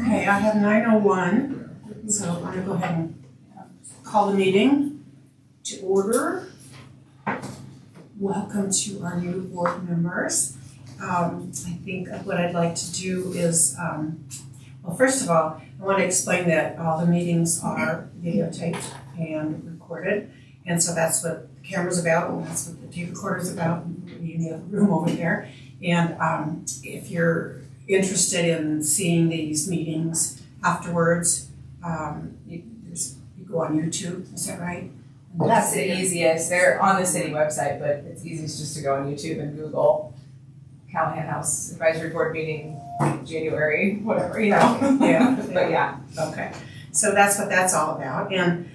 Okay, I have 9:01, so I'm gonna go ahead and call the meeting to order. Welcome to our new board members. I think what I'd like to do is, well, first of all, I want to explain that all the meetings are videotaped and recorded, and so that's what the camera's about, and that's what the tape recorder's about in the other room over there. And if you're interested in seeing these meetings afterwards, you go on YouTube, is that right? That's the easiest. They're on the city website, but it's easiest just to go on YouTube and Google Callahan House Advisory Board meeting, January, whatever, you know. Yeah. But yeah. Okay. So that's what that's all about. And,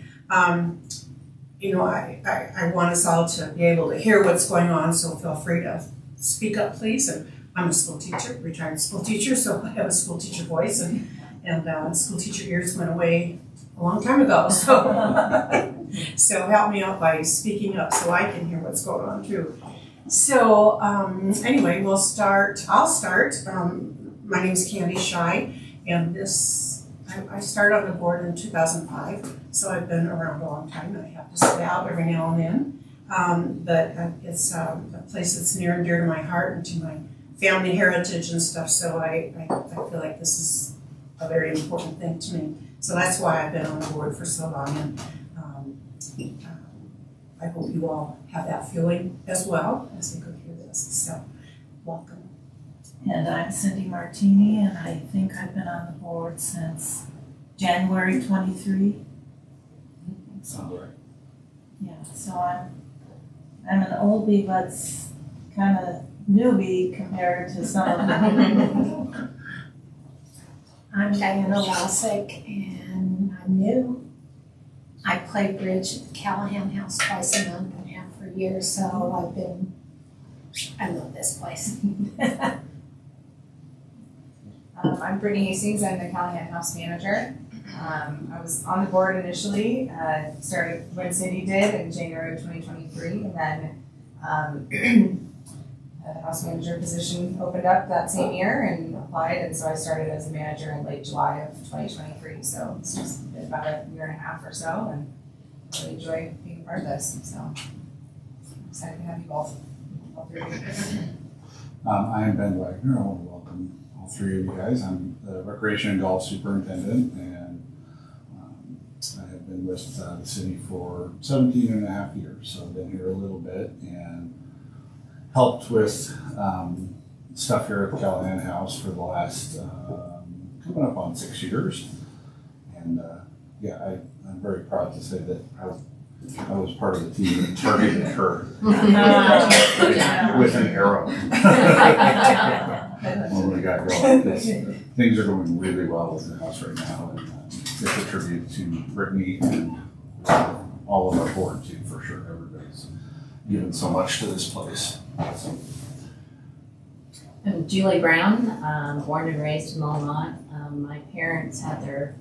you know, I want us all to be able to hear what's going on, so feel free to speak up, please. And I'm a school teacher, retired school teacher, so I have a school teacher voice, and school teacher ears went away a long time ago. So help me out by speaking up so I can hear what's going on too. So anyway, I'll start. My name is Candy Shy, and I started on the board in 2005, so I've been around a long time, and I have to sit out every now and then. But it's a place that's near and dear to my heart and to my family heritage and stuff, so I feel like this is a very important thing to me. So that's why I've been on the board for so long, and I hope you all have that feeling as well as we go through this. So, welcome. And I'm Cindy Martini, and I think I've been on the board since January 23. Sounds right. Yeah, so I'm an oldie, but kind of newbie compared to some of them. I'm Diana Lasek, and I'm new. I play bridge at the Callahan House twice a month and have for years, so I love this place. I'm Brittany Hastings. I'm the Callahan House manager. I was on the board initially, started when Cindy did in January of 2023, and then the house manager position opened up that same year and applied, and so I started as a manager in late July of 2023. So it's just been about a year and a half or so, and I really enjoy being a part of this. So I'm excited to have you both. All three of you. I am Ben Wagner. I want to welcome all three of you guys. I'm the Recreation and Golf Superintendent, and I have been with the city for 17 and a half years. So I've been here a little bit and helped with stuff here at the Callahan House for the last coming up on 6 years. And yeah, I'm very proud to say that I was part of the team that targeted her with an arrow when we got going. Things are going really well with the house right now, and it's a tribute to Brittany and all of our board too, for sure. Everybody's given so much to this place. So. I'm Julie Brown, born and raised in Longmont. My parents had their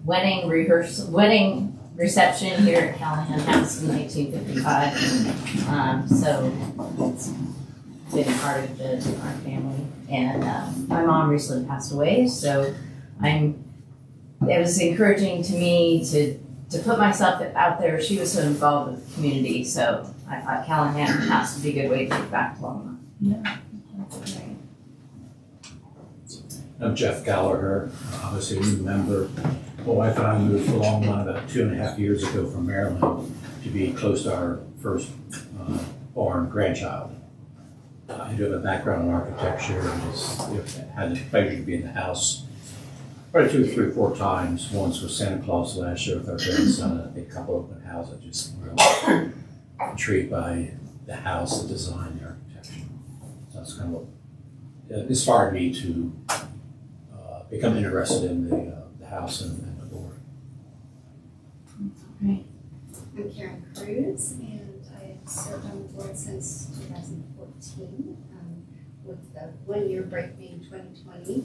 wedding reception here at Callahan House in 1955. So it's been part of our family. And my mom recently passed away, so it was encouraging to me to put myself out there. She was so involved with the community, so I thought Callahan House would be a good way to give back to Longmont. Yeah, that's great. I'm Jeff Gallagher, obviously a new member. My wife and I moved to Longmont about 2.5 years ago from Maryland to be close to our first born grandchild. I do have a background in architecture and had the pleasure to be in the house probably 2, 3, 4 times. Once with Santa Claus last year with our grandson, and I think a couple open houses. I just really intrigued by the house, the design, the architecture. So that's kind of what inspired me to become interested in the house and the board. Great. I'm Karen Cruz, and I have served on the board since 2014, with the 1-year break being 2020.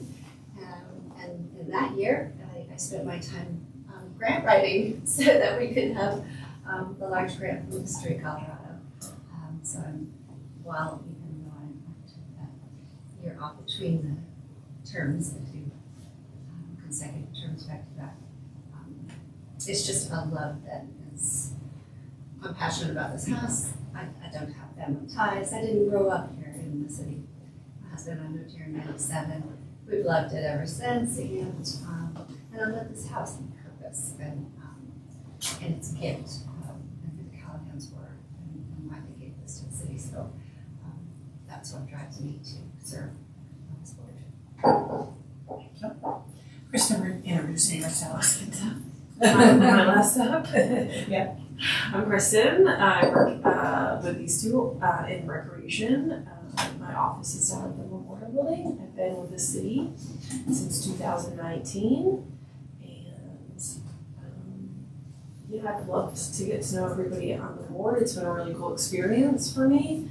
And in that year, I spent my time grant writing so that we could have the large grant from the state of Colorado. So while even though I took that year off between the terms, I do comes back to that. It's just a love that is, I'm passionate about this house. I don't have family ties. I didn't grow up here in the city. My husband and I moved here in '97. We've loved it ever since, and I love this house and purpose and its gift, and who the Callahans were and why they gave this to the city. So that's what drives me to serve on this board. Kristen, we're introducing ourselves. My last up. Yeah. I'm Kristen. I work with these two in recreation. My office is down at the Memorial Building. I've been with the city since 2019. And yeah, I've loved to get to know everybody on the board. It's been a really cool experience for me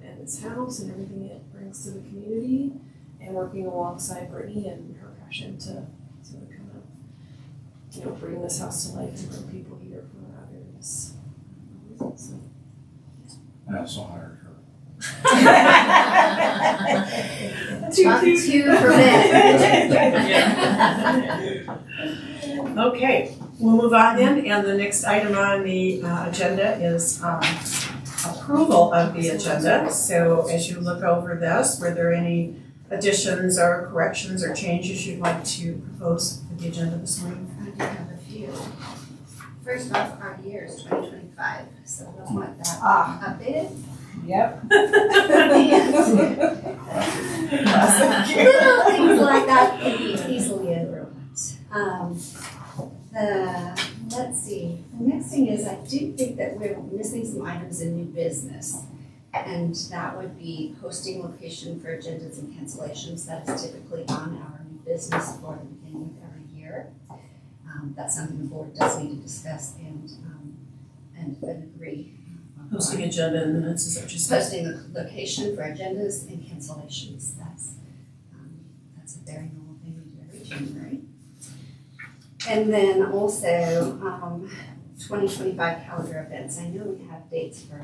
and this house and everything it brings to the community. And working alongside Brittany and her passion to sort of come up, bring this house to life and bring people here for various reasons. I also hired her. Two for men. Okay, we'll move on then, and the next item on the agenda is approval of the agenda. So as you look over this, were there any additions or corrections or changes you'd like to propose for the agenda this morning? I do have a few. First off, our year is 2025, so we'll want that updated. Yep. Little things like that can be easily overlooked. Let's see, the next thing is I do think that we're missing some items in new business. And that would be posting location for agendas and cancellations. That is typically on our new business for the beginning of every year. That's something the board does need to discuss and agree. Posting agenda in minutes, is that what you said? Posting the location for agendas and cancellations. That's a very normal thing we do every January. And then also 2025 calendar events. I know we have dates for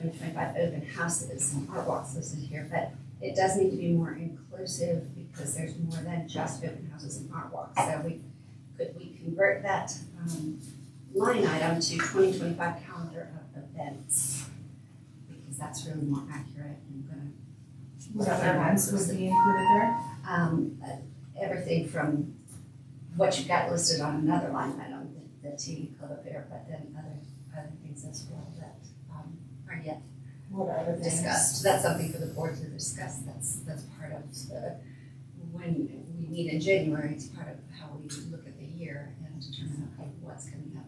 2025 open houses and art walks listed here, but it does need to be more inclusive because there's more than just open houses and art walks. So could we convert that line item to 2025 calendar of events? Because that's really more accurate and What other events would be included there? everything from what you've got listed on another line item, the TV club affair, but then other things as well that are yet What other things? discussed. That's something for the board to discuss. That's part of when we meet in January, it's part of how we look at the year and determine, okay, what's coming up.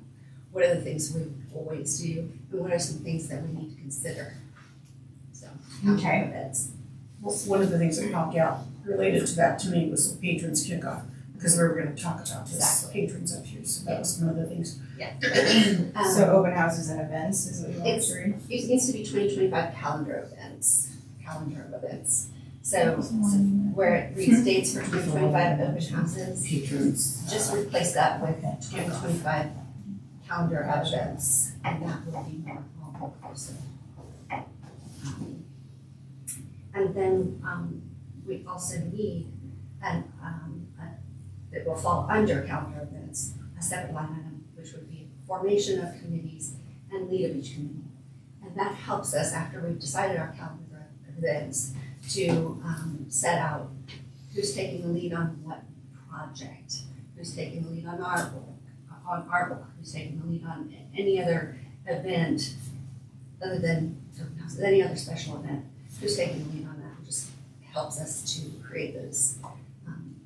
What are the things we always do, and what are some things that we need to consider? So, Okay. That's One of the things that popped out related to that to me was the patrons kickoff, because we were gonna talk about this Exactly. patrons of you, so that was one of the things. yeah. So open houses and events is what you want It's- to read? It needs to be 2025 calendar of events. So where it reads dates for 2025 open houses, Patrons. just replace that with 2025 calendar of events, and that will be more all-inclusive. And then we also need that will fall under calendar events, a separate line item, which would be formation of committees and lead of each committee. And that helps us, after we've decided our calendar of events, to set out who's taking the lead on what project, who's taking the lead on our book, who's taking the lead on any other event other than any other special event, who's taking the lead on that. It just helps us to create those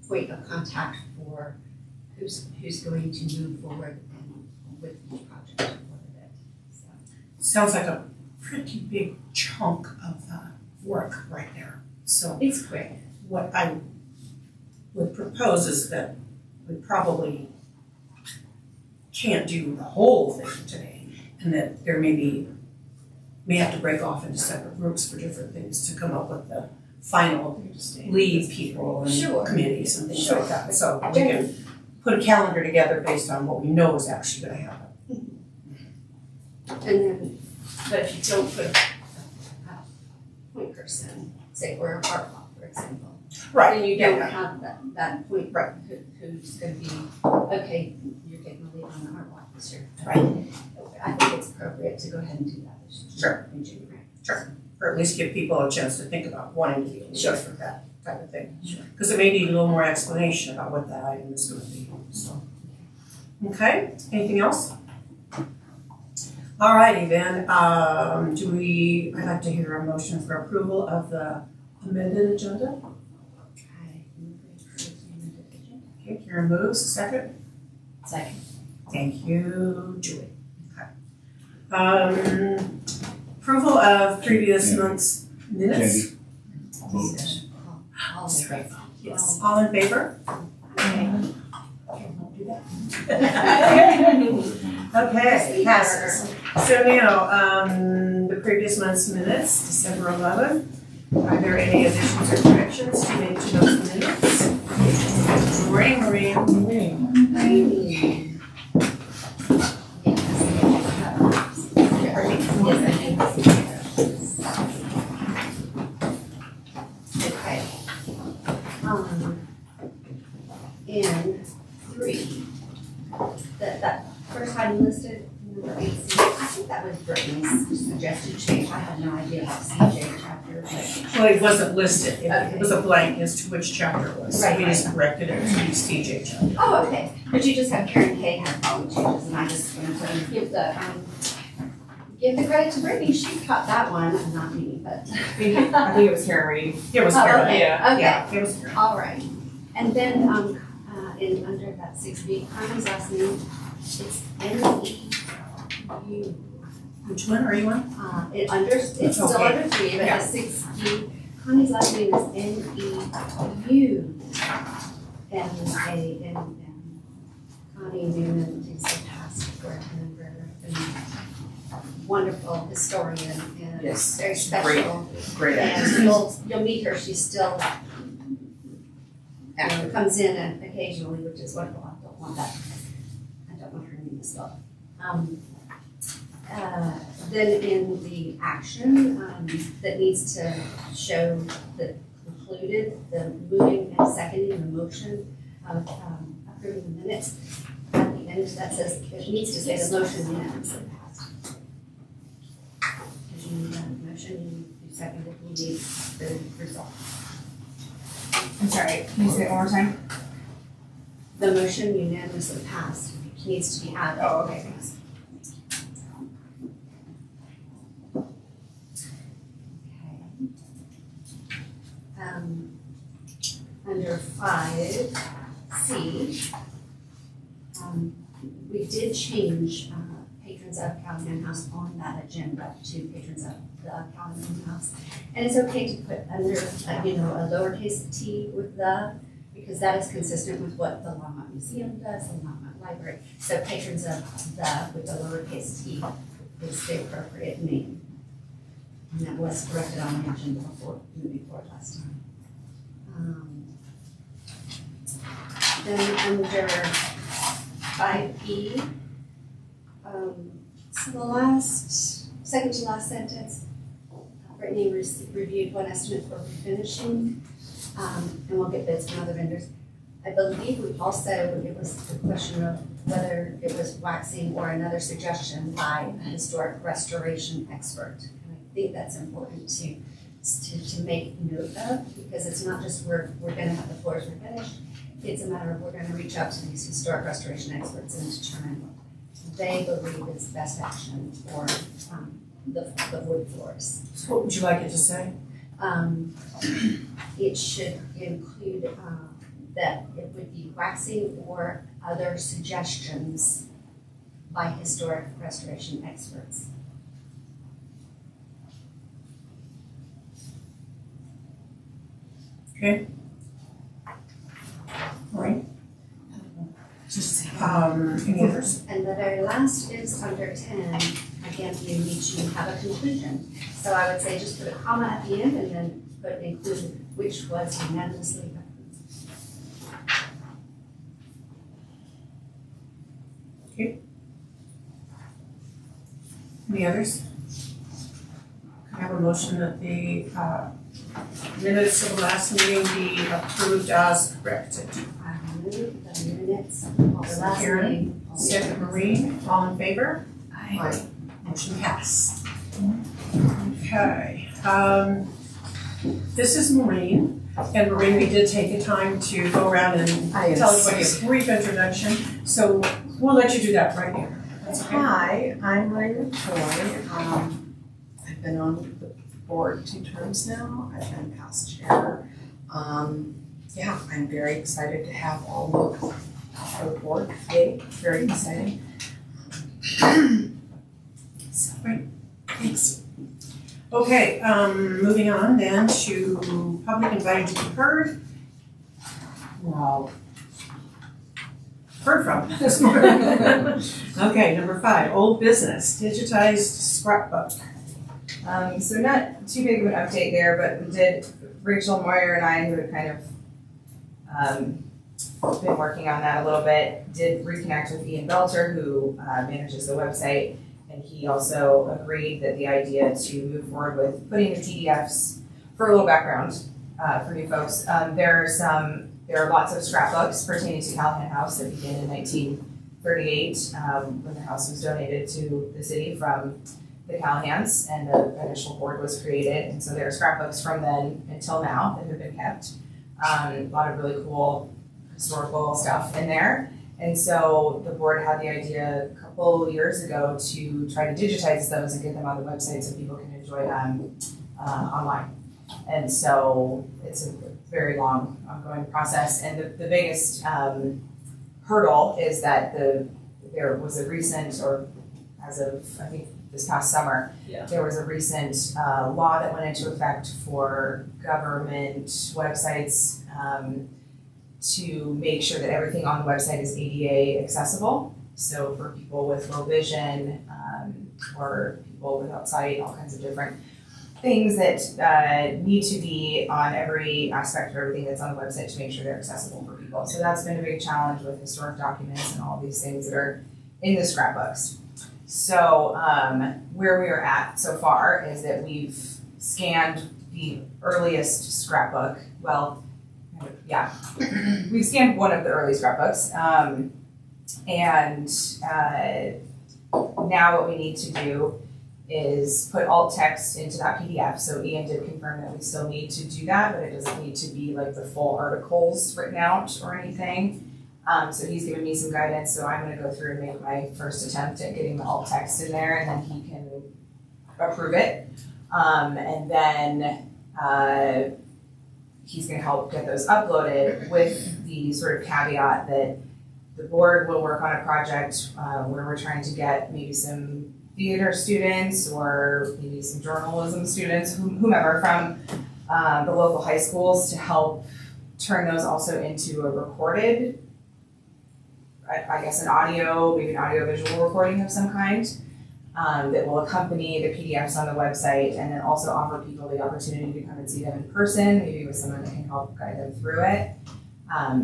point of contact for who's going to move forward and with each project or event. So. Sounds like a pretty big chunk of work right there. So It's quick. what I would propose is that we probably can't do the whole thing today, and that there may have to break off into separate groups for different things to come up with the final lead people and Sure. committees and things Sure. like that. So we can put a calendar together based on what we know is actually gonna happen. And then, but if you don't put a point person, say for art walk, for example, Right, Then you yeah, don't yeah. have that point, Right. who's gonna be, okay, you're taking the lead on the art walk this year. Right. I think it's appropriate to go ahead and do that this year. Sure. In January. Or at least give people a chance to think about wanting to be in the for that type of thing. Because it may need a little more explanation about what that item is gonna be, so. Okay, anything else? Alrighty then, I'd like to hear a motion for approval of the amended agenda. I move we approve the amended agenda. Okay, Karen moves, second. Second. Thank you, Julie. Okay. Approval of previous month's minutes. Candy. Votes. All That's right. Yes, all in favor? Okay, passes. So now, the previous month's minutes, December 11th. Are there any additions or corrections to make to those minutes? Maureen. Okay. In 3, that first item listed, number 18, I think that was Brittany's suggested change. I had no idea about CJ chapter, but Well, it wasn't listed, Okay. it was a blank as to which chapter it was, so we Right, just corrected it to be CJ chapter. oh, okay. But you just have Karen Kay had all the changes, and I just want to give the credit to Brittany. She caught that one, and not me, but. I think it was Karen Reed. It was Oh, Karen. okay, Yeah. okay. It was Karen. All right, and then, in, under that 6B, Carmen's last name, it's N-E-U. Which one are you on? It's still Okay. under 3, but Yeah. the 6B, Connie's last name is N-E-U. And Connie Newman is a past board member and wonderful historian and Yes, very special. Great. And you'll meet her, she's still, comes in and occasionally, which is wonderful. I don't want her name as well. Then in the action, that needs to show the included, the moving and seconding the motion of, approving the minutes. At the end, that says, it needs to say the motion unanimously passed. Because you need a motion, you seconded, you need the result. I'm sorry, can you say it one more time? The motion unanimously passed needs to be added. Oh, okay, thanks. Under 5C, we did change patrons of Callahan House on that agenda to patrons of the Callahan House. And it's okay to put under, a lowercase t with the, because that is consistent with what the Longmont Museum does, the Longmont Library. So patrons of the, with the lowercase t is the appropriate name. And that was corrected on the agenda before, moving forward last time. Then under 5E, so the second to last sentence, Brittany reviewed one estimate for refinishing, and we'll get bids from other vendors. I believe it was the question of whether it was waxing or another suggestion by a historic restoration expert. And I think that's important to make note of, because it's not just we're gonna have the floors refinished. It's a matter of we're gonna reach out to these historic restoration experts and determine what they believe is best action for the wood floors. So what would you like it to say? It should include that it would be waxing or other suggestions by historic restoration experts. Okay. All right. Any others? And the very last is under 10, again, you need to have a conclusion. So I would say just put a comma at the end and then put include which was unanimously approved. Any others? Can I have a motion that the minutes of the last meeting be approved as corrected. I move the minutes of the last Karen? meeting. Second, Maureen, all in favor? Aye. Motion passed. Okay, this is Maureen, and Maureen, we did take the time to go around and tell everybody a brief introduction, so we'll let you do that right here. That's okay. Hi, I'm Maureen McCoy. I've been on the board 2 terms now. I've been past chair. Yeah, I'm very excited to have all of the board today. Very exciting. Great, thanks. Okay, moving on then to public invited to be heard. Well, heard from this morning. Okay, number 5, old business, digitized scrapbook. So not too big of an update there, but we did, Rachel Moyer and I, who had kind of been working on that a little bit, did reconnect with Ian Belter, who manages the website, and he also agreed that the idea to move forward with putting the PDFs, for a little background for new folks, there are lots of scrapbooks pertaining to Callahan House that began in 1938 when the house was donated to the city from the Callahans, and the initial board was created, and so there are scrapbooks from then until now that have been kept. A lot of really cool historical stuff in there, and so the board had the idea a couple years ago to try to digitize those and get them on the website so people can enjoy them online. And so it's a very long ongoing process, and the biggest hurdle is that there was a recent, or as of I think this past summer, there was a recent law that went into effect for government websites to make sure that everything on the website is ADA accessible. So for people with low vision or people without sight, all kinds of different things that need to be on every aspect of everything that's on the website to make sure they're accessible for people. So that's been a big challenge with historic documents and all these things that are in the scrapbooks. So where we are at so far is that we've scanned the earliest scrapbook. Well, yeah, we've scanned one of the early scrapbooks. And now what we need to do is put alt text into that PDF. So Ian did confirm that we still need to do that, but it doesn't need to be like the full articles written out or anything. So he's given me some guidance, so I'm gonna go through and make my first attempt at getting the alt text in there, and then he can approve it. And then he's gonna help get those uploaded with the sort of caveat that the board will work on a project where we're trying to get maybe some theater students or maybe some journalism students, whomever from the local high schools to help turn those also into a recorded, I guess maybe an audio visual recording of some kind that will accompany the PDFs on the website, and then also offer people the opportunity to come and see them in person, maybe with someone that can help guide them through it,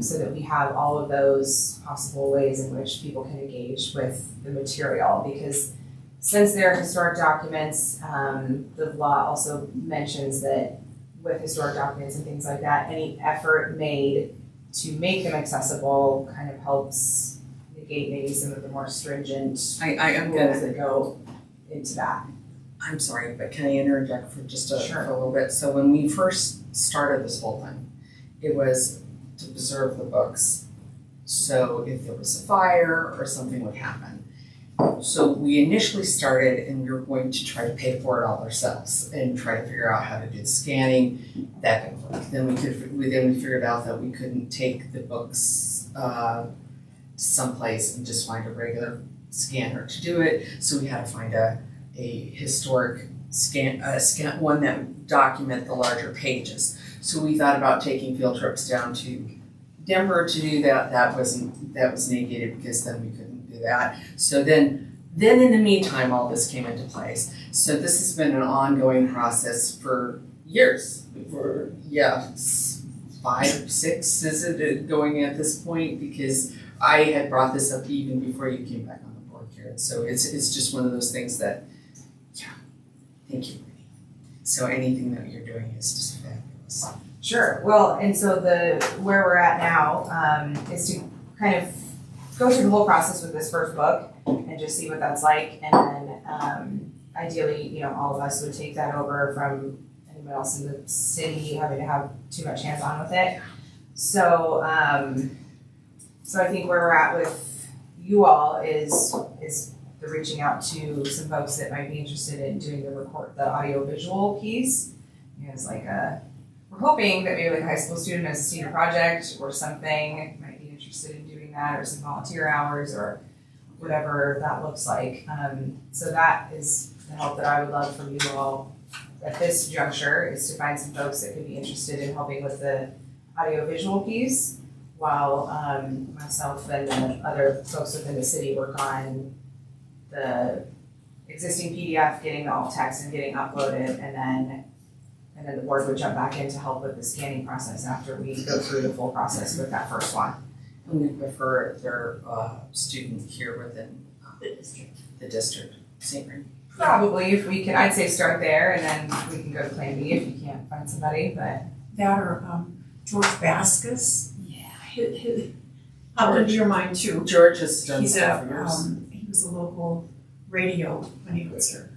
so that we have all of those possible ways in which people can engage with the material. Because since they're historic documents, the law also mentions that with historic documents and things like that, any effort made to make them accessible kind of helps negate maybe some of the more stringent rules that go into that. I'm sorry, but can I interject for just Sure. for a little bit? So when we first started this whole thing, it was to preserve the books. So if there was a fire or something would happen. So we initially started and we were going to try to pay for it all ourselves and try to figure out how to do the scanning. That didn't work. Then we figured out that we couldn't take the books someplace and just find a regular scanner to do it. So we had to find a historic one that would document the larger pages. So we thought about taking field trips down to Denver to do that. That was negated because then we couldn't do that. So then in the meantime, all this came into place. So this has been an ongoing process for years. For 5, 6 is it going at this point, because I had brought this up even before you came back on the board, Karen. So it's just one of those things that, thank you, Brittany. So anything that you're doing is just fabulous. Sure, well, and so where we're at now, is to kind of go through the whole process with this first book and just see what that's like, and then, ideally, you know, all of us would take that over from anyone else in the city having to have too much hands-on with it. So, so I think where we're at with you all is the reaching out to some folks that might be interested in doing the audio visual piece. Because we're hoping that maybe like a high school student as a senior project or something might be interested in doing that, or some volunteer hours or whatever that looks like. So that is the help that I would love from you all at this juncture, is to find some folks that could be interested in helping with the audio visual piece, while myself and the other folks within the city work on the existing PDF, getting the alt text and getting uploaded, and then the board would jump back in to help with the scanning process after we go through the full process with that first one. And we prefer if they're a student here within the district, St. Rene. Probably, if we can, I'd say start there, and then we can go to plan B if you can't find somebody, but. That or George Vasquez. Yeah. He popped into your mind too. George has done He's stuff for years. he was a local radio announcer.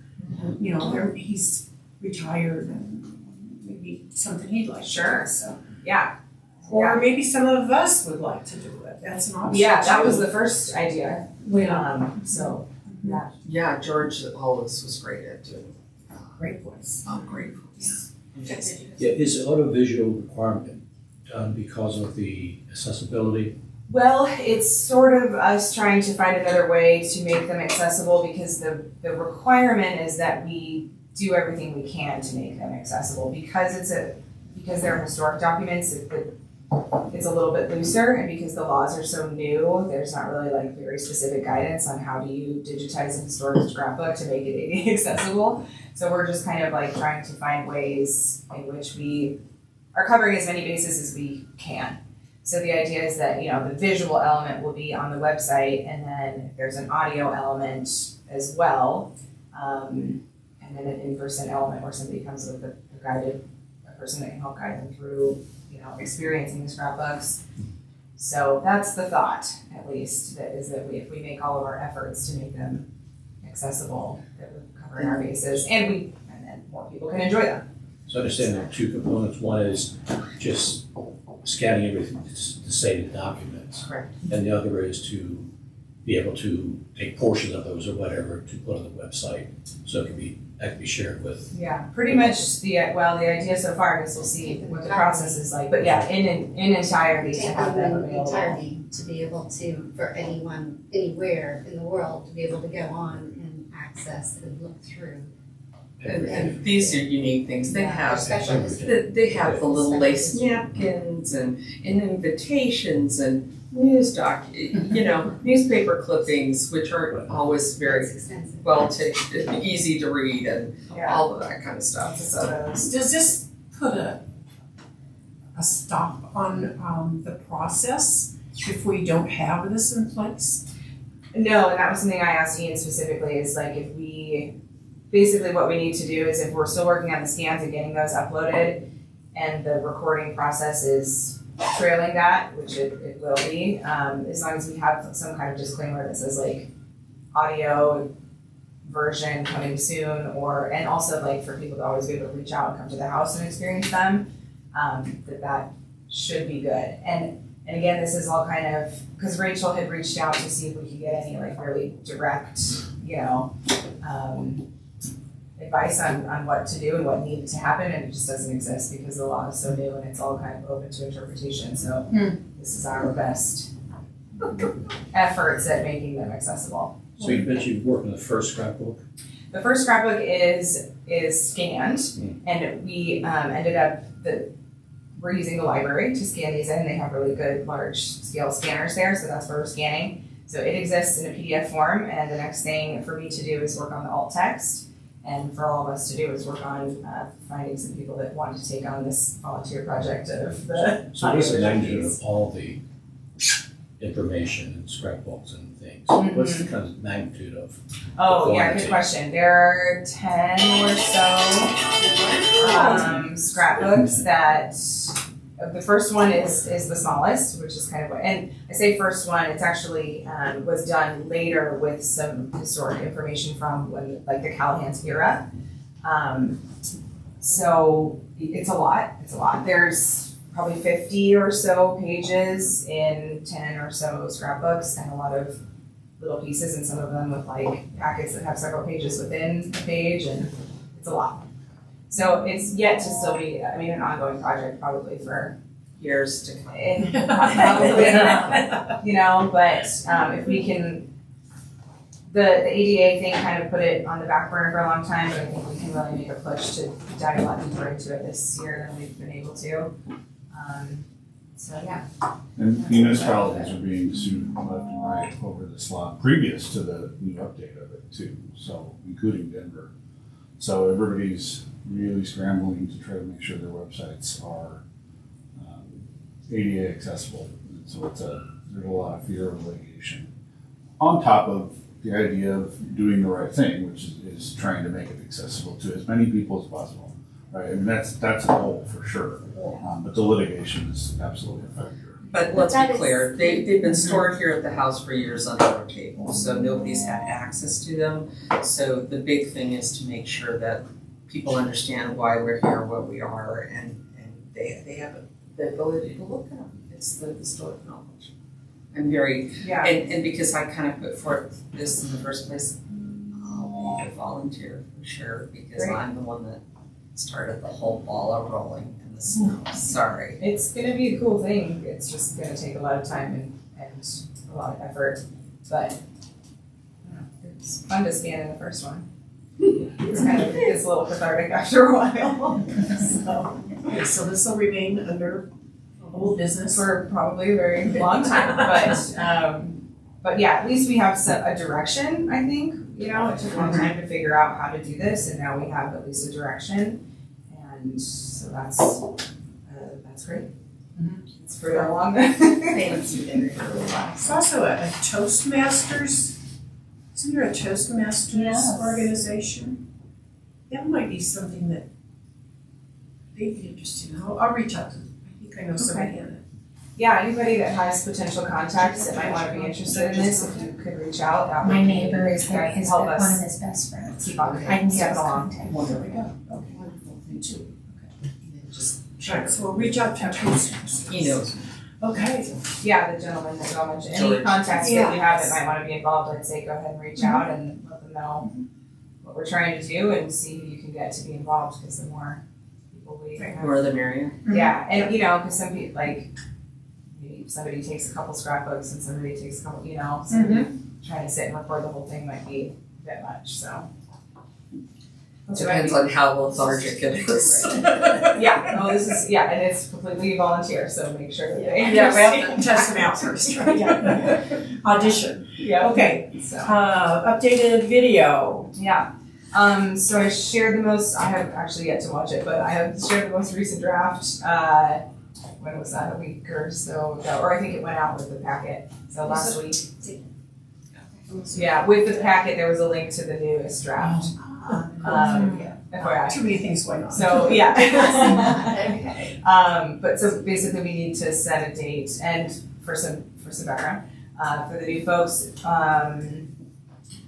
You know, he's retired, and maybe something he'd like to do. Sure. So. Yeah. Or maybe some of us would like to do it. That's an option. Yeah, that too. was the first idea. So, yeah. Yeah, George always was great at doing Great voice. great voice. Yeah, is the audiovisual requirement done because of the accessibility? Well, it's sort of us trying to find another way to make them accessible, because the requirement is that we do everything we can to make them accessible, because they're historic documents. It's a little bit looser, and because the laws are so new, there's not really like very specific guidance on how do you digitize a historic scrapbook to make it ADA accessible. So we're just kind of like trying to find ways in which we are covering as many bases as we can. So the idea is that, you know, the visual element will be on the website, and then there's an audio element as well, and then an in-person element where somebody comes with a person that can help guide them through, you know, experiencing the scrapbooks. So that's the thought, at least, if we make all of our efforts to make them accessible, that we're covering our bases, and then more people can enjoy them. So I understand there are two components. One is just scanning everything to save the documents. Correct. And the other is to be able to take portions of those or whatever to put on the website, so that can be shared with. Yeah, pretty much the idea so far is we'll see what the process is like, but yeah, in entirety to have them available. Entirety, to be able to, for anyone, anywhere in the world, to be able to go on and access and look through. And these are unique things. They have Special history. the little lace napkins and invitations and newspaper clippings, which aren't always very It's extensive. easy to read, and all of that kind of stuff. So Does this put a stop on the process if we don't have this in place? No, and that was something I asked Ian specifically, is like basically what we need to do is, if we're still working on the scans and getting those uploaded, and the recording process is trailing that, which it will be, as long as we have some kind of disclaimer that says like audio version coming soon, and also like for people to always be able to reach out and come to the house and experience them, that should be good. And again, this is all kind of, because Rachel had reached out to see if we could get any like really direct, advice on what to do and what needed to happen, and it just doesn't exist because the law is so new and it's all kind of open to interpretation. So this is our best efforts at making them accessible. So you mentioned you worked on the first scrapbook. The first scrapbook is scanned, and we ended up we're using the library to scan these in. They have really good large scale scanners there, so that's where we're scanning. So it exists in a PDF form, and the next thing for me to do is work on the alt text, and for all of us to do is work on finding some people that want to take on this volunteer project of the So what's the magnitude of all the information and scrapbooks and things. Mhm. What's the kind of magnitude of? Oh, yeah, quantity? good question. There are 10 or so scrapbooks that, the first one is the smallest, which is kind of, and I say first one, it's actually was done later with some historic information from when, like the Callahan's era. So it's a lot. There's probably 50 or so pages in 10 or so scrapbooks, and a lot of little pieces, and some of them with like packets that have several pages within a page, and it's a lot. So it's yet to still be, I mean, an ongoing project probably for Years to come. and probably, you know, but if we can, the ADA thing kind of put it on the back burner for a long time, but I think we can really make a push to dive a lot deeper into it this year than we've been able to. So yeah. And municipalities are being sued left and right over this law previous to the new update of it too, so including Denver. So everybody's really scrambling to try to make sure their websites are ADA accessible. And so there's a lot of fear of litigation. On top of the idea of doing the right thing, which is trying to make it accessible to as many people as possible, right? I mean, that's a goal for sure. But the litigation is absolutely a factor. But let's be clear, they've been stored here at the house for years under our table, so nobody's had access to them. So the big thing is to make sure that people understand why we're here, what we are, and they have the ability to look at them. It's the historic knowledge. I'm very, Yeah. and because I kind of put forth this in the first place, I'll be a volunteer for sure, because Great. I'm the one that started the whole ball rolling in the snow. Sorry. It's gonna be a cool thing. It's just gonna take a lot of time and a lot of effort, but it's fun to scan in the first one. It's kind of, it's a little cathartic after a while. So, Okay, so this will remain under old business. for probably a very long time, but yeah, at least we have a direction, I think. You know, it took a long time to figure out how to do this, and now we have at least a direction. And so that's great. It's further along than it's been for a while. It's also a Toastmasters, isn't there a Toastmasters Yes. organization? That might be something that they'd be interested in. I'll reach out to them. I think I know somebody in it. Yeah, anybody that has potential contacts that might want to be interested in this, if you could reach out, that would My be- neighbor is there, that would his, help one of us his best friends. keep on I can stepping get his along. contact. Well, there we go. Okay, wonderful. Thank you. Okay. And then just, Right, so we'll reach out to Toastmasters. he knows. Okay. Yeah, the gentleman that y'all mentioned, any George. contacts that Yeah. you have that might want to be involved, I'd say go ahead and reach out and let them know what we're trying to do and see who you can get to be involved, because the more people we have. More the merrier. Yeah, and you know, because some people, like, maybe somebody takes a couple scrapbooks and somebody takes a couple, you know, somebody trying to sit and record the whole thing might be a bit much, so. Depends on how lethargic it is. Yeah, no, this is, yeah, and it's completely volunteer, so make sure that they. Yeah, we have to test them out first, right? Yeah. Audition. Yeah. Okay, So, updated video. yeah. So I shared I have actually yet to watch it, but I have shared the most recent draft, when was that, a week or so ago, or I think it went out with the packet, so last week. Yeah, with the packet, there was a link to the newest draft. FYI. Too many things going on. So, yeah. Okay. But so basically we need to set a date, and for some background, for the new folks,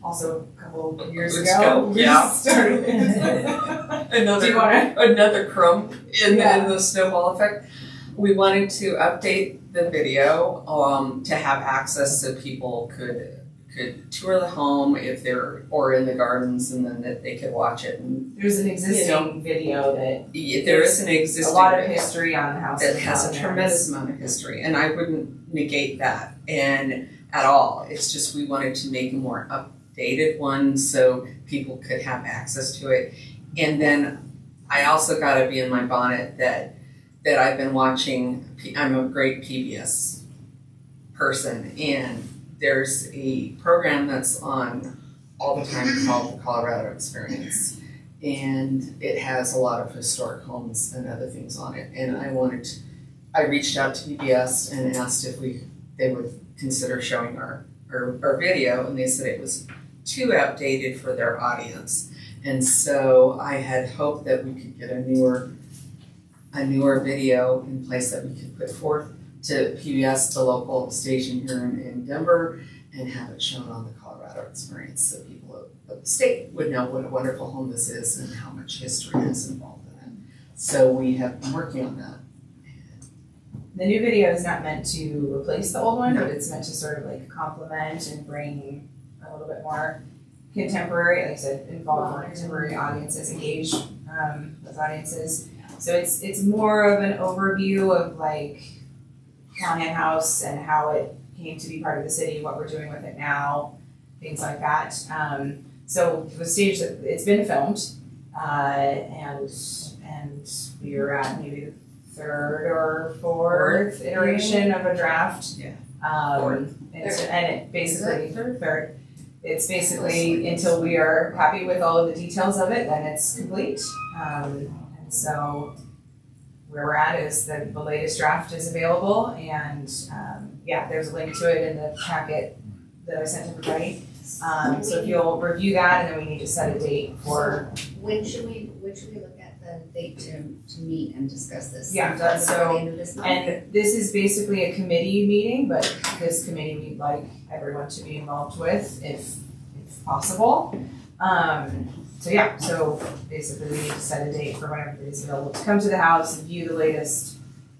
also a couple of years Let's ago, go. we Yeah. started. Do you wanna? Another crumb in Yeah. the snowball effect. We wanted to update the video to have access so people could tour the home if they're or in the gardens, and then that they could watch it. And There's an existing video that there is an a existing lot of video history on the house. that has a tremendous amount of history, and I wouldn't negate that and at all. It's just we wanted to make a more updated one so people could have access to it. And then I also got to be in my bonnet that I've been watching. I'm a great PBS person, and there's a program that's on all the time called the Colorado Experience, and it has a lot of historic homes and other things on it. And I reached out to PBS and asked if they would consider showing our video, and they said it was too outdated for their audience. And so I had hoped that we could get a newer video in place that we could put forth to PBS, the local station here in Denver, and have it shown on the Colorado Experience so people of the state would know what a wonderful home this is and how much history is involved in it. So we have been working on that. The new video is not meant to replace the old one, but it's meant to sort of like complement and bring a little bit more contemporary, like I said, involve more contemporary audiences, engage those audiences. So it's more of an overview of like Callahan House and how it came to be part of the city, what we're doing with it now, things like that. So the stage that it's been filmed, and we are at maybe the third or fourth iteration of a draft. Yeah. And it basically third. It's basically until we are happy with all of the details of it, then it's complete. And so where we're at is the latest draft is available, and there's a link to it in the packet that I sent everybody. So if you'll review that, and then we need to set a date for. When should we look at the date to meet and discuss this? Yeah, Before so, the end of this month? and this is basically a committee meeting, but this committee we'd like everyone to be involved with if possible. So basically we need to set a date for when everybody's available to come to the house and view the latest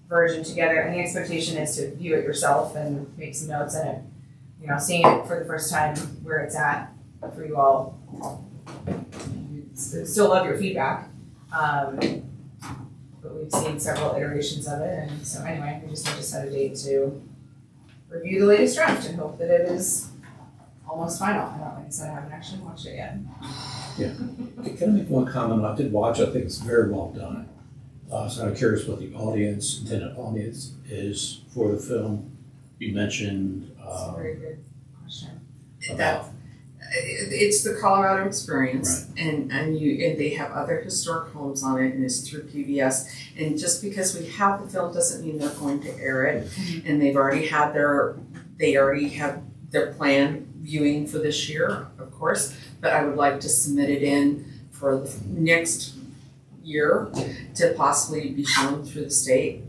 version together. And the expectation is to view it yourself and make some notes in it. You know, seeing it for the first time where it's at for you all. Still love your feedback. But we've seen several iterations of it, and so anyway, we just need to set a date to review the latest draft and hope that it is almost final. Like I said, I haven't actually watched it yet. Yeah. Can I make one comment? I did watch, I think it's very well done. So I'm kind of curious what the intended audience is for the film. You mentioned It's a very good question. about, It's the Colorado Experience, and they have other historic homes on it, and it's through PBS. And just because we have the film doesn't mean they're going to air it. And they already have their planned viewing for this year, of course. But I would like to submit it in for the next year to possibly be shown through the state.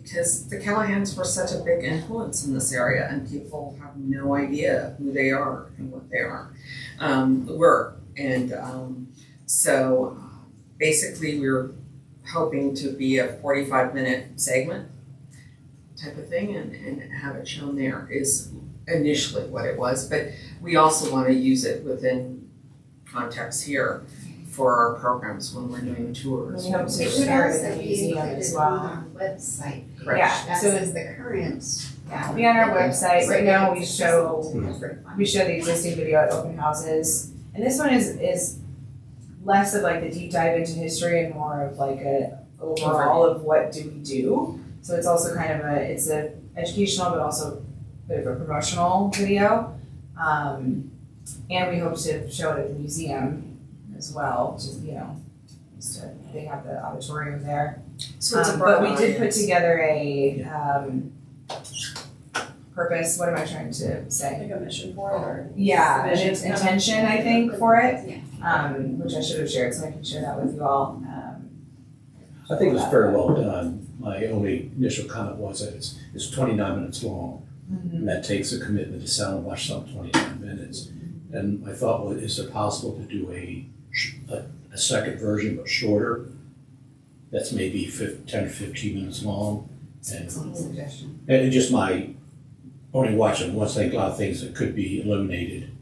Because the Callahans were such a big influence in this area, and people have no idea who they are and what they were. And so basically we're hoping to be a 45-minute segment type of thing and have it shown there is initially what it was. But we also want to use it within context here for our programs when we're doing tours. We hope to It would share it also in the be museum included as on well. our website page, Yeah, as so is the current. Yeah, be on our website. Right now we It's show very fun. the existing video at open houses. And this one is less of like the deep dive into history and more of like a overall of what do we do. So it's also kind of it's a educational but also a bit of a promotional video. And we hope to show it at the museum as well, just, they have the auditorium there. So it's a But broad we did put audience. together a purpose, what am I trying to say? Like a mission for it or? Yeah, an Vision. intention, I think, for it, Yeah. which I should have shared, so I can share that with you all. I think it was very well done. My only initial comment was that it's 29 minutes long, and that takes a commitment to sound and watch something 29 minutes. And my thought was, is it possible to do a second version but shorter? That's maybe 10 or 15 minutes long. And Suggestion. and just my only watching one thing, a lot of things that could be eliminated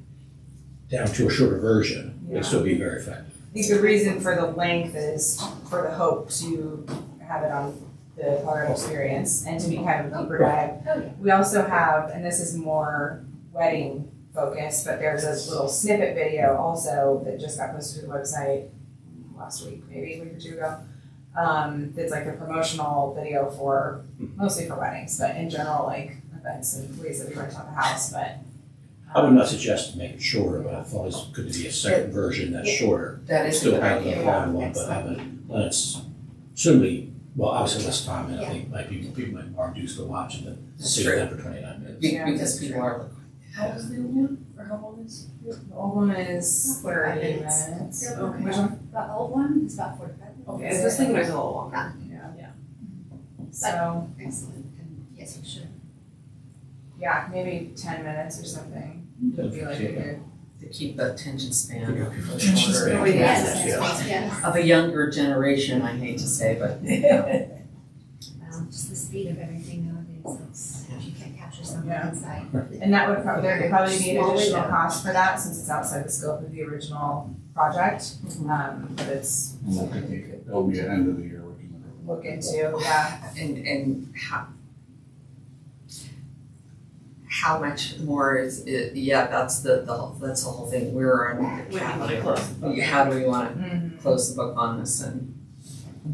down to a shorter version, Yeah. would still be very effective. I think the reason for the length is for the hope to have it on the Colorado Experience and to be kind of a deeper dive. Oh, yeah. We also have, and this is more wedding focused, but there's a little snippet video also that just got posted to the website last week, maybe a week or two ago. It's like a promotional video for, mostly for weddings, but in general, like events and ways that we rent out the house, but. I would not suggest to make it shorter, but I thought it could be a second version that's shorter. That is a Still good have the idea. long one, but have it, it's certainly Well, obviously less time, and I think like people might be more induced to watch it than That's sit true. there for 29 minutes. Because people are like, How old is the old one, or how old is? The old one is 30 minutes. Okay. Which one? The old one is about 45 minutes. Okay, I was thinking it was a little longer. So, Excellent, and yes, you should. yeah, maybe 10 minutes or something would be like a good. to keep the attention span Attention shorter. span. Oh, yeah. Yes. Of a younger generation, I hate to say, but Just the speed of everything nowadays, it's, if you can't capture something Yeah. inside. And that would there'd probably be an Small additional window. cost for that since it's outside the scope of the original project. But it's And something we could it'll be an end of the year, we can look into, yeah. and how much more is it, yeah, that's that's the whole thing, we're on. How do we wanna close the book on this and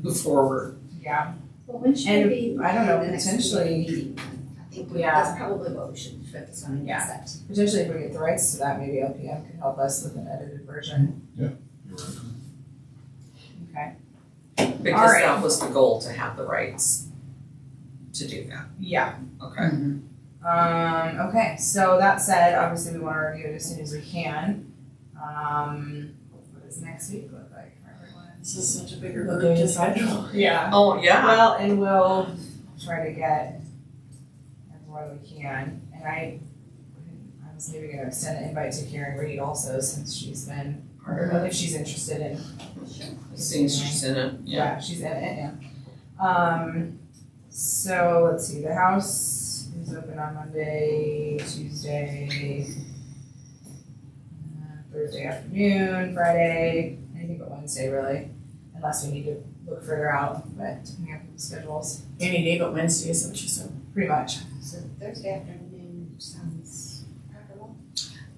move forward? Yeah, Well, when should And it be? I don't know, the next potentially- meeting? I think Yeah. that's probably what we should focus on, Yeah. is that. potentially if we get the rights to that, maybe LPM could help us with an edited version. You're Okay. Because Alright. that was the goal, to have the rights to do that, Yeah. okay? Okay, so that said, obviously we wanna review it as soon as we can. What does next week look like for everyone? This is such a bigger group to schedule. Yeah. Oh, yeah, Well, and we'll try to get everyone we can, and I was maybe gonna extend the invite to Karen Reed also, since she's been, or if she's interested in. as soon as she's in it, yeah. She's in it, yeah. So let's see, the house is open on Monday, Tuesday, Thursday afternoon, Friday, anything but Wednesday really, unless we need to look further out, but depending on people's schedules, Any day but Wednesday is what you said. pretty much. So Thursday afternoon sounds preferable.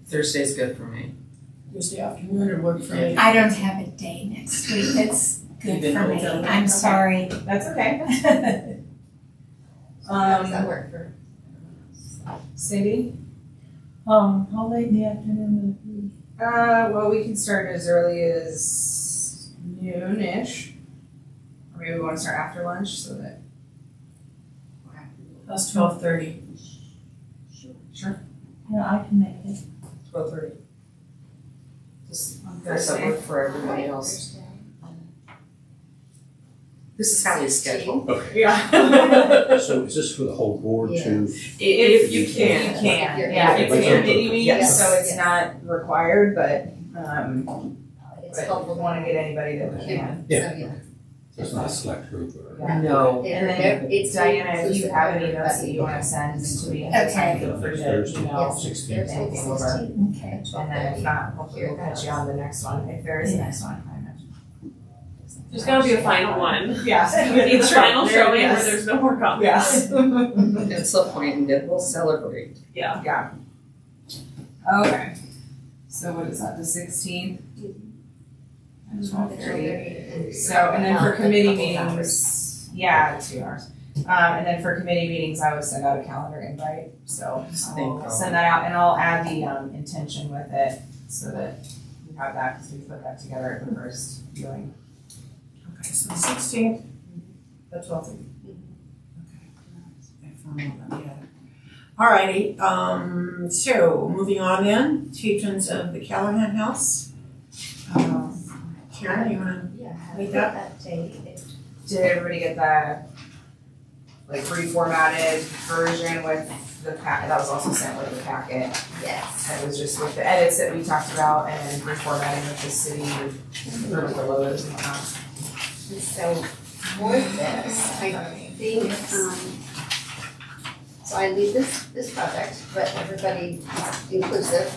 Thursday's good for me. Tuesday afternoon or work for me. I don't have a day next week that's good You've for been me. told. I'm sorry. That's okay. How does that work for? Cindy? How late in the afternoon would it be? Well, we can start as early as noon-ish. Or maybe we wanna start after lunch so that. That's 12:30. Sure. Yeah, I can make it. 12:30. Just on Does that Thursday. work for everybody else? Thursday. This is how we schedule. Okay, Yeah. so is this for the whole board to? If you can. You can, If yeah, you're- it's a committee meeting, Yes. so it's Yes. not required, but, It's but helpful we wanna get anybody that we can. Yeah. So, yeah. It's not a select group or? Yeah. No. And then It's Diana, if you inclusive have of any notes that you wanna send to me ahead of time, feel free to Thursday, email. Yes. 16th. Thursday the anything over. 16th. Okay. And then if not, hopefully we'll catch you on the next one, if there is a next one, I imagine. There's gotta be a final one. Yeah. Each final showing where Yes. there's no more copies. Yes. It's the point, and then we'll celebrate. Yeah. Yeah. Okay. So what is that, the 16th? At 12:30. So, and then for committee meetings, yeah, 2 hours. And then for committee meetings, I would send out a calendar invite, so I'll send that out and I'll add the intention with it so that you have that, because we put that together at the first viewing. Okay, so the 16th at 12:30. Alrighty, so moving on then, patrons of the Callahan House. Karen, you wanna? Yeah, have Like that date. Did everybody get the like reformatted version with the packet? That was also sent with the packet. Yes. It was just with the edits that we talked about and reformatting with the city, or with the logos and whatnot. And so for this, I think, so I lead this project, but everybody inclusive,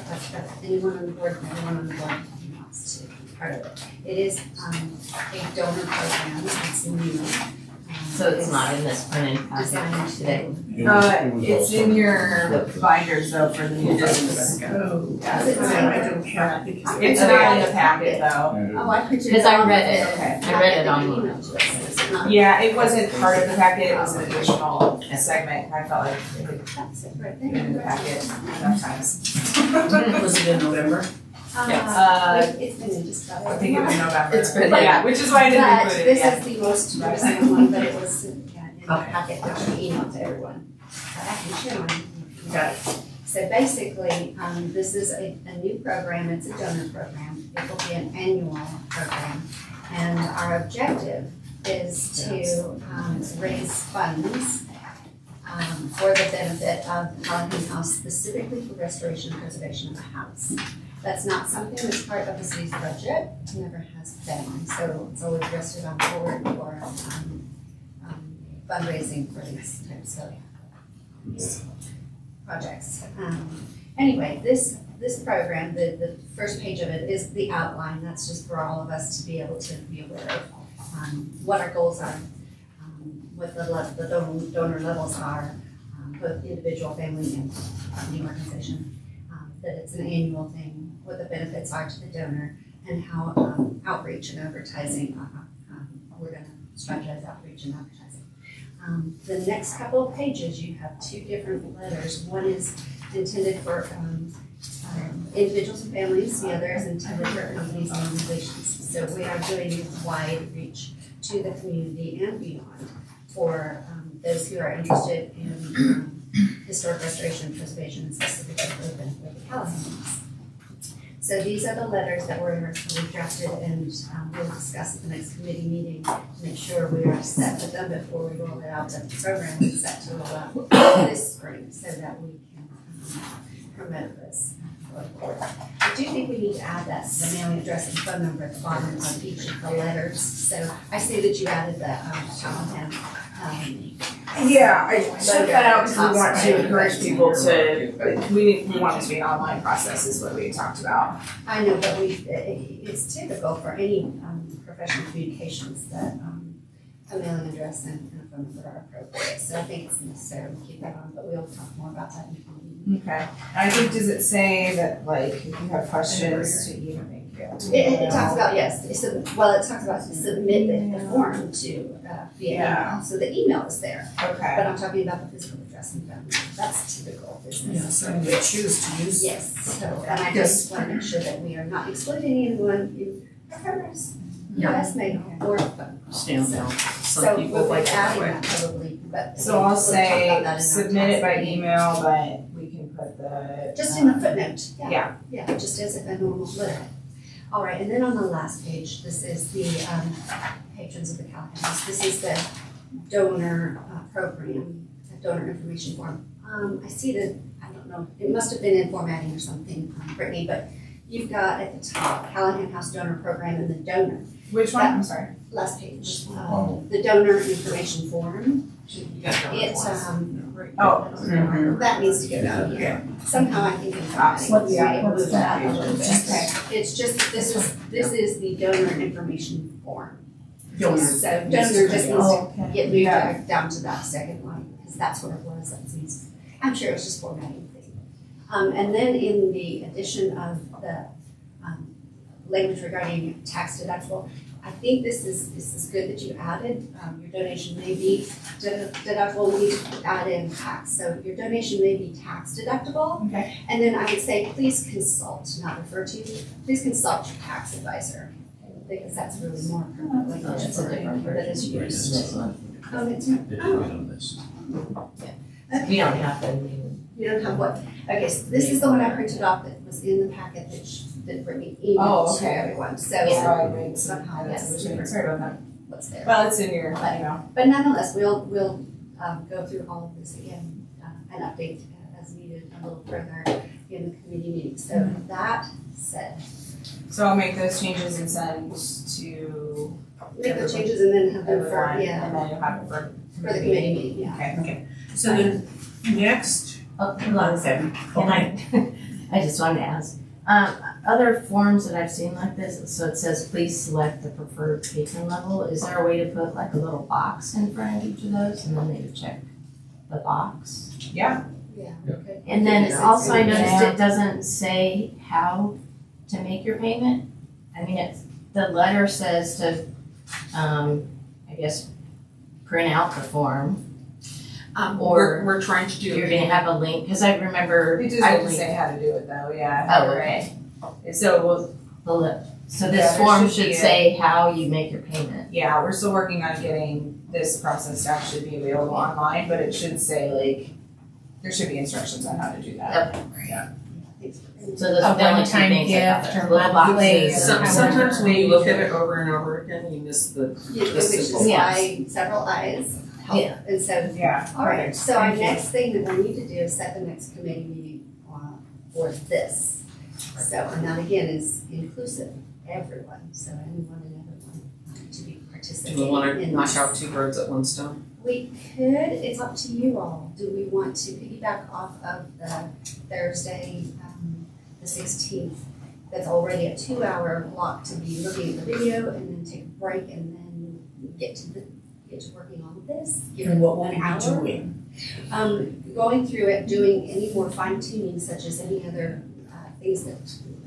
anyone on the board, everyone on the board who wants to be part of it. It is a donor program, it's new. So it's not in this printed packet Designed today? It's in your binders though for the new business. Oh, Yeah. I don't have it because. It's not in the packet though. Oh, I printed it. Because I off. read it. Okay. I read it Not online. that they emailed to us, it's not- Yeah, it wasn't part of the packet, it was an additional segment. I felt like it had That's it right been in the there. packet enough times. Was it in November? It's been in just about I every think it was month. November. It's been- Yeah, which is why I didn't But include it, this yeah. is the most recent one, but it was, in the Okay. packet, which we emailed to everyone. I can share mine. Got So basically, this is a new program, it's a donor program, it will be an annual program. And our objective is to raise funds for the benefit of Callahan House, specifically for restoration and preservation of the house. That's not something that's part of the city's budget, it never has been, so it's always rested on board for fundraising for these types of projects. Anyway, this program, the first page of it is the outline. That's just for all of us to be able to be aware of what our goals are, what the donor levels are, both individual, family, and company organization. That it's an annual thing, what the benefits are to the donor, and how outreach and advertising, we're going to strategize outreach and advertising. The next couple of pages, you have two different letters. One is intended for individuals and families, the other is intended for companies and organizations. So we are doing wide reach to the community and beyond for those who are interested in historic restoration and preservation, and specifically for the benefit of the Callahans. So these are the letters that were drafted, and we'll discuss at the next committee meeting to make sure we are set with them before we roll it out. The program is set to roll out this spring so that we can promote this going forward. I do think we need to add that the mailing address and phone number at the bottom of each of the letters. So I see that you added the Callahan. Yeah, I took that out because we want to encourage people to, we want it to be an online process is what we talked about. I know, but it's typical for any professional communications that a mailing address and a phone number are appropriate. So I think it's necessary to keep that on, but we'll talk more about that in the meeting. Okay. I think, does it say that, like, if you have questions to email me? It talks about, yes, so, well, it talks about to submit the form to via email, so the email is there. Okay. But I'm talking about the physical address and phone number, that's typical business. Yeah, so we choose to use. Yes, so, and I just want to make sure that we are not excluding anyone who prefers US mail or phone call. Stand So- down. So Some people we'll like be it that adding way. that probably, but. So I'll we'll talk about that in our submit it by task meeting. email, but we can put the. Just in the footnote, yeah. Yeah. Yeah, just as a normal letter. All right, and then on the last page, this is the patrons of the Callahan House. This is the donor program, donor information form. I see that, I don't know, it must have been in formatting or something, Brittany, but you've got at the top, Callahan House donor program and the donor. Which one? I'm sorry. Last page, the donor information form. It's, Oh. that needs to go down here. Somehow I think in formatting, What's we that? moved What's that that? a little bit. Okay. It's just, this is the donor information form. Donor. So donor just needs Oh, to okay. get moved back down to that second line, because that's what it was, that seems, I'm sure it's just formatting thing. And then in the addition of the language regarding tax deductible, I think this is good that you added, your donation may be deductible, we need to add in tax, so your donation may be tax deductible. Okay. And then I would say, please consult, not refer to, please consult your tax advisor, because that's really more appropriate language That's a for different that is version. used. This one. Oh, it's not, Did you oh, get on this? We don't have to do. you don't have what, okay, so this is the one I printed off that was in the packet that Brittany emailed to okay. everyone, so So I made some somehow, edits, yes, which sorry about that. what's there. Well, it's in your email. But nonetheless, we'll go through all of this again and update as needed a little further in the committee meeting. So that said, So I'll make those changes and send to make the changes and then have them for, everyone, yeah, and then you'll have it for. for the committee meeting, yeah. Okay. So then, next, Oh, hold on a second. Can I just wanted to ask, other forms that I've seen like this, so it says, please select the preferred patron level. Is there a way to put like a little box in front of each of those and then they would check the box? Yeah. Yeah. Okay. And then Yes, also I it's- noticed it doesn't say how to make your payment. I mean, the letter says to, I guess, print out the form. Or We're trying to do. You're gonna have a link, because I remember. It just I doesn't linked- say how to do it though, yeah. Oh, you're right. okay. So So Yeah, this there form should be should a- say how you make your payment. yeah, we're still working on getting this process to actually be available online, but it should say like, there should be instructions on how to do that. So the A only two one-time things I got gift there, or little monthly boxes. or and- Sometimes when you look at it over and over again, you miss the Which is simple why several eyes help. Yeah. And so, Yeah, all right, perfect. so our Thank you. next thing that we need to do is set the next committee meeting for this. So, and that again is inclusive, everyone, so anyone and everyone to be Do participating we wanna in knock this. out 2 birds at one stone? We could, it's up to you all. Do we want to piggyback off of the Thursday, the 16th? That's already a 2-hour block to be looking at the video and then take a break and then get to working on this. Give And it what will we an be hour. doing? Going through it, doing any more fine tuning such as any other things that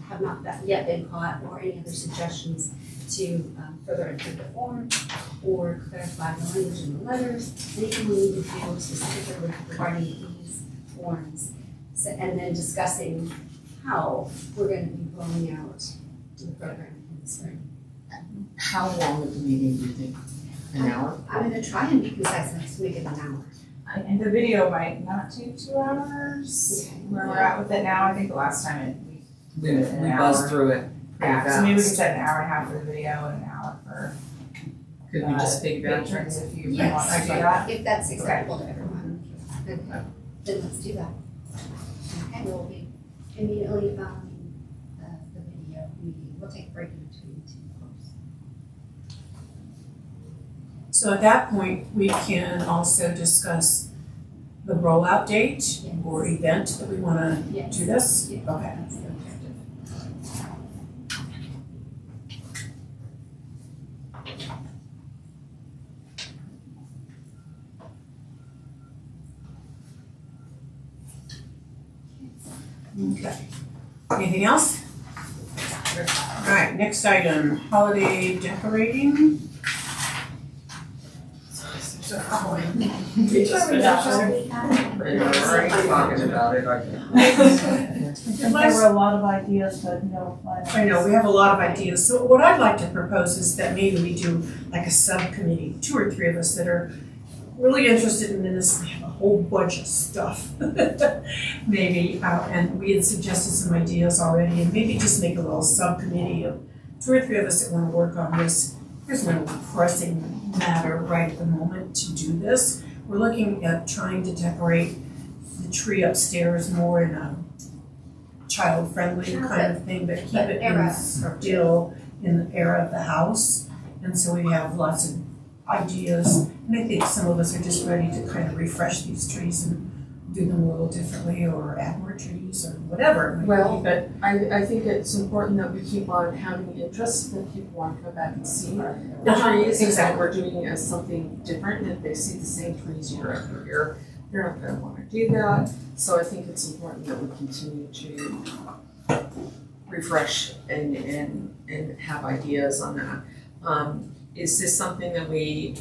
have not yet been caught or any other suggestions to further improve the form or clarify the language in the letters, anything we need to do specifically regarding these forms. So, and then discussing how we're going to be rolling out the program in the spring. How long is the meeting, do you think? An hour? I'm going to try and be concise enough to make it an hour. And the video might not take 2 hours, Okay. where we're at with it now, I think the last time We An buzzed hour. through it pretty yeah, so maybe we can fast. set an hour and a half for the video and an hour for Could we just piggyback? patrons if you want Yes, to do that. if that's acceptable to everyone. Okay, then let's do that. Okay, we'll be immediately the video meeting. We'll take a break in between the two, of course. So at that point, we can also discuss the rollout date or event that we wanna Yes. do this? Yeah. Okay. That's the objective. Okay. Anything else? All right, next item, holiday decorating. We're already talking about it, I can. There were a lot of ideas, but no final. I know, we have a lot of ideas, so what I'd like to propose is that maybe we do like a subcommittee, 2 or 3 of us that are really interested in this, we have a whole bunch of stuff. Maybe, and we had suggested some ideas already, and maybe just make a little subcommittee of 2 or 3 of us that wanna work on this. There's no pressing matter right at the moment to do this. We're looking at trying to decorate the tree upstairs more in a child-friendly kind of thing, but keep it in still in the era of the house. And so we have lots of ideas, and I think some of us are just ready to kind of refresh these trees and do them a little differently or add more trees or whatever it might be, Well, but I think it's important that we keep on having interest, that people want to go back and see the Uh-huh, trees, and that exactly. we're doing it as something different, and if they see the same trees year after year, they're not gonna wanna do that. So I think it's important that we continue to refresh and have ideas on that. Is this something that we,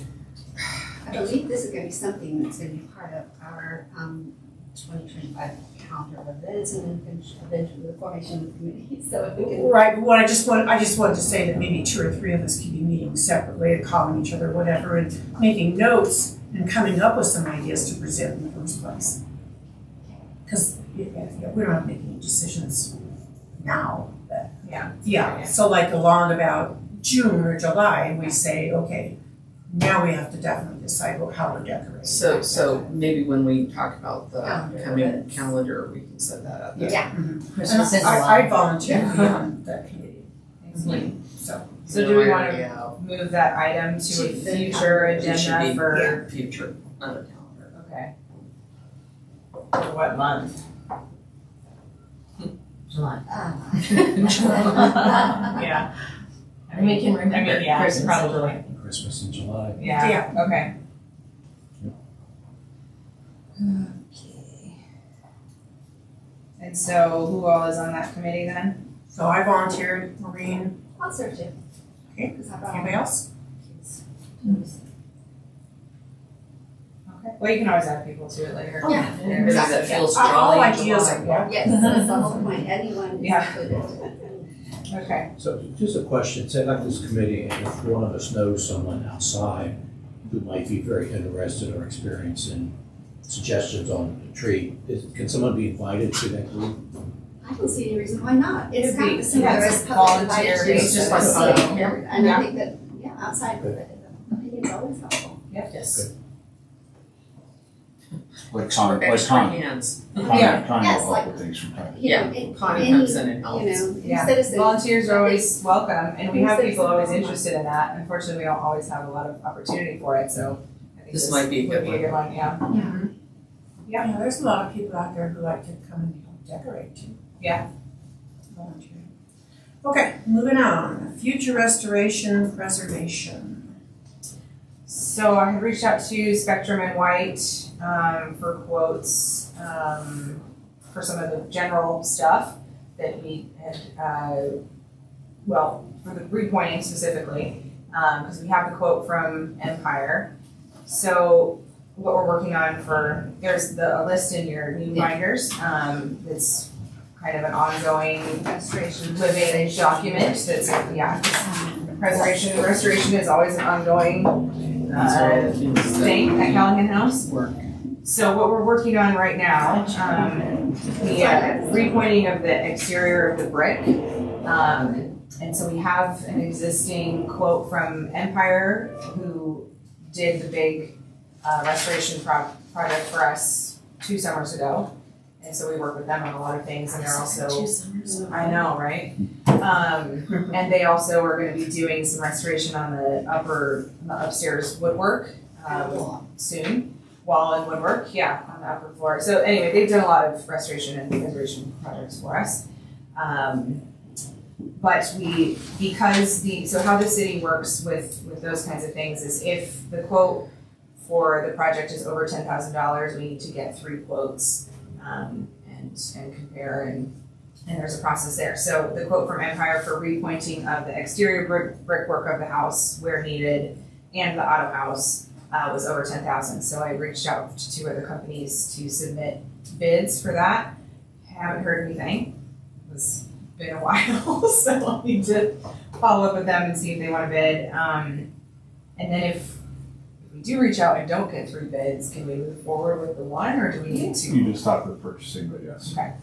I believe this is gonna be something that's gonna be part of our 2025 calendar of events and then eventually the formation of the committee, so if we can. right, but what I just wanted to say that maybe 2 or 3 of us could be meeting separately and calling each other, whatever, and making notes and coming up with some ideas to present in the first place. Because we don't have to make any decisions now, but. Yeah. Yeah, so like along about June or July, we say, okay, now we have to definitely decide how we're decorating. so maybe when we talk about the Calendar coming events. calendar, we can set that up. Yeah. Christmas is I alive. volunteer to be on that committee, so. So do we No wanna idea. move that item to a To the future calendar. It should agenda be for, future on the calendar. okay. For what month? July. Yeah. And we can remember yeah, Christmas in probably. July. Christmas in July. Yeah, okay. And so who all is on that committee then? So I volunteered, Maureen, I'll search it. Okay. Because I've got anybody else? kids. Okay, well, you can always add people to it later. Yeah. Everybody that feels All jolly ideas July. are welcome. Yes, that's the whole point, anyone is Yeah. included. Okay. So just a question, say like this committee, and if one of us knows someone outside who might be very interested or experiencing suggestions on a tree, can someone be invited to that group? I don't see any reason why not. It's It'd kind be- of similar yeah, it's as a public volunteer invited basis, just like like public. And Yeah. I think that, yeah, outside opinions always helpful. Yes. Like Connie, Extra hands. Yeah. Connie Yes, will like- help with things from time to You know, Yeah, Connie any, comes in and you helps. know, Yeah. citizen. Volunteers are always welcome, and we have Citizens people always are welcome. interested in that. Unfortunately, we don't always have a lot of opportunity for it, so I think This might be a would good be a one. good one, yeah. Yeah, there's a lot of people out there who like to come and help decorate too. Yeah. Volunteering. Okay, moving on, future restoration preservation. So I had reached out to Spectrum and White for quotes for some of the general stuff that we had, well, for the repointing specifically, because we have the quote from Empire. So what we're working on there's a list in your new binders. It's kind of an ongoing Restoration. living document that's, preservation and restoration is always an ongoing thing at Callahan House. Work. So what we're working on right now, the repointing of the exterior of the brick. And so we have an existing quote from Empire, who did the big restoration project for us 2 summers ago. And so we work with them on a lot of things, and they're also, I know, right? And they also are gonna be doing some restoration on the upstairs woodwork, soon. Wall and woodwork, yeah, on the upper floor. So anyway, they've done a lot of restoration and preservation projects for us. But so how the city works with those kinds of things is if the quote for the project is over $10,000, we need to get 3 quotes. And compare and there's a process there. So the quote from Empire for repointing of the exterior brickwork of the house where needed and the auto house was over $10,000. So I reached out to 2 other companies to submit bids for that. Haven't heard anything. It's been a while, so I'll need to follow up with them and see if they want to bid. And then if we do reach out and don't get 3 bids, can we move forward with the one, or do we need to? You just stop with purchasing, but yes. Okay.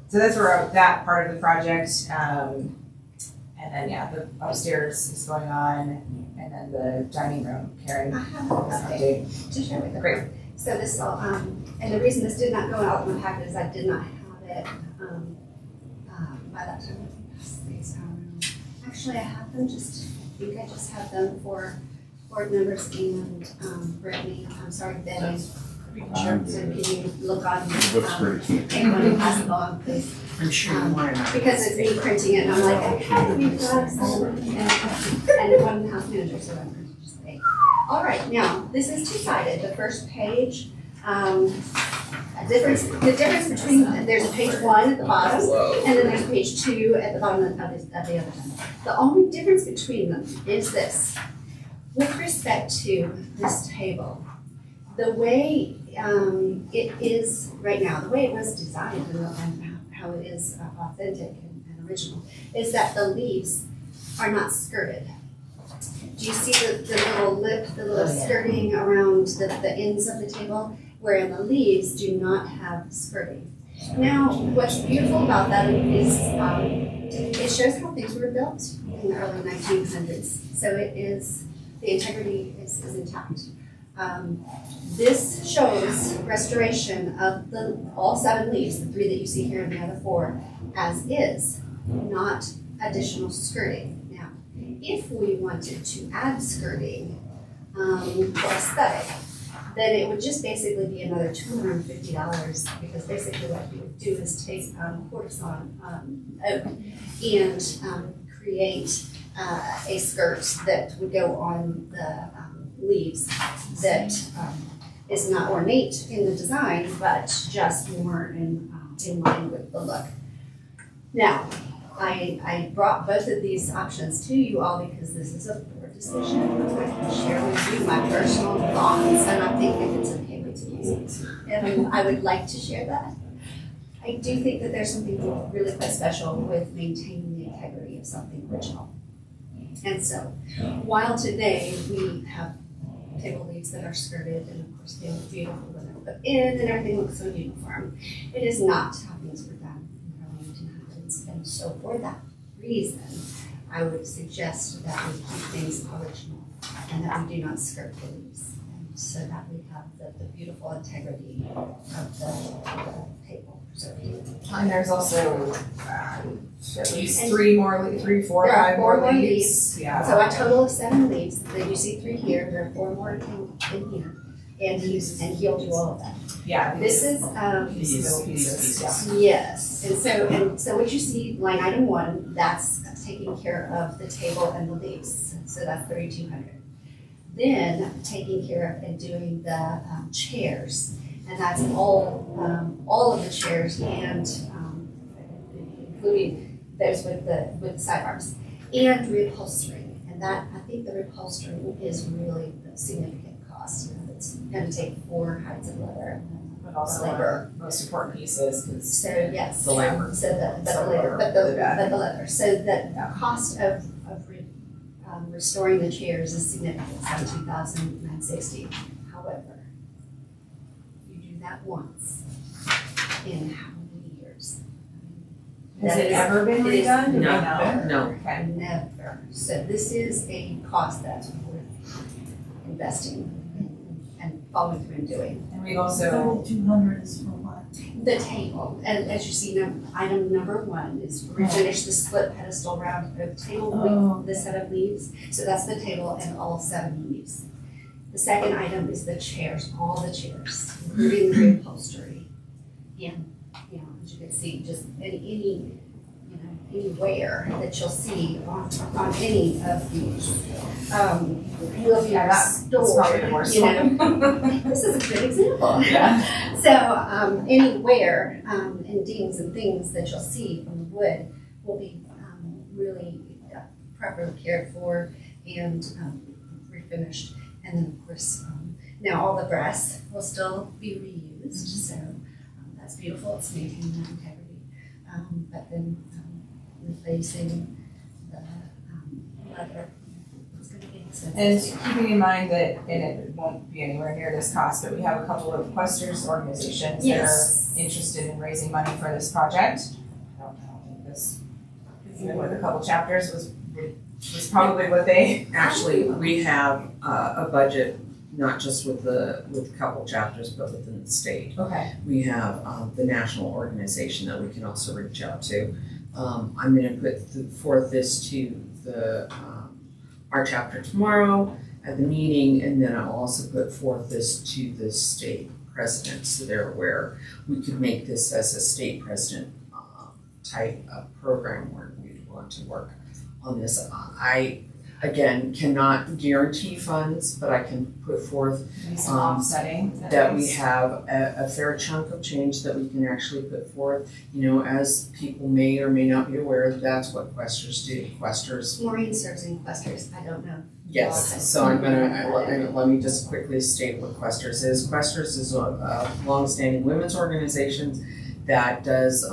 So that's where that part of the project, and then, the upstairs is going on, and then the dining room, Karen. I have an update to share with the Great. board. So this all, and the reason this did not go out in the packet is I did not have it, by that time, I think actually I have them I think I just have them for board members and, Brittany, I'm sorry, Betty. I'm So good. can you look on, It looks great. anyone who pass it along, please. I'm sure you want to. Because it's me printing it, and I'm like, okay, we've got some, and one house manager, so I'm going to just say. All right, now, this is 2-sided, the first page, the difference between, there's a page 1 at the bottom, and then there's page 2 at the bottom of the other one. The only difference between them is this. With respect to this table, the way it is right now, the way it was designed and how it is authentic and original, is that the leaves are not skirted. Do you see the little lip, the little skirting around the ends of the table? Wherein the leaves do not have skirting. Now, what's beautiful about that is it shows how things were built in the early 1900s. So the integrity is intact. This shows restoration of all 7 leaves, the 3 that you see here and the other 4, as is, not additional skirting. Now, if we wanted to add skirting for aesthetic, then it would just basically be another $250, because basically what you would do is take quarter-sawn oak and create a skirt that would go on the leaves that is not ornate in the design, but just more in line with the look. Now, I brought both of these options to you all because this is a board decision. I can share with you my personal thoughts, and I think if it's okay with you, and I would like to share that. I do think that there's something really quite special with maintaining the integrity of something original. And so, while today we have table leaves that are skirted, and of course they look beautiful when they're put in, and everything looks so uniform, it is not how things were done in the early 1800s. And so, for that reason, I would suggest that we keep things original and that we do not skirt the leaves, and so that we have the beautiful integrity of the table. And there's also at least three, four, There are five four more more leaves. Yeah. So a total of 7 leaves. Then you see 3 here. There are 4 more in here, and he'll do all of that. Yeah. This is These little pieces. Yeah. yes, and so what you see, line item 1, that's taking care of the table and the leaves. So that's 3,200. Then taking care of and doing the chairs. And that's all of the chairs, and including those with the sidebars, and reupholstering. And that, I think the reupholstering is really the significant cost. It's going to take 4 hides of leather. But also one of our most important pieces, because So yes, The labor. So the So but the leather. So the cost of restoring the chairs is significant, $17,960. However, that once in how many years? has it ever been redone? Do we No, know? no. Okay. Never. So this is a cost that's worth investing and following through and doing. And we also, 3,200 is for what? The table, and as you see, item number 1 is refinish the split pedestal round oak table with the set of leaves. So that's the table and all 7 leaves. The second item is the chairs, all the chairs, including the reupholstery. And, as you can see, just any wear that you'll see on any of these will be that's restored. probably the worst one. This is a good example. Yeah. So any wear and dings and things that you'll see from the wood will be really properly cared for and refinished. And then, of course, now all the brass will still be reused, so that's beautiful. It's maintaining that integrity. But then replacing the leather is going to be expensive. And keeping in mind that, and it won't be anywhere near this cost, but we have a couple of Questers organizations that Yes. are interested in raising money for this project. I don't think this, even with a couple chapters, was probably what they. Actually, we have a budget, not just with the couple chapters, but within the state. Okay. We have the national organization that we can also reach out to. I'm going to put forth this to the our chapter tomorrow at the meeting, and then I'll also put forth this to the state president, so they're aware. We could make this as a state president type of program where we'd want to work on this. I, again, cannot guarantee funds, but I can put forth Maybe some offsetting. that we have a fair chunk of change that we can actually put forth. As people may or may not be aware, that's what Questers do. Questers. Maureen serves in Questers. I don't know. Yes, so I'm gonna, let me just quickly state what Questers is. Questers is a longstanding women's organization that does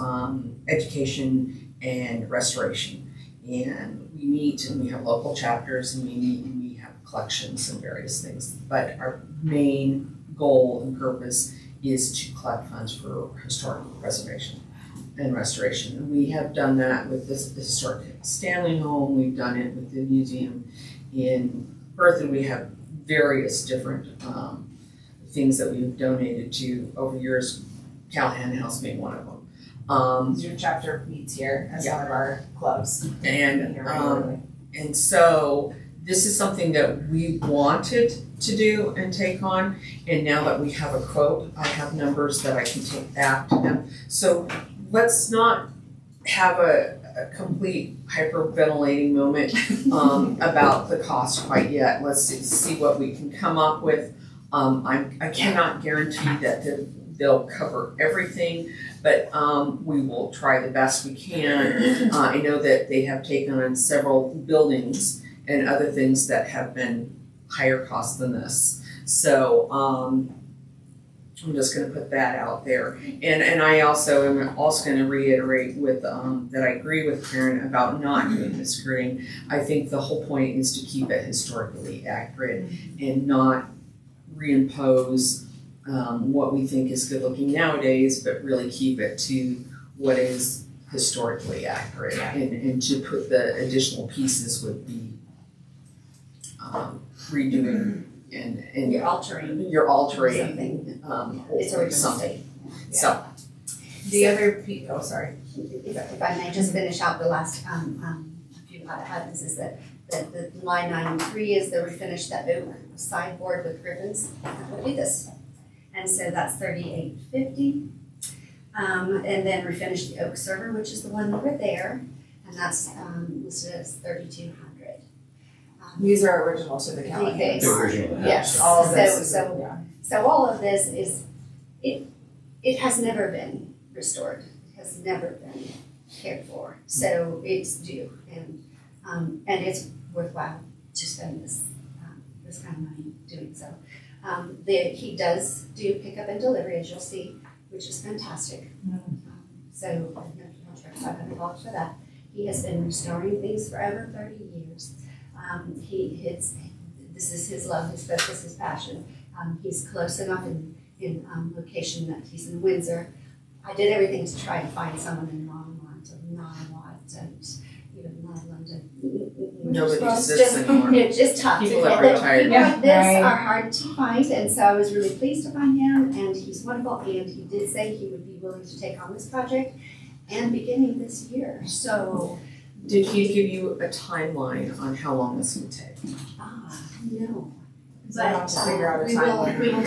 education and restoration. And we meet and we have local chapters and we meet and we have collections and various things. But our main goal and purpose is to collect funds for historical preservation and restoration. And we have done that with the historic Stanley Home, we've done it with the museum in Berthoud. We have various different things that we've donated to over years, Callahan House being one of them. Your chapter meets here as one of our clubs. And so this is something that we wanted to do and take on, and now that we have a quote, I have numbers that I can take back to them. So let's not have a complete hyperventilating moment about the cost quite yet. Let's see what we can come up with. I cannot guarantee that they'll cover everything, but we will try the best we can. I know that they have taken on several buildings and other things that have been higher cost than this. So, I'm just gonna put that out there. And I also am also gonna reiterate with, that I agree with Karen about not doing the skirting. I think the whole point is to keep it historically accurate and not reimpose, what we think is good looking nowadays, but really keep it to what is historically accurate. And to put the additional pieces would be, redoing and You're altering you're altering, something. It's or original something. state. So, The other sorry. If I may just finish out the last, few items is that the line 93 is the refinish the oak sideboard with ribbons. That would be this. And so that's $38.50. And then refinish the oak server, which is the one over there, and that's listed as $3,200. These are original to the Callahan. They The original house. Yes. All of this is, So- yeah. So all of this is, it has never been restored, it has never been cared for, so it's due, and it's worthwhile to spend this kind of money doing so. He does do pickup and delivery, as you'll see, which is fantastic. So, I'll charge $500 for that. He has been restoring things for over 30 years. This is his love, his focus, his passion. He's close enough in location that he's in Windsor. I did everything to try to find someone in Longmont or Norwalk and even London. nobody It's exists just- anymore. It's just tough. People have And retired. people like this Right. are hard to find, and so I was really pleased to find him, and he's wonderful, and he did say he would be willing to take on this project and beginning this year, so, Did he give you a timeline on how long this would take? no. So I have to figure out a We will- timeline. we will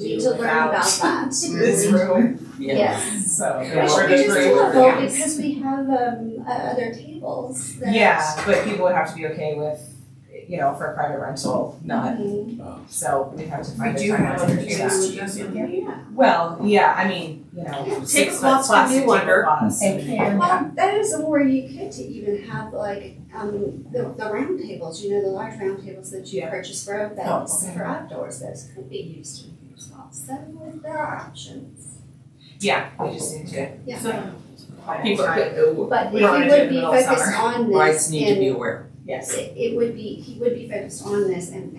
need to learn about that. This room, Yes. so. Which we're is gonna agree with doable that. because we have other tables that. Yeah, but people would have to be okay with, for a private rental, not, Mhm. so we'd have to We find a do have timeline other to do tables that. to use in here. Yeah. Well, yeah, I mean, Tablecloths can be wonder. They can. Well, that is a where you could to even have like, the round tables, the large round tables that you Yeah. purchase for events, Oh, okay. for outdoors, those could be used in here as well. So there are options. Yeah, we just need to. Yeah. find People, a time. But if We he don't wanna do it in would the be middle of focused summer. on this brides need to be and aware. Yes. he would be focused on this and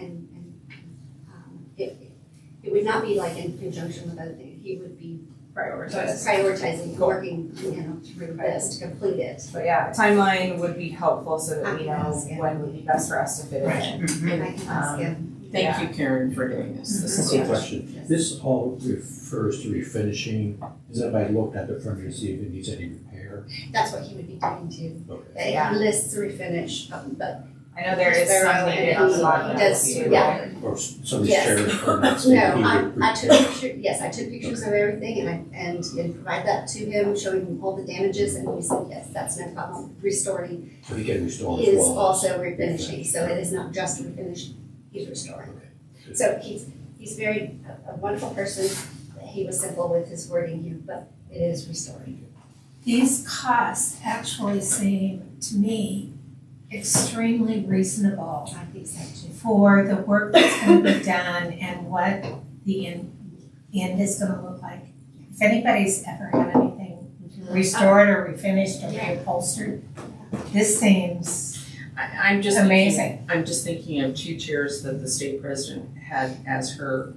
it would not be like in conjunction with other things. He would be Prioritize. prioritizing, Cool. working, through this to complete it. But yeah, a timeline would be helpful so that we I can know ask him. when would be best for us to fit it in. And I can ask him. Thank you, Karen, for doing this. This is Quick question, this all refers to refinishing, has anybody looked at the furniture to see if it needs any repair? That's what he would be doing too. Okay. Yeah. He lists the refinish, but I know there is There some are, needed on the he bottom. does, too. yeah. Or some of these Yes. chairs are not. no, I took pictures of everything and provided that to him, showing him all the damages, and he said, yes, that's no problem. Restoring So he can restore as is well. also refinishing, so it is not just refinishing, he's restoring. So he's very, a wonderful person. He was simple with his wording here, but it is restoring. These costs actually seem to me extremely reasonable I think so too. for the work that's gonna be done and what the end is gonna look like. If anybody's ever had anything restored or refinished or reupholstered, this seems I'm just amazing. Thinking, I'm just thinking of two chairs that the state president had as her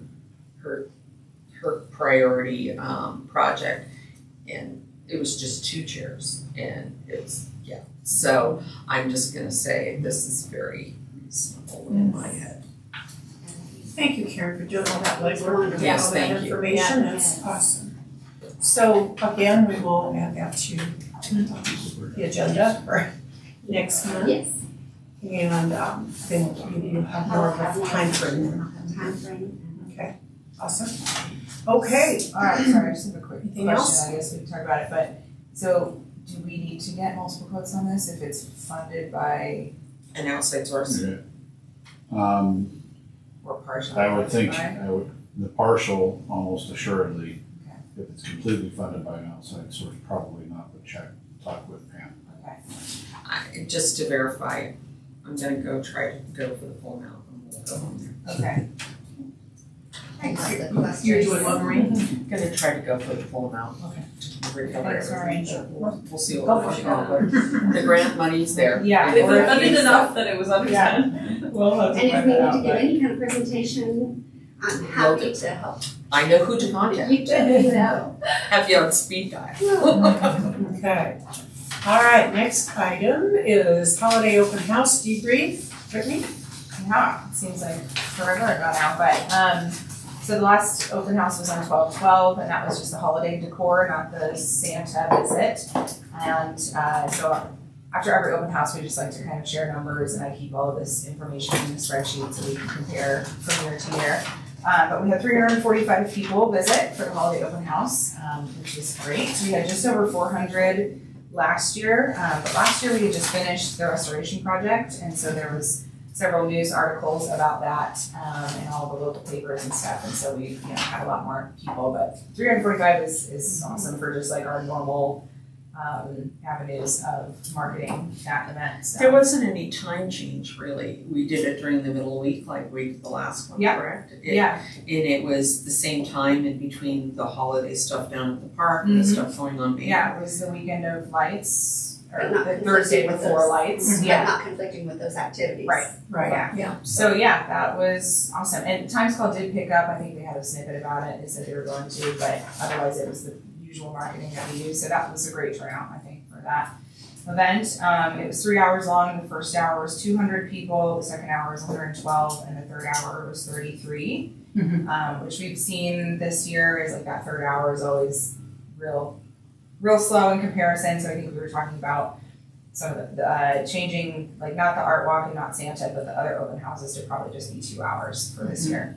priority project, and it was just two chairs, and it was So I'm just gonna say this is very reasonable in my head. Thank you, Karen, for doing all that legwork and Yes, all that thank you. information. That's awesome. So again, we will add that to the agenda for next month. Yes. And then you have more of a time frame. Timeframe. Okay, awesome. Okay, Alright, sorry, I just have a quick Anything question, else? I guess we can talk about it, but, so, do we need to get multiple quotes on this if it's funded by, An outside source. or partially I would think, funded the partial almost assuredly, Okay. if it's completely funded by an outside source, probably not, but talk with Pam. by? Okay. Just to verify, I'm gonna go try to go for the full amount and we'll go on there. Okay. Thanks for the question. You're doing what, Maureen? Gonna try to go for the full amount. Okay. To recover Thanks, everything. Maureen. We'll see Go what for we it. can do. The grant money's there. Yeah. If or it if funded you- enough that it was under Yeah. 10, we'll have And to if find we that need out, to give but. any kind of presentation, I'm happy to help. I know who to contact. You do know. Have you on speed dial. Okay. All right, next item is holiday open house debrief. Brittany? Yeah, it seems like forever ago now, but, so the last open house was on 12/12, and that was just the holiday decor, not the Santa visit. And, so after every open house, we just like to kind of share numbers, and I keep all of this information in a spreadsheet so we can compare from year to year. But we had 345 people visit for the holiday open house, which is great. We had just over 400 last year, but last year we had just finished the restoration project, and so there was several news articles about that, in all the local papers and stuff, and so we, had a lot more people, but 345 is awesome for just like our normal, avenues of marketing that event, so. There wasn't any time change really. We did it during the middle week like we did the last one, Yeah. correct? Yeah, And it was the same time in between the holiday stuff down at the park and the stuff going on Main. yeah, it was the weekend of lights, or But not the Thursday conflicting with before those. lights, But yeah. not conflicting with those activities. Right. Right. Yeah. So yeah, that was awesome. And Times Call did pick up. I think they had a snippet about it. They said they were going to, but otherwise it was the usual marketing that we use. So that was a great turnout, I think, for that event. It was 3 hours long. The first hour was 200 people. The second hour was 112, and the third hour was 33. Which we've seen this year is like that third hour is always real slow in comparison. So I think we were talking about some of the changing, like not the art walk and not Santa, but the other open houses to probably just be 2 hours for this year.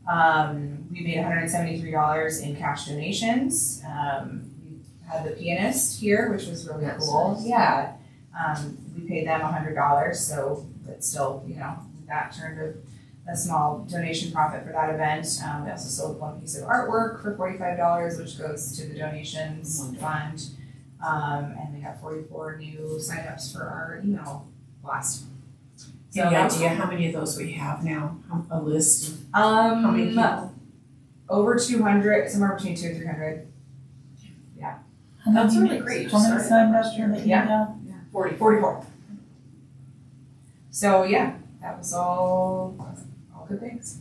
We made $173 in cash donations. We had the pianist here, which was really That's cool. nice. Yeah. We paid them $100, so it's still, that turned a small donation profit for that event. We also sold one piece of artwork for $45, which goes to the donations fund. And we got 44 new signups for our email blast. So Any that's idea how many of those we have now? A list of how many people? over 200, somewhere between 200 and 300. That's really great. How many Sorry. signed up for the Yeah. email? 44. So yeah, that was all good things.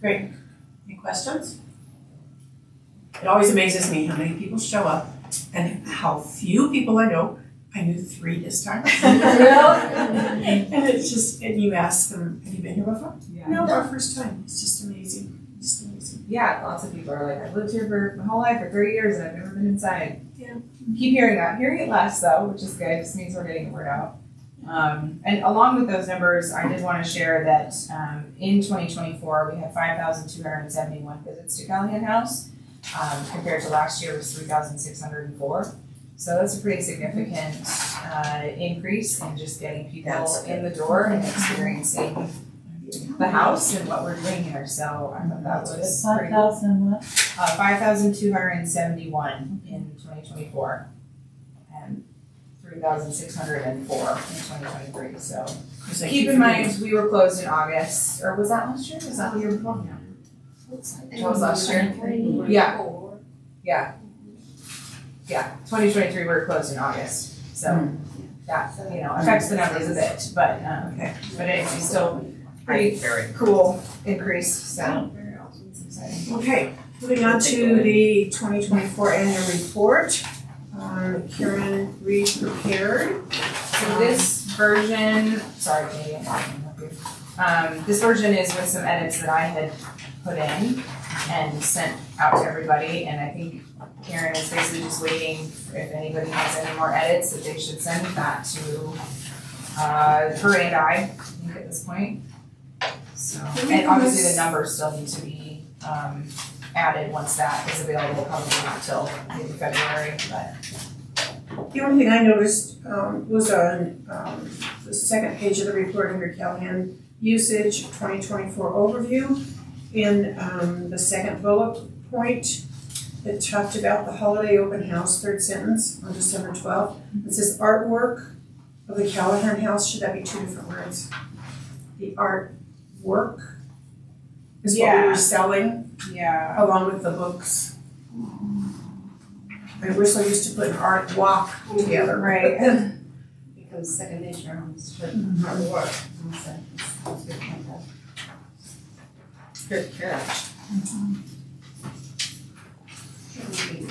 Great. Any questions? It always amazes me how many people show up and how few people I know. I knew 3 this time. And it's just, and you ask them, have you been here before? Yeah. No, our first time. It's just amazing. Just amazing. Yeah, lots of people are like, I've lived here for my whole life for 30 years and I've never been inside. Yeah. Keep hearing that. Hearing it less though, which is good. Just means we're getting the word out. And along with those numbers, I did want to share that in 2024 we had 5,271 visits to Callahan House, compared to last year was 3,604. So that's a pretty significant increase in just getting people That's in the door and experiencing the house and what we're doing here. So I thought that was pretty cool. 5,000 what? 5,271 in 2024 and 3,604 in 2023. So It's like keep in mind, we were closed in August, or was that last year? Was that the year before? No. That was last year? Yeah. Yeah, 2023 we were closed in August, so that, affects the numbers a bit, but anyway, still pretty Very. cool increase, so. Very awesome. It's exciting. Okay, moving on to the 2024 annual report. Karen Reed prepared. So this version, sorry, Katie, I'm not gonna help you. This version is with some edits that I had put in and sent out to everybody, and I think Karen is basically just waiting if anybody has any more edits that they should send that to her and I think at this point. So, and obviously the numbers still need to be added once that is available, probably not till maybe February, but. The only thing I noticed was on the second page of the report under Callahan usage 2024 overview. In the second bullet point, it talked about the holiday open house, third sentence on December 12th. It says artwork of the Callahan House, should that be two different words? The artwork is what we Yeah. were selling Yeah. along with the books. And we're so used to putting art walk together. Right. Becomes second nature almost, but Mhm. hard work. Also, that's a good point though. Good catch. Did you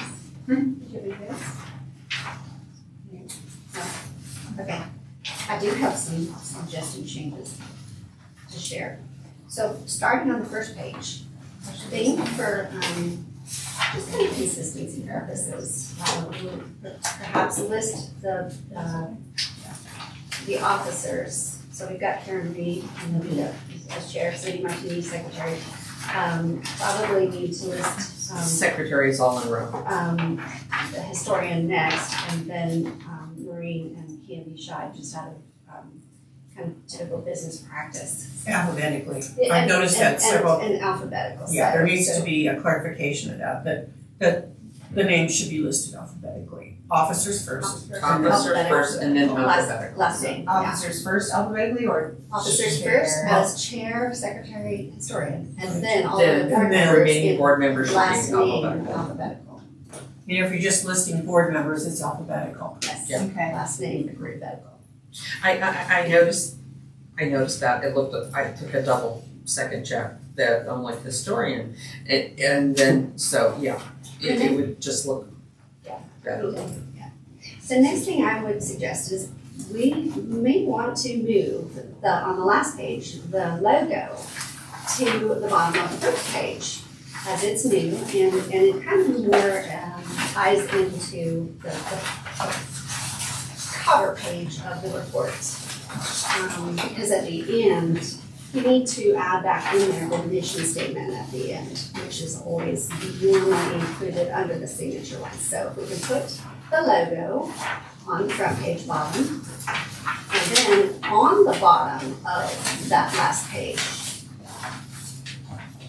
read this? No. Okay, I do have some suggested changes to share. So starting on the first page, thing for just kind of consistency purposes, we would perhaps list the officers. So we've got Karen Reed and then we have as chair, Cindy Martini, secretary. Probably need to list Secretary's all in a row. the historian next, and then Maureen and Candy Shy, just out of kind of typical business practice. Alphabetically. I've And- noticed and- that several, And alphabetical. yeah, there needs so- to be a clarification of that the names should be listed alphabetically. Officers first. Officers first and then alphabetical. Last name, yeah. Officers first alphabetically or? Officers Chair. first as chair, secretary, historian, and then all Then of the board and then members remaining in board members should last be name alphabetical. alphabetical. You know, if you're just listing board members, it's alphabetical. Yes, Yeah. Okay. last name alphabetical. I noticed that, it looked, I took a double second check, that I'm like historian, and then, so, yeah, it would just look Yeah. better. Yeah. So next thing I would suggest is we may want to move on the last page, the logo to the bottom of the first page, as it's new, and it kind of more ties into the cover page of the report. Because at the end, you need to add back in there the mission statement at the end, which is always normally included under the signature line. So if we can put the logo on the front page bottom, and then on the bottom of that last page,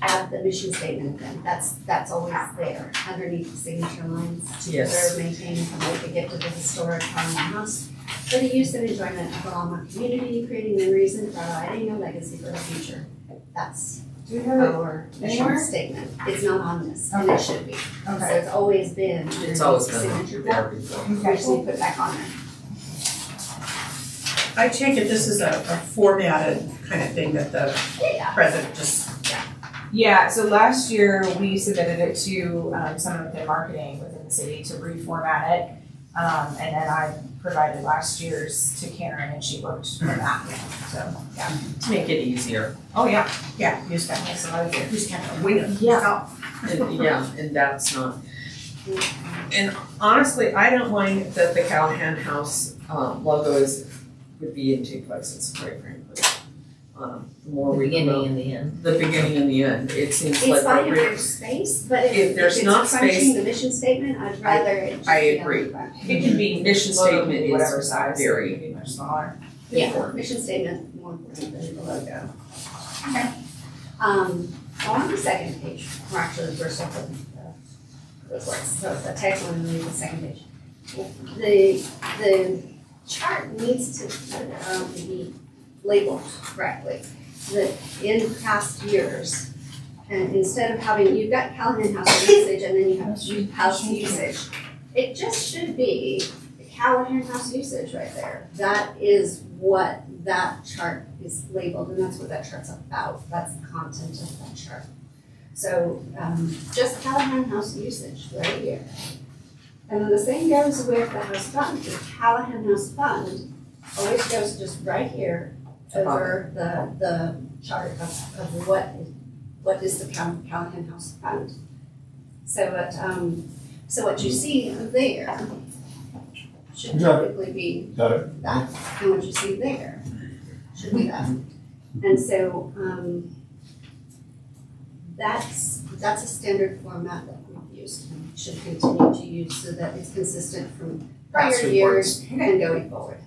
add the mission statement again. That's always there underneath the signature lines to Yes. preserve, maintain, and promote the gift of the historic Callahan House for the use and enjoyment of the Longmont community, creating memories and providing a legacy for the future. That's Do we have it? our mission anywhere? statement. It's not on this, and it should be. So Okay. it's always been It's always underneath the been signature there block. before. We just need to put it back on there. I take it this is a formatted kind of thing that the Yeah. president just, Yeah, so last year we submitted it to someone within marketing within the city to reformat it. And then I provided last year's to Karen and she worked for that. So, yeah. To make it easier, Oh, yeah. yeah, you just got, Makes a lot of you difference. just can't wing it. Yeah. and that's not. And honestly, I don't mind that the Callahan House logo would be in two places, quite frankly. The more The we beginning promote- and the end. the beginning and the end, it seems It's like fine if we're- there's space, but If if there's it's not crunching space- the mission statement, I'd rather it just I be on agree. the front. it can be mission Logo can statement be is whatever size, it very can be much smaller. Yeah, mission statement more important than the logo. Okay. On the second page, or actually the first of the reports, so the text one and then the second page. The chart needs to be labeled correctly. That in past years, and instead of having, you've got Callahan House usage and then you have house usage. It just should be the Callahan House usage right there. That is what that chart is labeled, and that's what that chart's about. That's the content of that chart. So, just Callahan House usage right here. And then the same goes with the house fund. The Callahan House fund always goes just right here over the chart of what is the Callahan House fund. So what you see there should Got typically be Got it? that, and what you see there should be that. And so, that's a standard format that we've used and should continue to use so that it's consistent from prior Past years and going forward.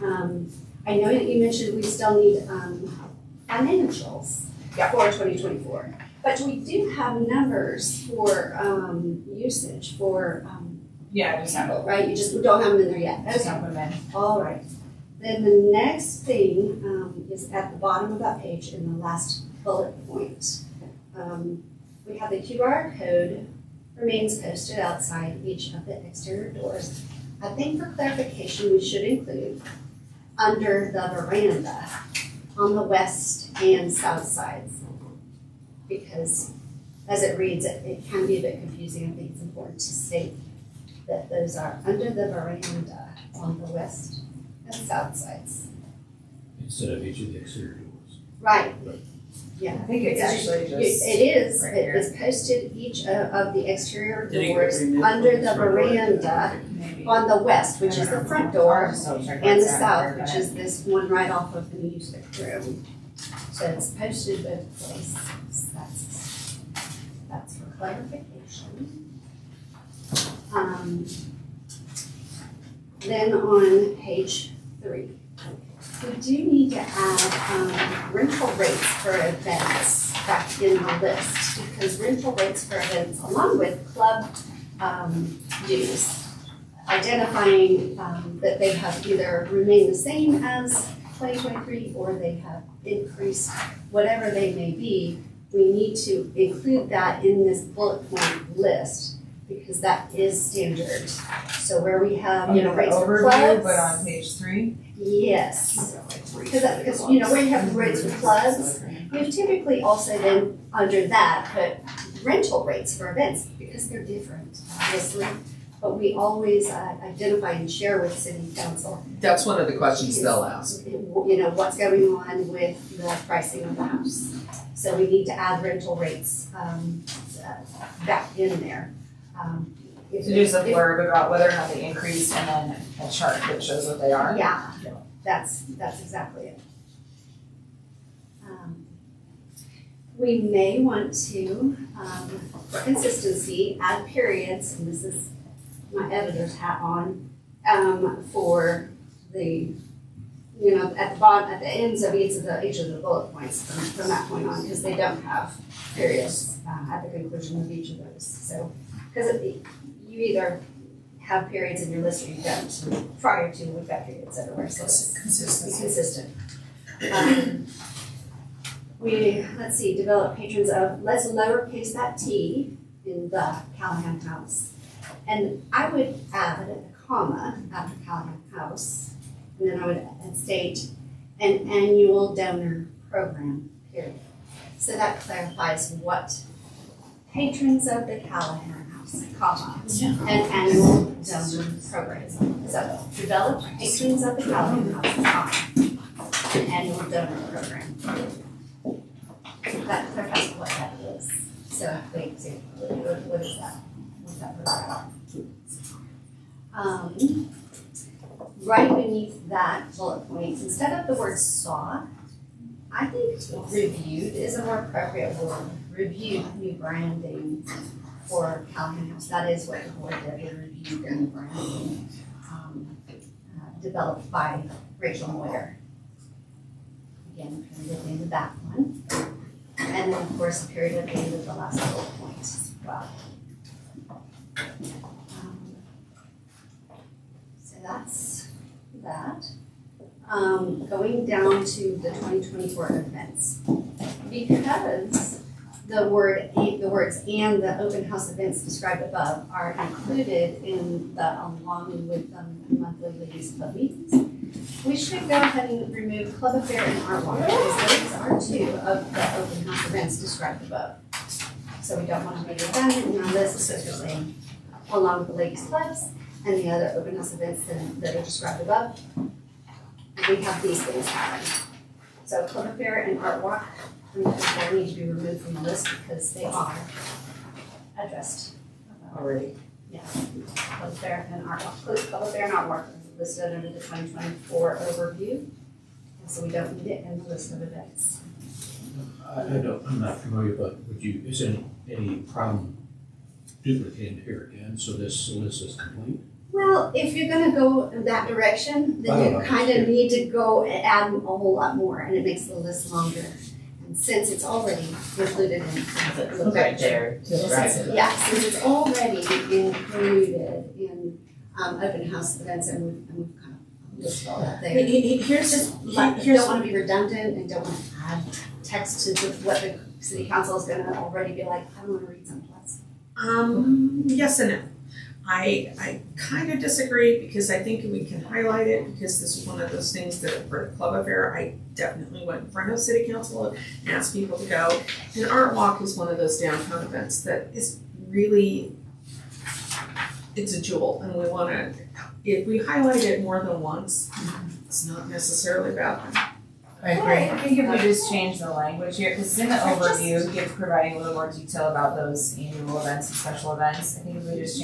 I know that you mentioned we still need, financials for 2024, but we do have numbers for, usage for, Yeah, just have it. right? You just don't have them in there yet. Just Okay. have them in. All right. Then the next thing is at the bottom of that page in the last bullet point. We have the QR code remains posted outside each of the exterior doors. I think for clarification, we should include under the veranda on the west and south sides. Because as it reads, it can be a bit confusing. I think it's important to state that those are under the veranda on the west and south sides. Instead of each of the exterior doors. Right, yeah. I think it's actually just. It is, right it here. is posted each of the exterior Did it get doors removed under from the the front door? veranda Maybe. on the west, which is the front door, and the south, which is. is this one right off of the music room. So it's posted both places, that's for clarification. Then on page 3, we do need to add rental rates for events back in the list, because rental rates for events, along with club dues, identifying that they have either remained the same as 2023 or they have increased, whatever they may be, we need to include that in this bullet point list because that is standard. So where we have, rates for clubs. Overview, but on page 3. Yes, because where you have rates for clubs, we've typically also then under that put rental rates for events because they're different, obviously. But we always identify and share with city council. That's one of the questions they'll ask. What's going on with the pricing of the house. So we need to add rental rates back in there. So just a blurb about whether or not they increased and then a chart that shows what they are. Yeah, that's exactly it. We may want to, for consistency, add periods, and this is my editor's hat on, for the, at the bottom, at the ends of each of the bullet points from that point on, because they don't have periods at the conclusion of each of those. So, because you either have periods in your list or you don't. Prior to, we've got periods everywhere, so it's consistent. Let's see, develop patrons of, let's lowercase that t in the Callahan House. And I would add a comma after Callahan House, and then I would state an annual donor program, period. So that clarifies what patrons of the Callahan House, comma, an annual donor program. So develop patrons of the Callahan House, comma, an annual donor program. That clarifies what that is. So wait, see, what is that? What's that program? Right beneath that bullet point, instead of the word saw, I think reviewed is a more appropriate word. Reviewed new branding for Callahan House. That is what the board did, they reviewed the new branding developed by Rachel Moyer. Again, kind of at the end of that one. And then, of course, a period at the end of the last bullet point as well. So that's that. Going down to the 2024 events. Because the words and the open house events described above are included in the along with the monthly ladies club meetings, we should go ahead and remove club affair and art walk because those are two of the open house events described above. So we don't want to make it redundant in our list, especially along with the ladies clubs and the other open house events that are described above. We have these things happening. So club affair and art walk they need to be removed from the list because they are addressed Already. Yeah, club fair and art walk. Club fair and art walk is listed under the 2024 overview, and so we don't need it in the list of events. I'm not familiar, but is there any problem duplicating here again, so this list is complete? Well, if you're gonna go in that direction, then you kind of need to go and add a whole lot more, and it makes the list longer. And since it's already included in the Right there, right. yeah, since it's already included in open house events, and we've kind of list all that there. Here's Just like, don't wanna be redundant and don't wanna add text to what the city council is gonna already be like, I don't wanna read someplace. Yes and no. I kind of disagree because I think we can highlight it because this is one of those things that for the club affair, I definitely went in front of city council and asked people to go. And Art Walk is one of those downtown events that is really, it's a jewel and we wanna, if we highlight it more than once, it's not necessarily bad. I agree. I think if we just change the language here, because in the overview, give providing a little more detail about those annual events and special events, I think if we just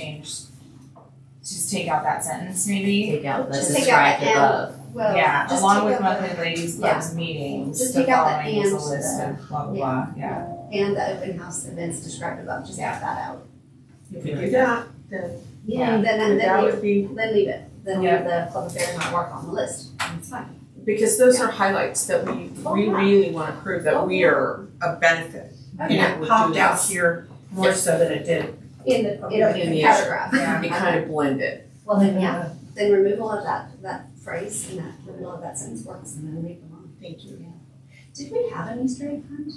take out that sentence maybe. Take out the Just take out described the and. above. Well, Yeah, just along take with out monthly ladies clubs meetings, Just the take out the following is a and list there. of blah blah blah, yeah. And the open house events described above, just take that out. If we do that, then Yeah. Then that leave, would be, then leave it, then Yeah. leave the club affair and not work on the list, it's fine. because those are highlights that we really wanna prove that we are a benefit. And it popped out here more so than it did. In the, In the paragraph. Yeah. It kind of blended. Well, then, yeah, then removal of that phrase and that, removal of that sentence works and then leave them on. Thank you. Did we have an Easter egg hunt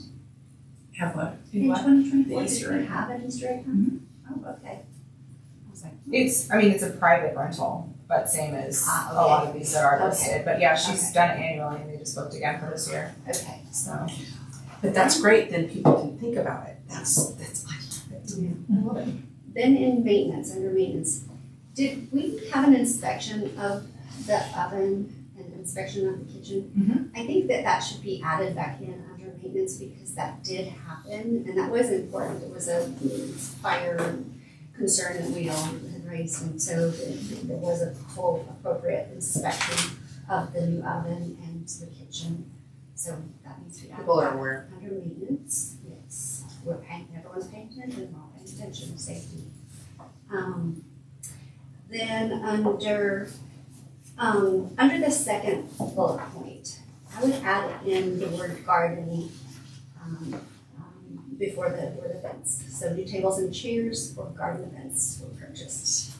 Have what? in 2024? The Easter Did we egg. have an Easter egg hunt? Oh, okay. I was like, It's a private rental, but same as Ah, a lot okay. of these that are listed, but yeah, she's Okay. done it annually and they just booked again for this year, okay. so. But that's great, then people can think about it. That's, I love it. Then in maintenance, under maintenance, did we have an inspection of the oven and inspection of the kitchen? I think that should be added back in under maintenance because that did happen and that was important. It was a fire concern that we all had raised and so there was a full appropriate inspection of the new oven and the kitchen. So that needs to be added People are back aware. under maintenance, yes. Everyone's paying attention, we're all paying attention, safety. Then under the second bullet point, I would add in the word garden before the word events. So new tables and chairs for garden events were purchased.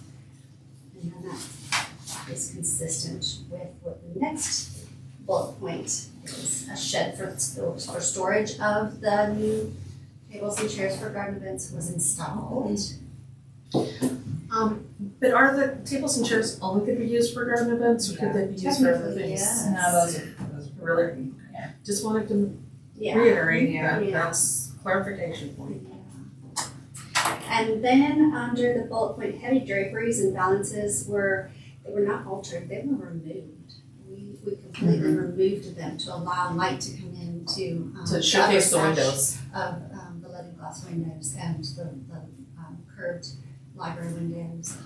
And then that is consistent with what the next bullet point is, a shed for storage of the new tables and chairs for garden events was installed. But are the tables and chairs only gonna be used for garden events or could they be used for other Technically, things? yes. No, those are Really? Yeah. Just wanted to Yeah. reiterate Yeah. that Yeah. that's clarification point. And then under the bullet point, heavy draperies and balances they were not altered, they were removed. We completely removed them to allow light to come in To showcase the windows. of the leaded glass windows and the curved library windows.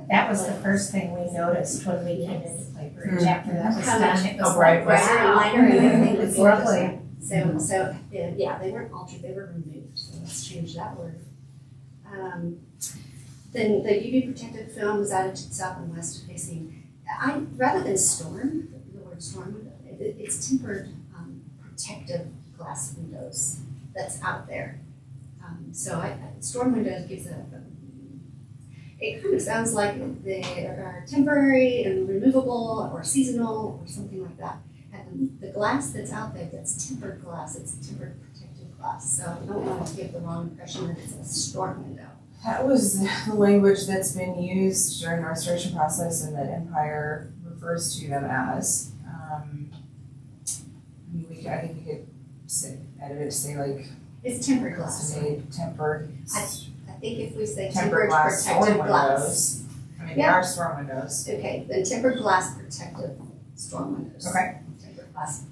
That was the first thing we noticed when we came into Playbridge after that was How done. much It was bright like, brighter and wow. lighter and everything was It's lovely. So, yeah, they weren't altered, they were removed, so let's change that word. Then the UV protective film was added to the south and west facing, rather than storm, the word storm, it's tempered, protective glass windows that's out there. Storm windows gives it kind of sounds like they are temporary and removable or seasonal or something like that. And the glass that's out there, that's tempered glass, it's tempered protective glass. So I don't want to give the wrong impression that it's a storm window. That was the language that's been used during the restoration process and that Empire refers to them as. I think we could edit it to say like It's tempered glass. custom-made, tempered, I think if we say tempered tempered glass storm protective glass. windows. I mean, they Yeah. are storm windows. Okay, then tempered glass protective storm windows. Okay. Tempered glass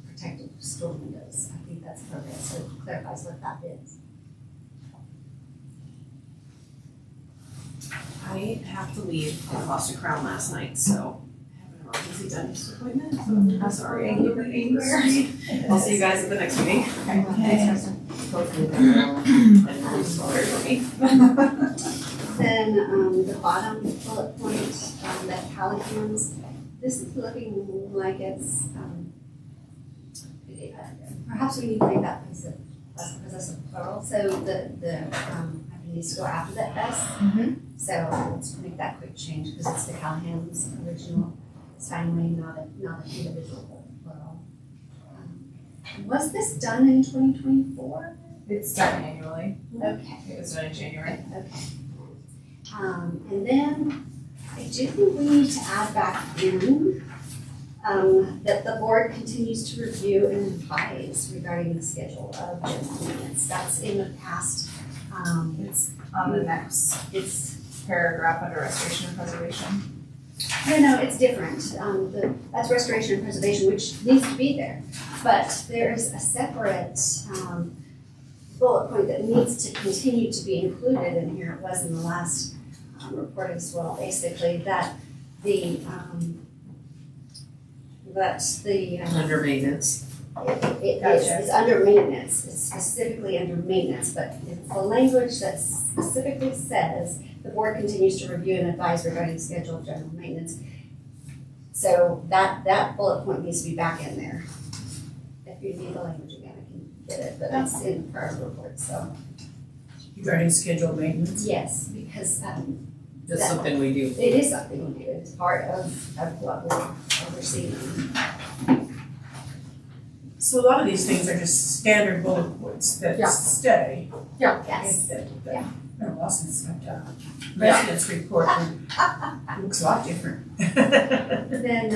protective storm windows. I think that's appropriate, so it clarifies what that is. I have to leave. I lost a crown last night, so I have an emergency dentist appointment. So I'm sorry. I keep being here. I'll see you guys at the next meeting. Hopefully they will. And Sorry for me. Then the bottom bullet point, that Callahan's, this is looking like it's, perhaps we need to make that possessive plural, so the needs to go after that S. So let's make that quick change because it's the Callahan's original Steinway, not an individual plural. Was this done in 2024? It's done annually. Okay. It was done in January. And then I do think we need to add back in that the board continues to review and advise regarding the schedule of general maintenance. That's in the past. It's on the next It's paragraph under restoration and preservation. No, it's different. That's restoration and preservation, which needs to be there. But there is a separate bullet point that needs to continue to be included in here. It was in the last report as well, basically, that the Under maintenance. it's under maintenance. It's specifically under maintenance, but it's the language that specifically says the board continues to review and advise regarding the schedule of general maintenance. So that bullet point needs to be back in there. If you need the language again, I can get it, but it's in the prior report, so. Regarding scheduled maintenance. Yes, because That's something we do. it is something we do. It's part of what we're overseeing. So a lot of these things are just standard bullet points that Yeah. stay. Yes. Yeah. Lawson's got a residence report and it looks a lot different. Then,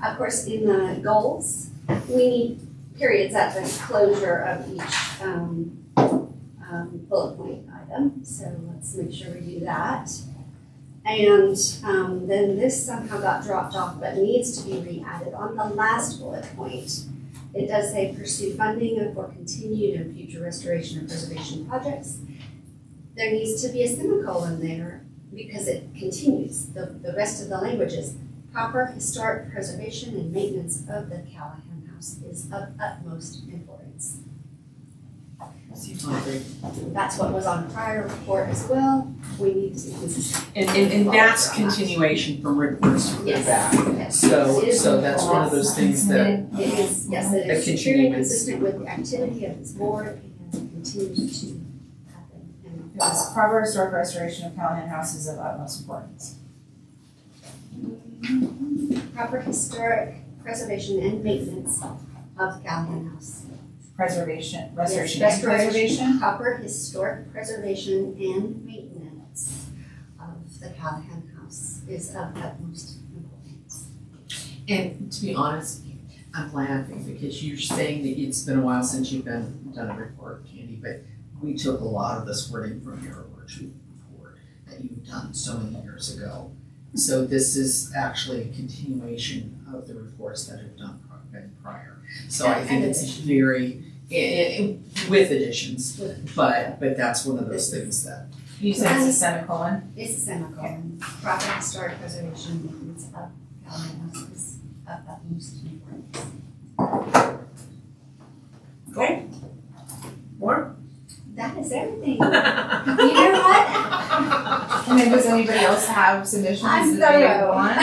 of course, in the goals, we need periods at the closure of each bullet point item. So let's make sure we do that. And then this somehow got dropped off, but needs to be re-added on the last bullet point. It does say pursue funding for continued and future restoration and preservation projects. There needs to be a semicolon there because it continues. The rest of the language is proper historic preservation and maintenance of the Callahan House is of utmost importance. That's what was on the prior report as well. We need to be consistent. And that's continuation from reports to Yes. back. Yes. So It is that's one of those things that, It is, yes, it A is securely continuance. consistent with the activity of this board and continues to happen. And Yes, proper historic restoration of Callahan House is of utmost importance. proper historic preservation and maintenance of Callahan House. Preservation, restoration Yes, and preservation? Proper historic preservation and maintenance of the Callahan House is of utmost importance. and to be honest, I'm laughing because you're saying that it's been a while since you've done a report, Candy, but we took a lot of this wording from your virtue report that you've done so many years ago. So this is actually a continuation of the reports that have been prior. So I think it's very, with additions, but that's one of those things that. You said it's a semicolon? It's a semicolon. Proper historic preservation and maintenance of Callahan House is of utmost importance. Okay? More? That is everything. You know what? And then does anybody else have submissions I'm that they thorough. want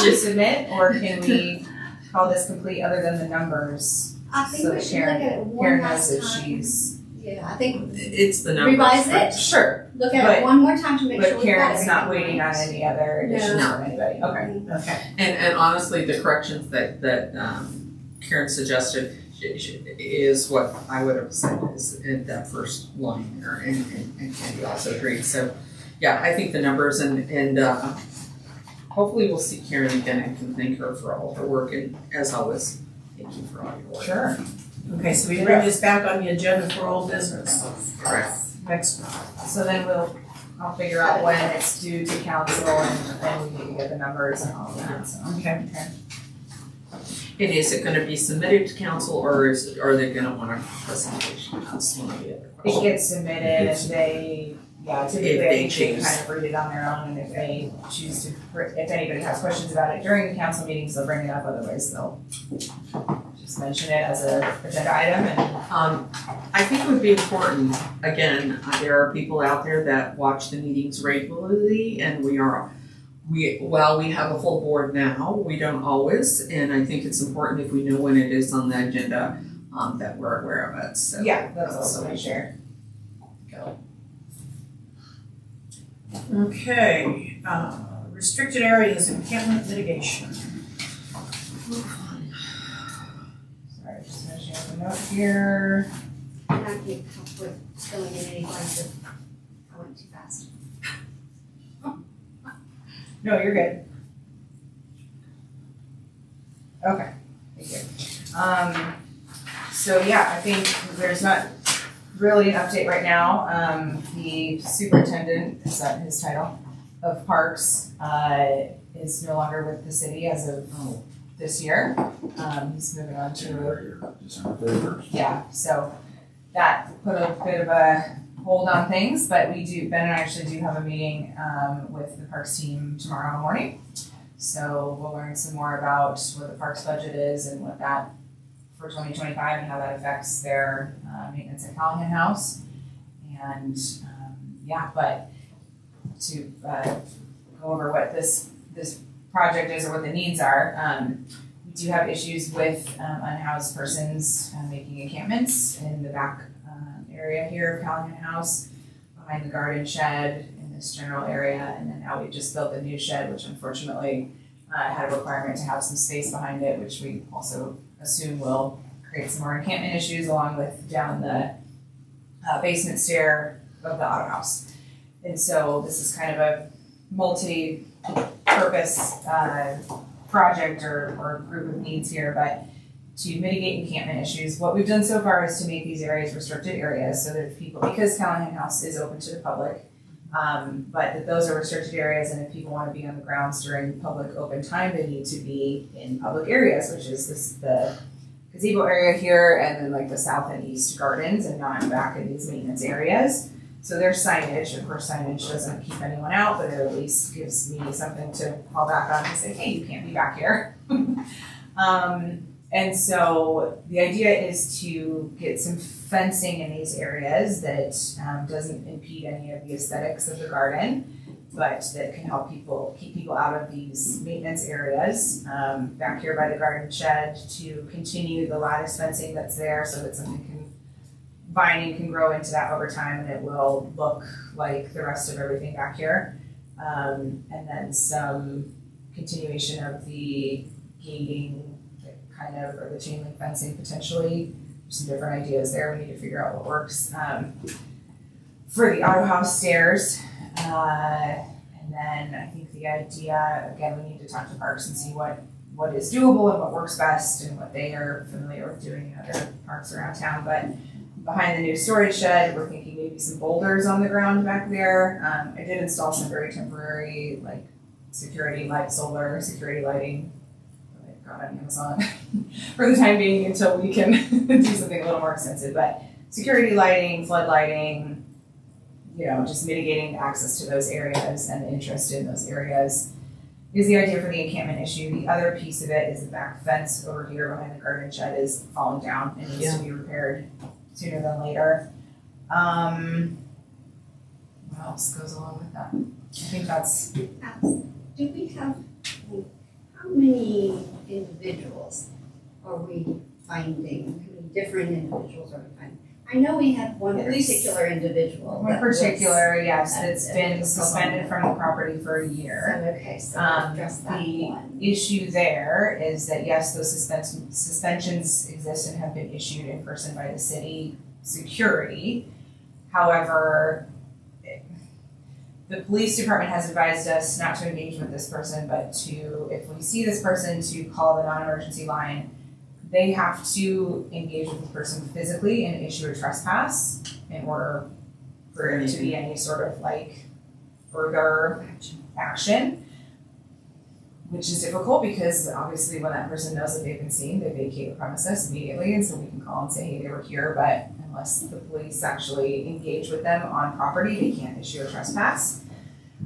to submit, or can we call this complete other than the numbers? I think So we that should look at it one Karen knows last that time. she's, Yeah, I think It's the numbers. revise right? it, sure, look at But- it one more time to make sure but we've got Karen's not everything waiting on right. any other additions No. from anybody, okay. Okay. And honestly, the corrections that Karen suggested is what I would have said is in that first line there, and Candy also agreed. So, yeah, I think the numbers and hopefully we'll see Karen again and can thank her for all her work, and as always, thank you for all your work. Sure. Okay, so we bring this back on the agenda for old business. Correct. Next. So then I'll figure out when it's due to council and we need to get the numbers and all of that, so. Okay. And is it gonna be submitted to council, or are they gonna want a presentation? That's one of the other It questions. gets submitted and they, typically I they think they choose. kind of read it on their own, and if they choose to, if anybody has questions about it during the council meetings, they'll bring it up, otherwise they'll just mention it as a agenda item and. I think it would be important, again, there are people out there that watch the meetings regularly, and we have a full board now, we don't always, and I think it's important if we know when it is on the agenda, that we're aware of it, so. Yeah, that's also my share. Okay, restricted areas, encampment mitigation. Sorry, just finishing up a note here. And I can't help with filling in any blanks if I went too fast. No, you're good. Okay, thank you. So yeah, I think there's not really an update right now. The superintendent, is that his title, of parks, is no longer with the city as of this year. He's moving on to, December 31st. yeah, so that put a bit of a hold on things, but Ben and I actually do have a meeting with the parks team tomorrow morning. So we'll learn some more about what the parks budget is and what that for 2025 and how that affects their maintenance at Callahan House. And but to go over what this project is or what the needs are, we do have issues with unhoused persons making encampments in the back area here of Callahan House, behind the garden shed in this general area, and then now we just built a new shed, which unfortunately had a requirement to have some space behind it, which we also assume will create some more encampment issues along with down the basement stair of the auto house. And so this is kind of a multi-purpose project or group of needs here, but to mitigate encampment issues, what we've done so far is to make these areas restricted areas so that if people, because Callahan House is open to the public, but that those are restricted areas, and if people want to be on the grounds during public open time, they need to be in public areas, which is the gazebo area here and then like the south and east gardens, and not back in these maintenance areas. So there's signage. Of course, signage doesn't keep anyone out, but it at least gives me something to fall back on and say, hey, you can't be back here. And so the idea is to get some fencing in these areas that doesn't impede any of the aesthetics of the garden, but that can help keep people out of these maintenance areas. Back here by the garden shed, to continue the lattice fencing that's there so that vining can grow into that over time, and it will look like the rest of everything back here. And then some continuation of the gating or the chain link fencing potentially. Some different ideas there. We need to figure out what works. For the auto house stairs, and then I think the idea, again, we need to talk to parks and see what is doable and what works best and what they are familiar with doing in other parks around town. But behind the new storage shed, we're thinking maybe some boulders on the ground back there. I did install some very temporary solar security lighting on Amazon for the time being until we can do something a little more extensive. But security lighting, flood lighting, just mitigating access to those areas and the interest in those areas is the idea for the encampment issue. The other piece of it is the back fence over here behind the garden shed is falling down and needs to be repaired sooner than later. What else goes along with that? I think that's... Do we have, how many individuals are we finding? How many different individuals are we finding? I know we had one particular individual. One particular, yes, that's been suspended from the property for a year. Okay, so just that one. The issue there is that yes, those suspensions exist and have been issued in person by the city security. However, the police department has advised us not to engage with this person, but if we see this person, to call the non-emergency line. They have to engage with the person physically and issue a trespass in order for there to be any sort of further action, which is difficult because obviously when that person knows that they've been seen, they vacate the premises immediately, and so we can call and say, hey, they were here, but unless the police actually engage with them on property, they can't issue a trespass.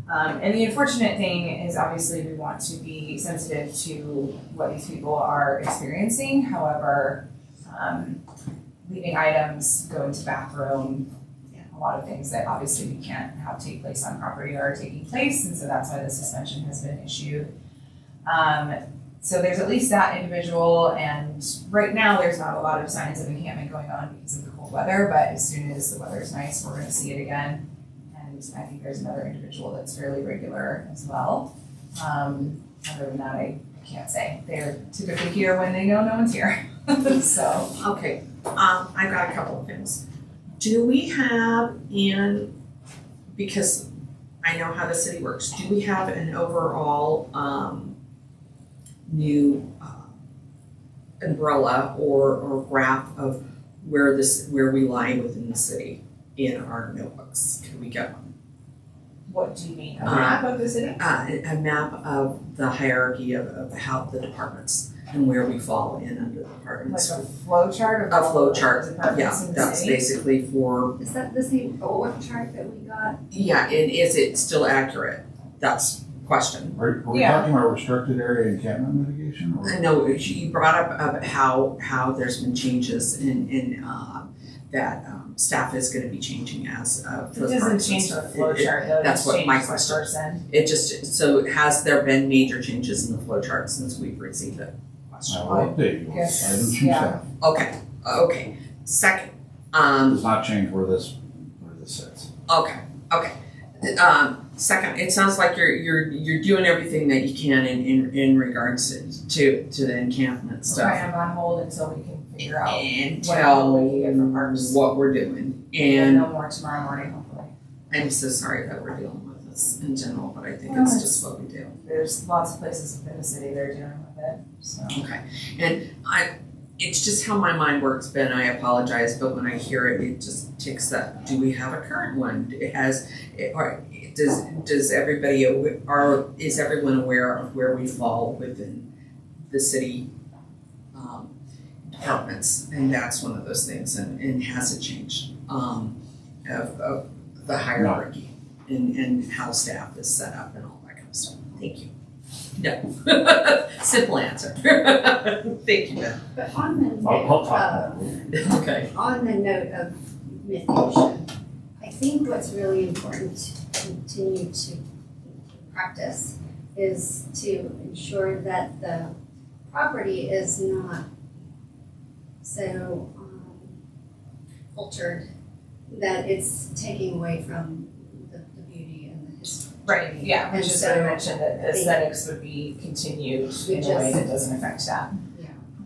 And the unfortunate thing is obviously we want to be sensitive to what these people are experiencing. However, leaving items, going to the bathroom, a lot of things that obviously we can't have take place on property are taking place, and so that's why the suspension has been issued. So there's at least that individual, and right now there's not a lot of signs of encampment going on because of the cold weather, but as soon as the weather's nice, we're going to see it again. And I think there's another individual that's fairly regular as well. Other than that, I can't say. They're typically here when they know no one's here. So. Okay, I've got a couple of things. Do we have because I know how the city works, do we have an overall, new, umbrella or graph of where we lie within the city in our notebooks? Could we get one? What do you mean? A map of the city? A map of the hierarchy of how the departments and where we fall in under the departments. Like a flow chart of A all flow the chart, departments yeah, in the that's city? basically for, Is that the same org chart that we got? yeah, and is it still accurate? That's question. Are we Yeah. talking about restricted area encampment mitigation? Or? I know you brought up how there's been changes in that staff is gonna be changing as It for the doesn't parks and change the stuff. flow It- chart though, it that's just what my changes the person. It just, so has there been major changes in the flow chart since we've received it? Question. I will update you on Yes, items from yeah. staff. Okay, second, Does not change where this sits. okay. Second, it sounds like you're doing everything that you can in regards to the encampment stuff. Right, I'm on hold until we can figure out And what tell we get from parks. what we're doing. and And know more tomorrow morning, hopefully. I'm so sorry that we're dealing with this in general, but I think Well, it's it's- just what we do. There's lots of places within the city that are dealing with it, so. Okay, and it's just how my mind works, Ben, I apologize, but when I hear it, it just ticks that, do we have a current one? Does everybody, is everyone aware of where we fall within the city, departments? And that's one of those things, and has it changed, of the hierarchy and how staff is set up and all that kind of stuff? Thank you. No. Simple answer. Thank you, Ben. But on the I'll note talk of, Okay. on the note of mitigation, I think what's really important to continue to practice is to ensure that the property is not so altered that it's taking away from the beauty and the history. Right, yeah, we And just so, sort of mentioned that the I think- aesthetics would be continued in a way that doesn't affect that.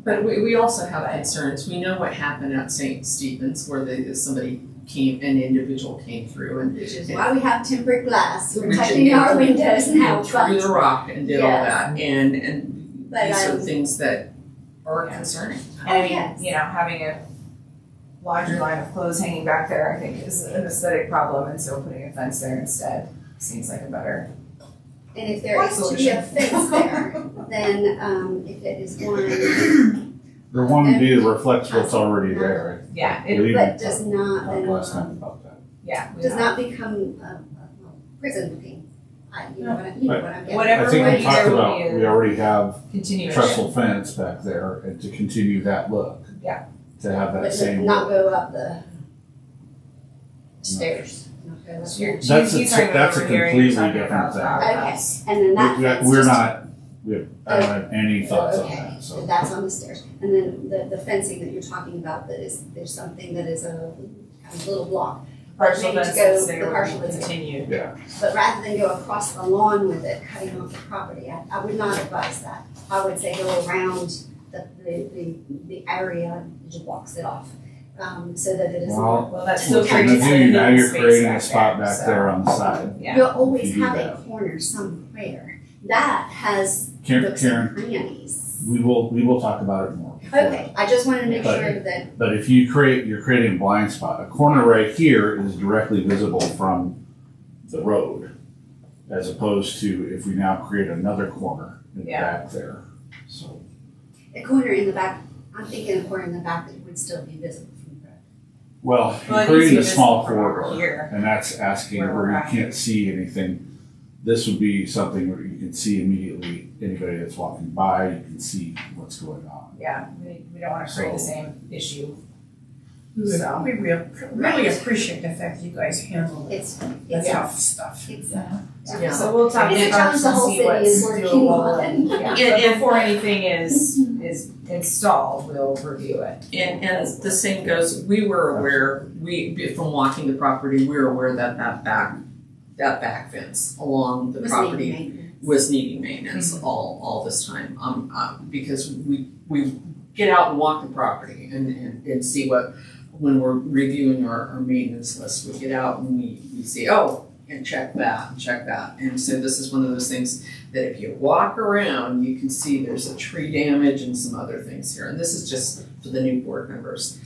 But we also have concerns. We know what happened at St. Stephen's where an individual came through and Which is why we have tempered glass, Which protecting is- our windows now, threw the but, rock and did all Yes. that. And But, these are things that are concerning. And I mean, yes. you know, having a laundry line of clothes hanging back there, I think is an aesthetic problem, and so putting a fence there instead seems like a better. and if there is to be a Solution. fence there, then, if it is one, There one B that reflects what's already there. Yeah, I believe but we does not, talked then, last time about that. yeah. we does have- not become, prison looking. You know what I'm getting. Whatever I think way we talked there will about, be a we already have continuation. trestle fence back there and to continue that look. Yeah. To have that But same not look. go up the stairs. Not go up the- You're- That's she's a talking that's a over here, completely you're talking different about thing. the Okay. outhouse. And then that fence We're just- not, I don't have any thoughts on Okay, that, so. that's on the stairs. And then the fencing that you're talking about, there's something that is a kind of little block. Partial Maybe to fence go that's the there will partial be fence. continued. But rather than go across the lawn with it, cutting off the property, I would not advise that. I would say go around the area that just blocks it off, so that it is not. Well, that's still What you're creating gonna a do, now hidden you're space creating a back spot there, back so, there on the side. Yeah. You'll always If you do have a that. corner somewhere. That has Karen, nooks and crannies. we will talk about it more. Okay, I just wanted to make But- sure that, But if you're creating a blind spot. A corner right here is directly visible from the road, as opposed to if we now create another corner in the Yeah. back there, so. a corner in the back, I'm thinking a corner in the back that would still be visible from the road. Well, Well, you're it needs to creating be a small visible from over corridor, here. and that's asking Where where we're you at. can't see anything. This would be something where you can see immediately, anybody that's walking by, you can see what's going on. Yeah, we don't wanna create the So- same issue. We So- really appreciate the fact that you guys handle It's, the it's, tough stuff. it's, Yeah. So we'll talk It's a to challenge parks the and whole see city what's is working doable. on. And, yeah, And- but before anything is installed, we'll review it. And the same goes, we were aware, from walking the property, we were aware that back that back fence along the Was property needing maintenance. was needing maintenance all this time. Because we get out and walk the property and see what, when we're reviewing our maintenance list, we get out and we see, and check that and check that. And so this is one of those things that if you walk around, you can see there's a tree damage and some other things here. And this is just for the new board members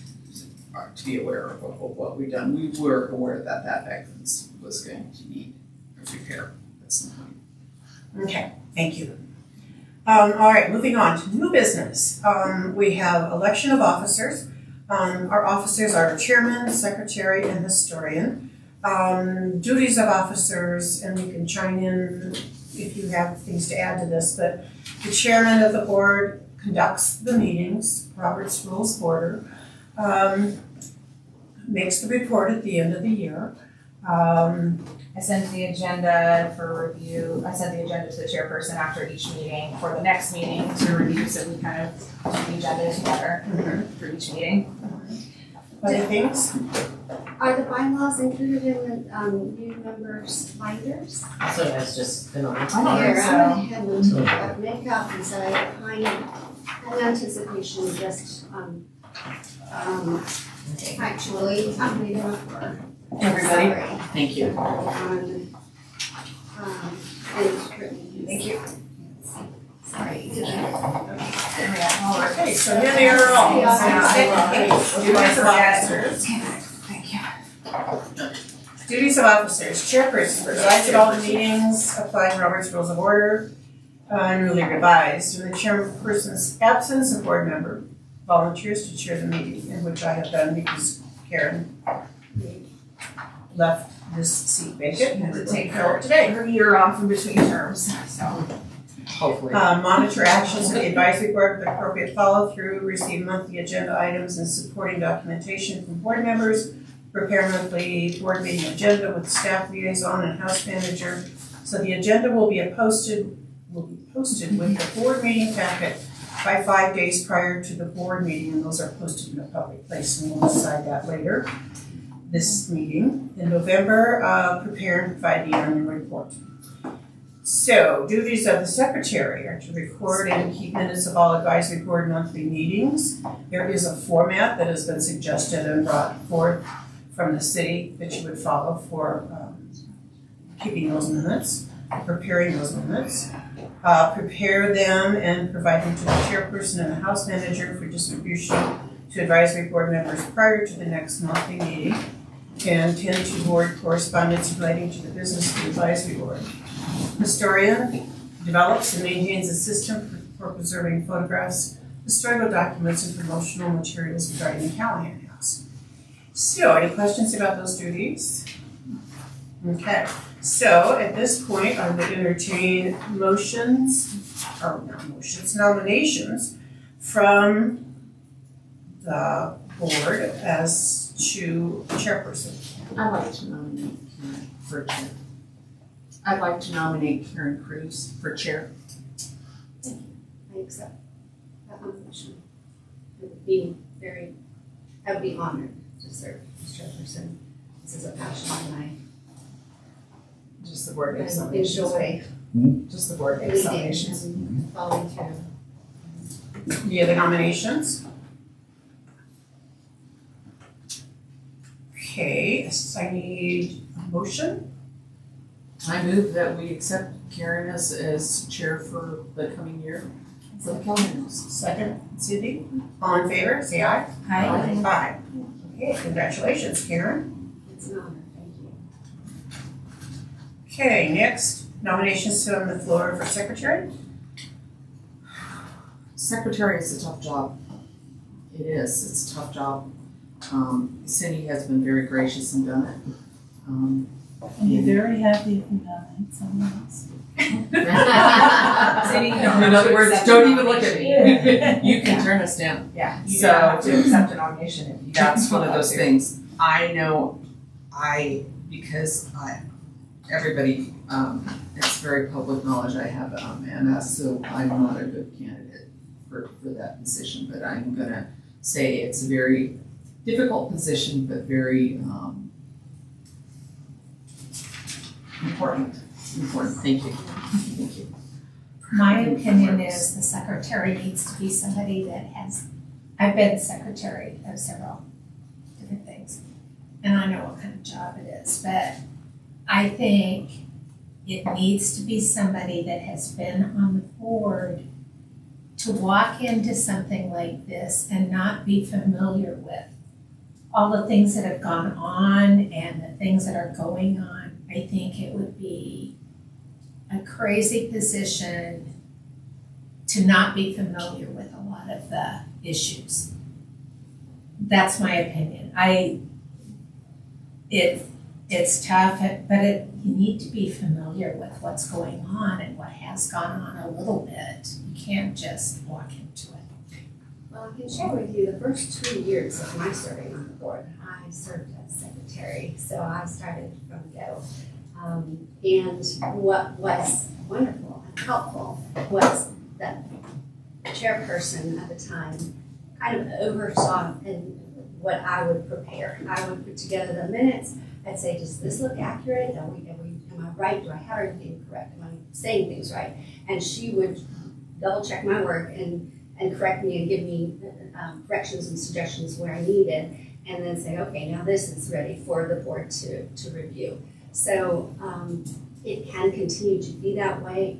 to be aware of what we've done. We were aware that back fence was going to need a repair at some point. Okay, thank you. All right, moving on to new business. We have election of officers. Our officers are chairman, secretary, and historian. Duties of officers, and you can chime in if you have things to add to this, but the chairman of the board conducts the meetings, Robert's Rules of Order, makes the report at the end of the year. I sent the agenda for review, I sent the agenda to the chairperson after each meeting for the next meeting to review, so we kind of put the agenda together for each meeting. Other things? Are the bylaws included in the new members' binders? So that's just been on the Here, fire. I went ahead and make copies. I kind of had anticipation of just actually made it up for Everybody, sorry. thank you. And Brittany. Thank you. Sorry. Okay, so here they are all. Duties of officers. Thank you. Duties of officers. Chairperson presides at all the meetings, applying Robert's Rules of Order, newly revised. In the chairperson's absence, a board member volunteers to chair the meeting, in which I have done because Karen left this seat vacant and had to take care of it today. Her year off in between terms, so. Hopefully. Monitor actions of the advisory board with appropriate follow-through, receive monthly agenda items and supporting documentation from board members, prepare monthly board meeting agenda with staff liaison and house manager. So the agenda will be posted with the board meeting packet by 5 days prior to the board meeting, and those are posted in a public place, and we'll decide that later. This meeting in November, prepare and provide the annual report. So, duties of the secretary are to record and keep minutes of all advisory board monthly meetings. There is a format that has been suggested and brought forth from the city that you would follow for keeping those minutes, preparing those minutes. Prepare them and provide them to the chairperson and the house manager for distribution to advisory board members prior to the next monthly meeting, and tend to board correspondence relating to the business of the advisory board. Historian develops and maintains a system for preserving photographs, historical documents, and promotional materials regarding the Callahan House. So, any questions about those duties? Okay, so at this point, I would entertain nominations from the board as to chairperson. I'd like to nominate Karen for chair. I'd like to nominate Karen Cruz for chair. I accept that nomination. I would be honored to serve as chairperson. This is a passion of mine. Just the board makes And nominations. enjoy Just the board makes leading nominations. and following through. Any other nominations? Okay, so I need a motion. I move that we accept Karen as chair for the coming year for the Callahan House. Second, Cindy. All in favor, say aye. Aye. Aye. Okay, congratulations, Karen. It's an honor, thank you. Okay, next, nominations on the floor for secretary. Secretary is a tough job. It is, it's a tough job. Cindy has been very gracious and done it. And you're very happy if you nominate someone else. Cindy, you In don't have other to words, accept don't a even look at nomination. me. You can turn us down. Yeah, you So- don't have to accept a nomination if you don't. That's one of want those to. things. I know, everybody, it's very public knowledge I have MS, so I'm not a good candidate for that position, but I'm gonna say it's a very difficult position, but very, Important, thank you, thank you. My opinion is the secretary needs to be somebody that has, I've been secretary of several different things, and I know what kind of job it is, but I think it needs to be somebody that has been on the board to walk into something like this and not be familiar with all the things that have gone on and the things that are going on. I think it would be a crazy position to not be familiar with a lot of the issues. That's my opinion. It's tough, but you need to be familiar with what's going on and what has gone on a little bit. You can't just walk into it. Well, I can share with you the first 2 years of my serving on the board, I served as secretary, so I started from the go. And what was wonderful and helpful was that the chairperson at the time kind of oversaw in what I would prepare. I would put together the minutes. I'd say, does this look accurate? Am I right? Do I have everything correct? Am I saying things right? And she would double check my work and correct me and give me corrections and suggestions where I needed, and then say, okay, now this is ready for the board to review. So it can continue to be that way.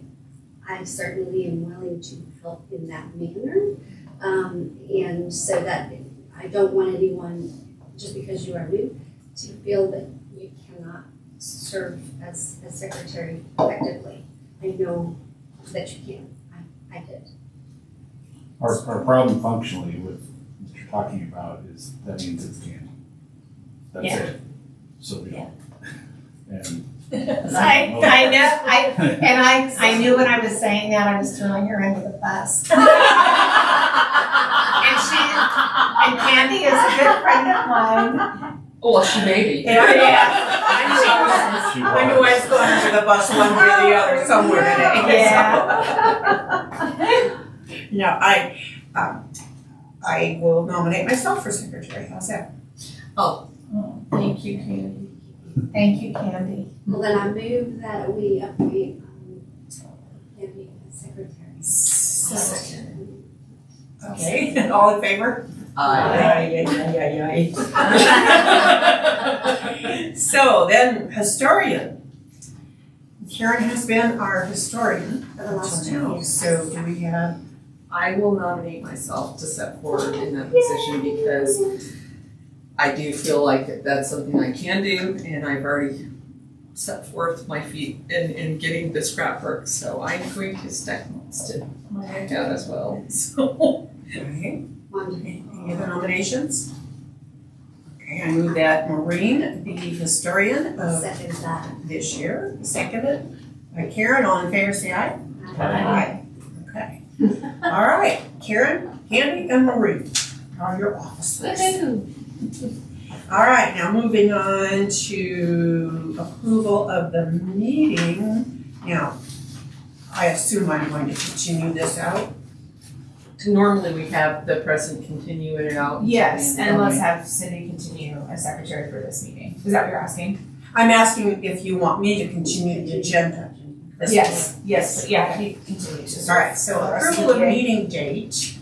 I certainly am willing to help in that manner. And so that I don't want anyone, just because you are new, to feel that you cannot serve as secretary effectively. I know that you can. I did. Our problem functionally with what you're talking about is that means it's candy. That's Yeah. it. So we don't. And I knew when I was saying that I was throwing her under the bus. And Candy is a good friend of mine. Oh, well, she may be. Yeah. she I knew I was going under the bus one way or the other somewhere today. Yeah. No, I will nominate myself for secretary. How's that? Thank you, Candy. Thank you, Candy. Well, then I move that we appoint Candy as secretary. Okay, all in favor? So then, historian. Karen has been our historian For the last 2 until now. years. So do we have? I will nominate myself to step forward in that position because I do feel like that's something I can do, and I've already set forth my feet in getting this scrapbook, so I'm going to stick my neck out as well, so. Okay. Wonderful. Any other nominations? Okay, I move that Maureen be historian of Second that. this year. Seconded by Karen. All in favor, say aye. Aye. Okay. All right, Karen, Candy, and Maureen are your officers. All right, now moving on to approval of the meeting. Now, I assume I'm going to continue this out. Normally we have the president continue it out. Yes, and let's have Cindy continue as secretary for this meeting. Is that what you're asking? I'm asking if you want me to continue the agenda. Yes, but yeah, he continues. All right, so approval of meeting date.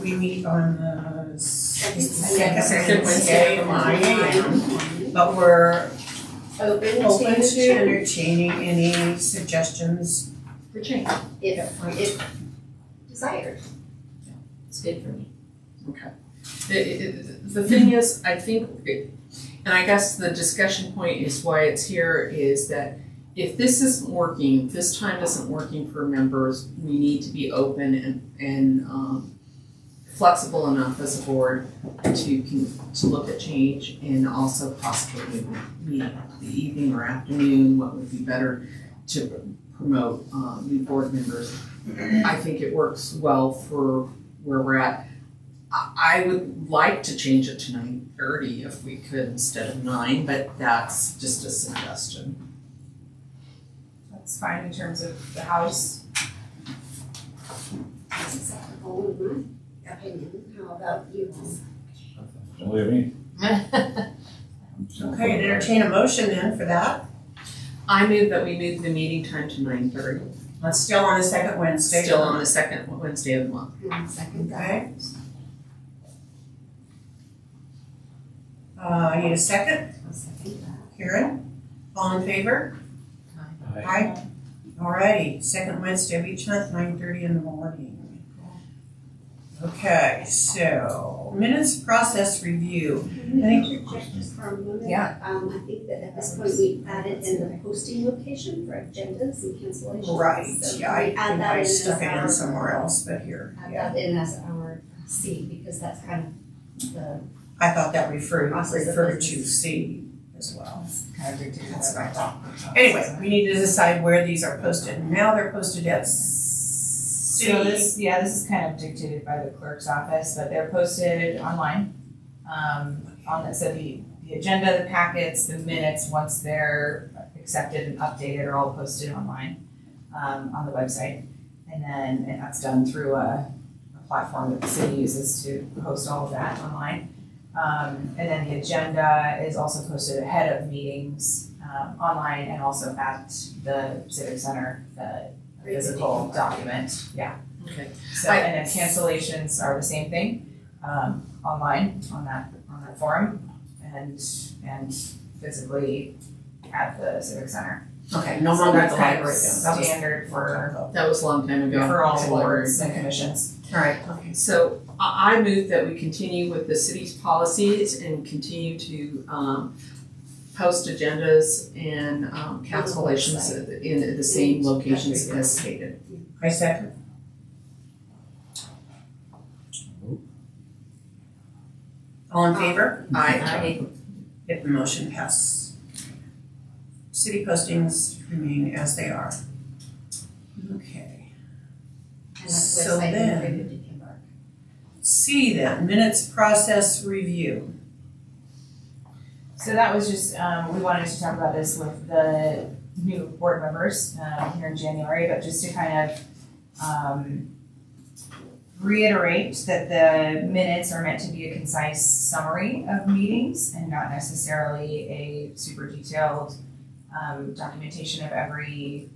We meet on the second Wednesday at 9 a.m. But we're open to entertaining any suggestions. For change. If desired. It's good for me. The thing is, I think, and I guess the discussion point is why it's here, is that if this isn't working, if this time isn't working for members, we need to be open and flexible enough as a board to look at change, and also possibly meet the evening or afternoon, what would be better to promote new board members. I think it works well for where we're at. I would like to change it to 9:30 if we could instead of 9, but that's just a suggestion. That's fine in terms of the house. That's acceptable in my opinion. How about you? Don't leave me. Okay, entertain a motion then for that. I move that we move the meeting time to 9:30. It's still on the second Wednesday. Still on the second Wednesday of the month. And second that. Okay. I need a second. I'll second that. Karen, all in favor? Aye. Aye. Alrighty, second Wednesday of each month, 9:30 in the morning. Okay, so minutes process review. Can I interject just for a moment? Yeah. I think that at this point we added in the posting location for agendas and cancellations. Right, So yeah, I can we add think that I in stuck as it in our- somewhere else, but here, Add yeah. that in as our C, because that's kind of the I thought that referred Process of to business. C as well. Kind of dictated That's by what I thought. Anyway, we need to decide where these are posted. Now they're posted at So this is kind of dictated by the clerk's office, but they're posted online. So the agenda, the packets, the minutes, once they're accepted and updated, are all posted online, on the website. And that's done through a platform that the city uses to host all of that online. And then the agenda is also posted ahead of meetings, online, and also at the Civic Center, the physical document, yeah. Okay. So, and then cancellations are the same thing, online, on that forum, and physically at the Civic Center. Okay, no So longer at that's the kind library of then. That was standard for That was a long time ago. all So boards and commissions. Alright, okay. So I move that we continue with the city's policies and continue to post agendas and cancellations in the same locations as stated. I second. All in favor? Aye. If the motion passes. City postings remain as they are. Okay. and that's So website then- integrated to Embark. C then, minutes process review. So that was just, we wanted to talk about this with the new board members, here in January, but just to kind of, reiterate that the minutes are meant to be a concise summary of meetings and not necessarily a super detailed, documentation of every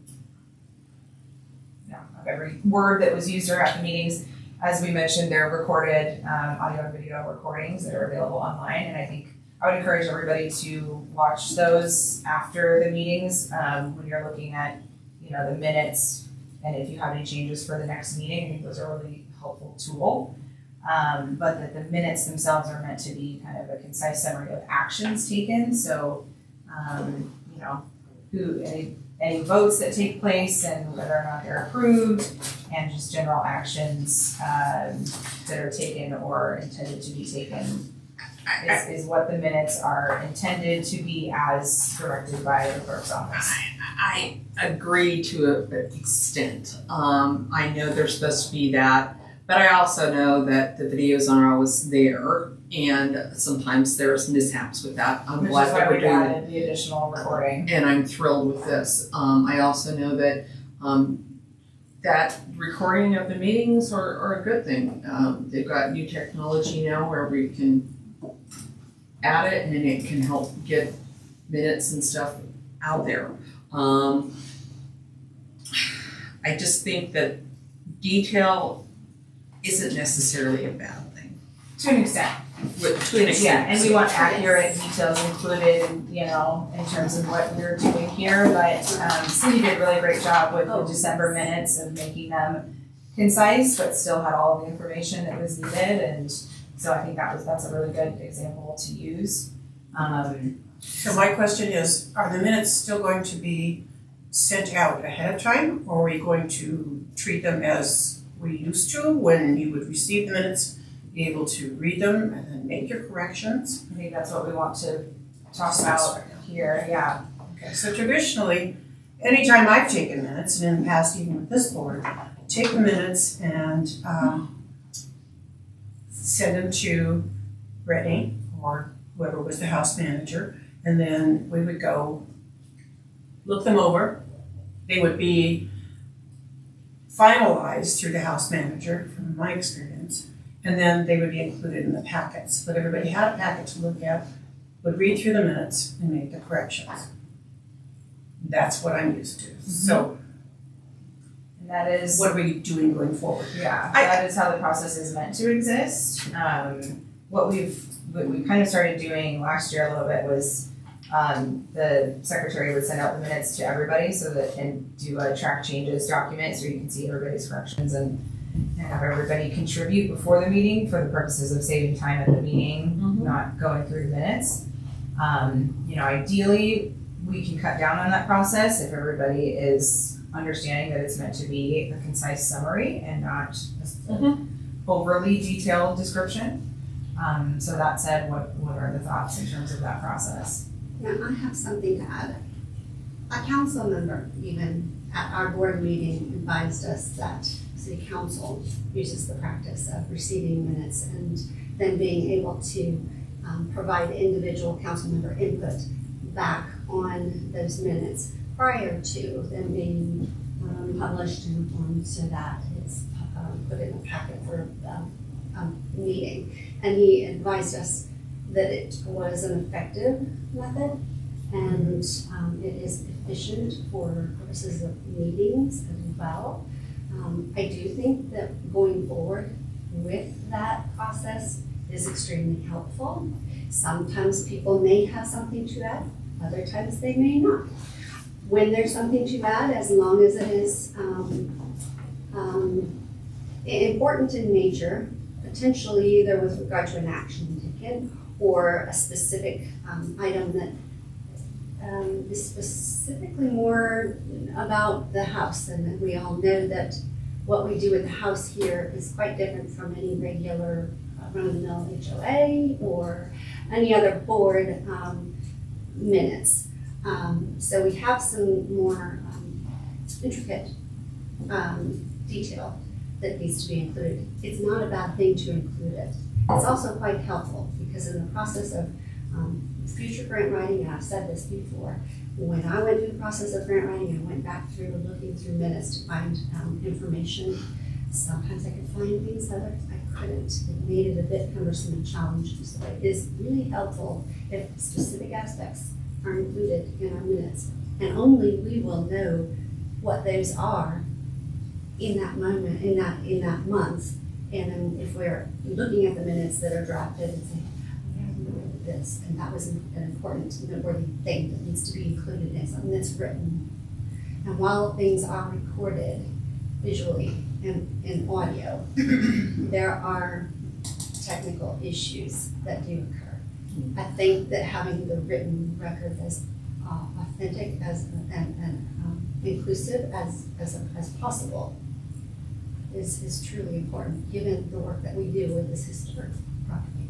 word that was used throughout the meetings. As we mentioned, they're recorded, audio and video recordings that are available online, and I think I would encourage everybody to watch those after the meetings, when you're looking at, the minutes, and if you have any changes for the next meeting. I think those are a really helpful tool. But that the minutes themselves are meant to be kind of a concise summary of actions taken, so, any votes that take place and whether or not they're approved, and just general actions, that are taken or intended to be taken is what the minutes are intended to be as directed by the clerk's office. I agree to an extent. I know they're supposed to be that, but I also know that the videos aren't always there, and sometimes there's mishaps with that. I'm Which glad is that why we're we doing it, added the additional recording. and I'm thrilled with this. I also know that that recording of the meetings are a good thing. They've got new technology now where we can add it, and it can help get minutes and stuff out there. I just think that detail isn't necessarily a bad thing. To an extent. To an extent. Yeah, and we want accurate details included, in terms of what we're doing here, but, Cindy did a really great job with the December minutes of making them concise, but still had all of the information that was needed, and so I think that's a really good example to use. So my question is, are the minutes still going to be sent out ahead of time, or are we going to treat them as we used to, when you would receive the minutes, be able to read them and then make your corrections? I think that's what we want to talk about here, yeah. Okay, so traditionally, anytime I've taken minutes, and in the past even with this board, take the minutes and send them to Brittany or whoever was the house manager, and then we would go look them over. They would be finalized through the house manager, from my experience, and then they would be included in the packets. But everybody had a packet to look at, would read through the minutes and make the corrections. that's what I'm used to. So And that is, what are we doing going forward? yeah, I- that is how the process is meant to exist. What we kind of started doing last year a little bit was, the secretary would send out the minutes to everybody and do a track changes document so you can see everybody's corrections and have everybody contribute before the meeting for the purposes of saving time at the meeting, not going through the minutes. Ideally, we can cut down on that process if everybody is understanding that it's meant to be a concise summary and not an overly detailed description. So that said, what are the thoughts in terms of that process? Now, I have something to add. A council member, even at our board meeting, advised us that city council uses the practice of receiving minutes and then being able to provide individual council member input back on those minutes prior to them being published and so that it's put in a packet for a meeting. And he advised us that it was an effective method and it is efficient for purposes of meetings as well. I do think that going forward with that process is extremely helpful. Sometimes people may have something to add, other times they may not. When there's something to add, as long as it is important in nature, potentially either with regard to an action taken or a specific item that is specifically more about the house, and that we all know that what we do with the house here is quite different from any regular run-of-the-mill HOA or any other board minutes. So we have some more intricate detail that needs to be included. It's not a bad thing to include it. It's also quite helpful because in the process of future grant writing, and I've said this before, when I went through the process of grant writing, I went back through looking through minutes to find information. Sometimes I could find things, others I couldn't. It made it a bit cumbersome and challenging. So it is really helpful if specific aspects are included in our minutes. And only we will know what those are in that moment, in that month. And then if we're looking at the minutes that are drafted and saying, I remember this, and that was an important, noteworthy thing that needs to be included in something that's written. And while things are recorded visually and in audio, there are technical issues that do occur. I think that having the written record as authentic and inclusive as possible is truly important, given the work that we do with this historic property.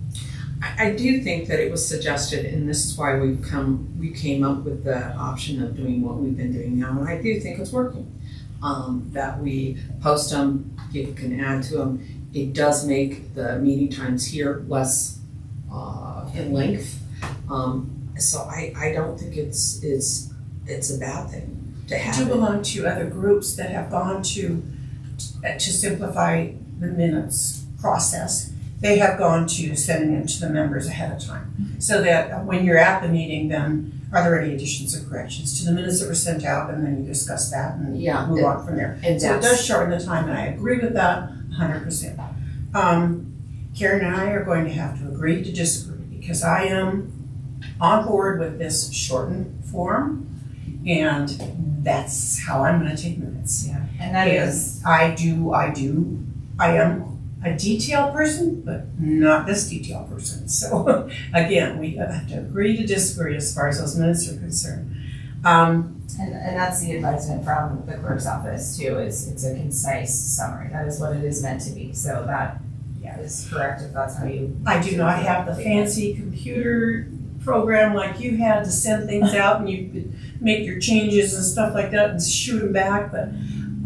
I do think that it was suggested, and this is why we came up with the option of doing what we've been doing now, and I do think it's working. That we post them, you can add to them. It does make the meeting times here less in length. So I don't think it's a bad thing to have I do it. belong to other groups that have gone to simplify the minutes process. They have gone to sending it to the members ahead of time, so that when you're at the meeting, then are there any additions or corrections to the minutes that were sent out, and then you discuss that and Yeah, move on from there. And So it that's, does shorten the time, and I agree with that 100%. Karen and I are going to have to agree to disagree, because I am on board with this shortened form, and that's how I'm gonna take minutes. Yeah, and that is, I am a detail person, but not this detail person. So again, we have to agree to disagree as far as those minutes are concerned. and that's the advisement from the clerk's office too, is it's a concise summary. That is what it is meant to be. So that, is correct if that's how you. I do not have the fancy computer program like you had to send things out and you could make your changes and stuff like that and shoot them back, but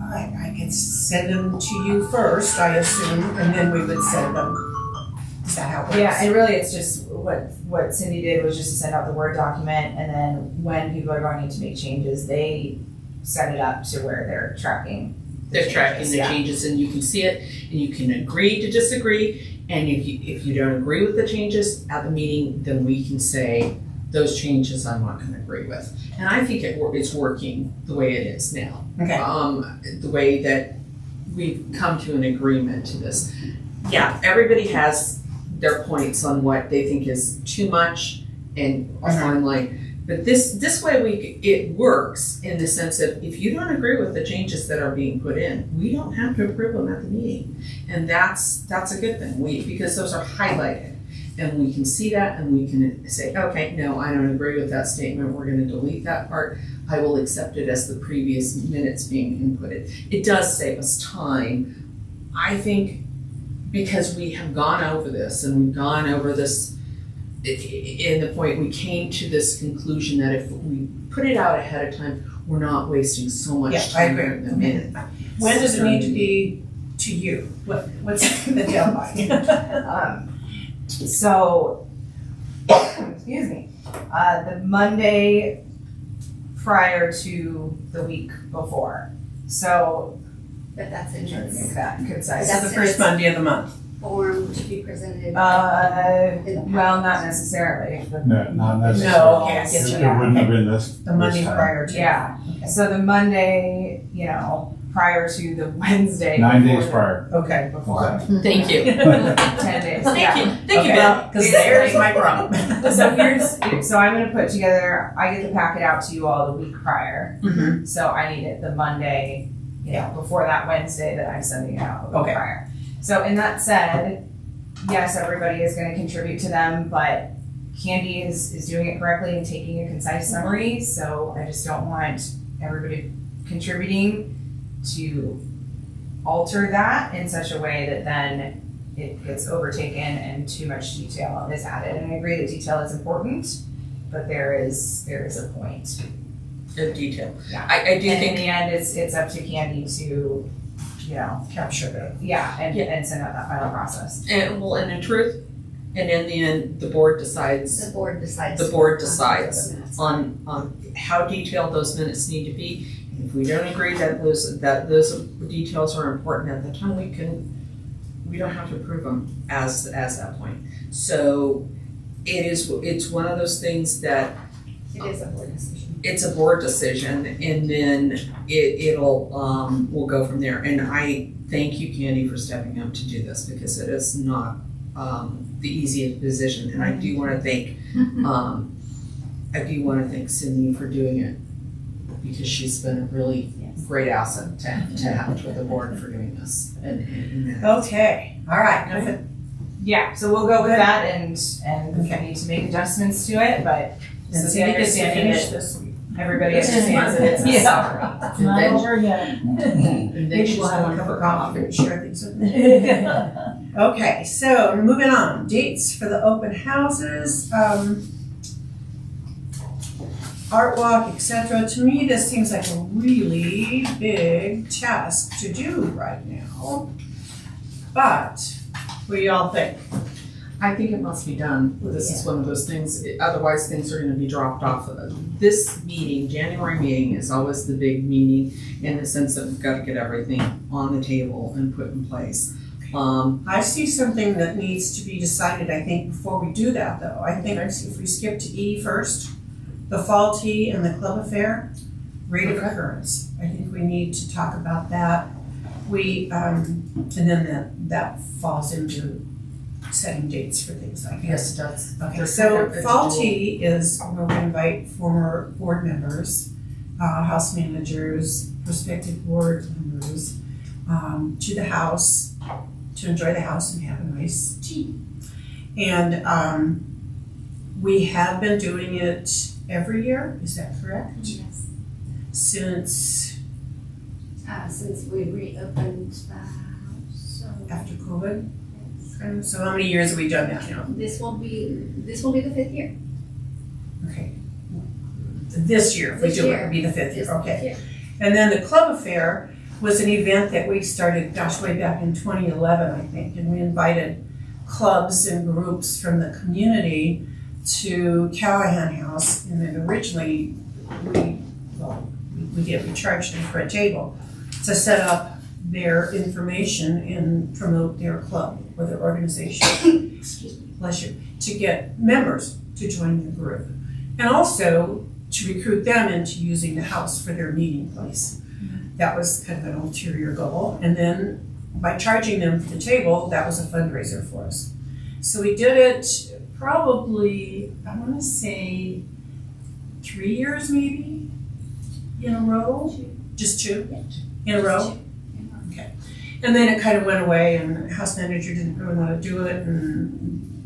I can send them to you first, I assume, and then we would send them. Is that how it works? Yeah, and really it's just what Cindy did was just to send out the Word document, and then when people are going to make changes, they set it up to where they're tracking. they're tracking the Yeah. changes, and you can see it, and you can agree to disagree. And if you don't agree with the changes at the meeting, then we can say, those changes I'm not gonna agree with. And I think it's working the way it is now. Okay. The way that we've come to an agreement to this. Yeah, everybody has their points on what they think is too much and a fine line. But this way it works in the sense of if you don't agree with the changes that are being put in, we don't have to approve them at the meeting. And that's a good thing. Because those are highlighted. And we can see that and we can say, okay, no, I don't agree with that statement. We're gonna delete that part. I will accept it as the previous minutes being inputted. It does save us time. I think because we have gone over this and we've gone over this in the point we came to this conclusion that if we put it out ahead of time, we're not wasting so much time in the minute. When does it need to be to you? What's the deadline? So, excuse me, the Monday prior to the week before. So, But that's in trying to its make that concise. This is the first Monday of the month. form to be presented. in the Well, not package. necessarily. No, not necessarily. No, okay, I get It you. wouldn't have been this. The Monday this time. prior to. Yeah, so the Monday, prior to the Wednesday. 9 days before- prior. Okay. Before, Thank you. 10 days, yeah. Thank you, Bill. Because there's my problem. So I'm gonna put together, I get the packet out to you all the week prior. Mhm. So I need it the Monday, before that Wednesday that I'm sending it out the week Okay. prior. So in that said, yes, everybody is gonna contribute to them, but Candy is doing it correctly and taking a concise summary, so I just don't want everybody contributing to alter that in such a way that then it gets overtaken and too much detail is added. And I agree that detail is important, but there is a point. Of detail. Yeah. I do And in think, the end, it's up to Candy to, Capture that. and send out that final process. and in truth, and in the end, the board decides The board decides. The board decides on how detailed those minutes need to be. And if we don't agree that those details are important at the time, we don't have to approve them as that point. So it's one of those things that It is a board decision. it's a board decision, and then we'll go from there. And I thank you, Candy, for stepping up to do this because it is not the easiest position. And I do want to thank Cindy for doing it because she's been a really great asset to have with the board for doing this. And Okay, all right. Yeah, so we'll go with that and if we need to make adjustments to it, but And so Cindy the gets to understanding finish that this week. everybody understands that it's a Yeah. summary. It's not over yet. and then Maybe she's we'll have a going cup for of coffee and share things with me. Okay, so moving on, dates for the open houses, art walk, etc. To me, this seems like a really big task to do right now. But what do y'all think? I think it must be done. This is one of those things, otherwise things are gonna be dropped off of it. This meeting, January meeting, is always the big meeting in the sense that we've gotta get everything on the table and put in place. I see something that needs to be decided, I think, before we do that, though. I think if we skip to E first, the fall tea and the club affair, rate of occurrence. I think we need to talk about that. And then that falls into setting dates for things like that. Yes, it does. Okay, so fall tea is where we invite former board members, house managers, prospective board members, to the house, to enjoy the house and have a nice tea. And we have been doing it every year, is that correct? Yes. Since Since we reopened the house, so. after COVID? Yes. So how many years have we done that now? This will be the 5th year. Okay. This year, if we This do it, year. it'll be the 5th year, This okay. year. And then the club affair was an event that we started, way back in 2011, I think, and we invited clubs and groups from the community to Callahan House, and then originally we charged them for a table to set up their information and promote their club or their organization, excuse me, bless you, to get members to join the group. and also to recruit them into using the house for their meeting place. That was kind of an ulterior goal. And then by charging them for the table, that was a fundraiser for us. So we did it probably, I want to say 3 years maybe in a row, just 2 in a row. Okay. And then it kind of went away and the house manager didn't really want to do it,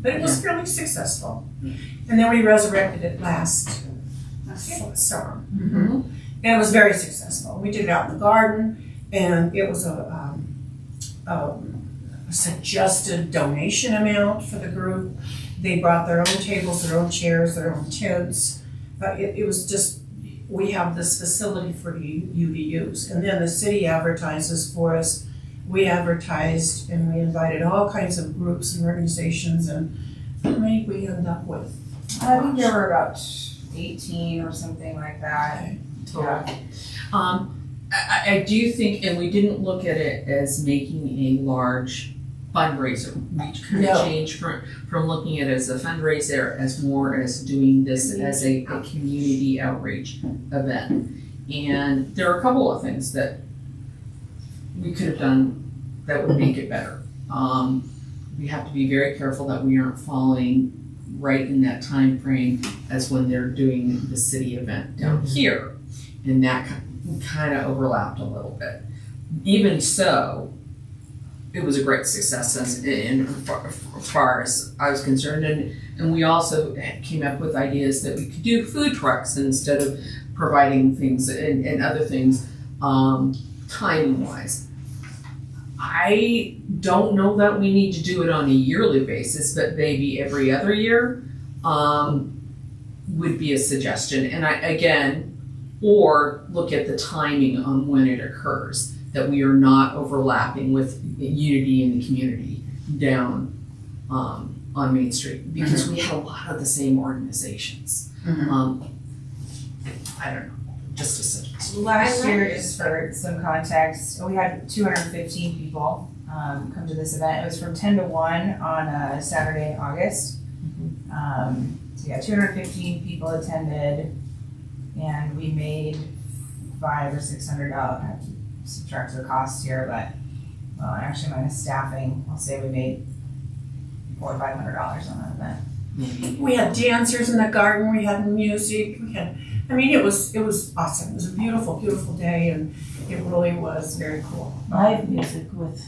but it was fairly successful. And then we resurrected it last summer. And it was very successful. We did it out in the garden, and it was a suggested donation amount for the group. They brought their own tables, their own chairs, their own tents. It was just, we have this facility for you to use. And then the city advertises for us. We advertised and we invited all kinds of groups and organizations, and how many did we end up with? I think there were about 18 or something like that. Total. I do think, and we didn't look at it as making a large fundraiser. We kind of changed from looking at it as a fundraiser as more as doing this as a community outreach event. And there are a couple of things that we could have done that would make it better. We have to be very careful that we aren't falling right in that time frame as when they're doing the city event down here. And that kind of overlapped a little bit. Even so, it was a great success as far as I was concerned. And we also came up with ideas that we could do food trucks instead of providing things and other things timing wise. I don't know that we need to do it on a yearly basis, but maybe every other year would be a suggestion. And or look at the timing on when it occurs, that we are not overlapping with unity in the community down on Main Street, because we have a lot of the same organizations. I don't know, just a suggestion. Last year, just for some context, we had 215 people come to this event. It was from 10 to 1 on a Saturday in August. So yeah, 215 people attended, and we made $500 or $600. I have to subtract the cost here, but actually minus staffing, I'll say we made $400 or $500 on that event. We had dancers in the garden, we had music, it was awesome. It was a beautiful, beautiful day, and it really was very cool. Live music with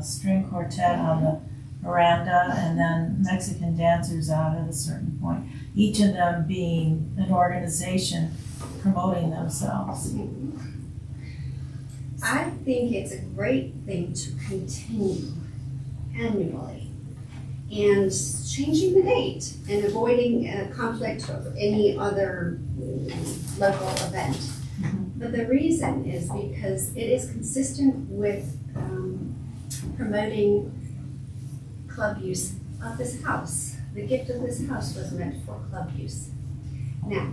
string quartet on the veranda, and then Mexican dancers out at a certain point, each of them being an organization promoting themselves. I think it's a great thing to continue annually and changing the date and avoiding conflict of any other local event. But the reason is because it is consistent with promoting club use of this house. The gift of this house was meant for club use. Now,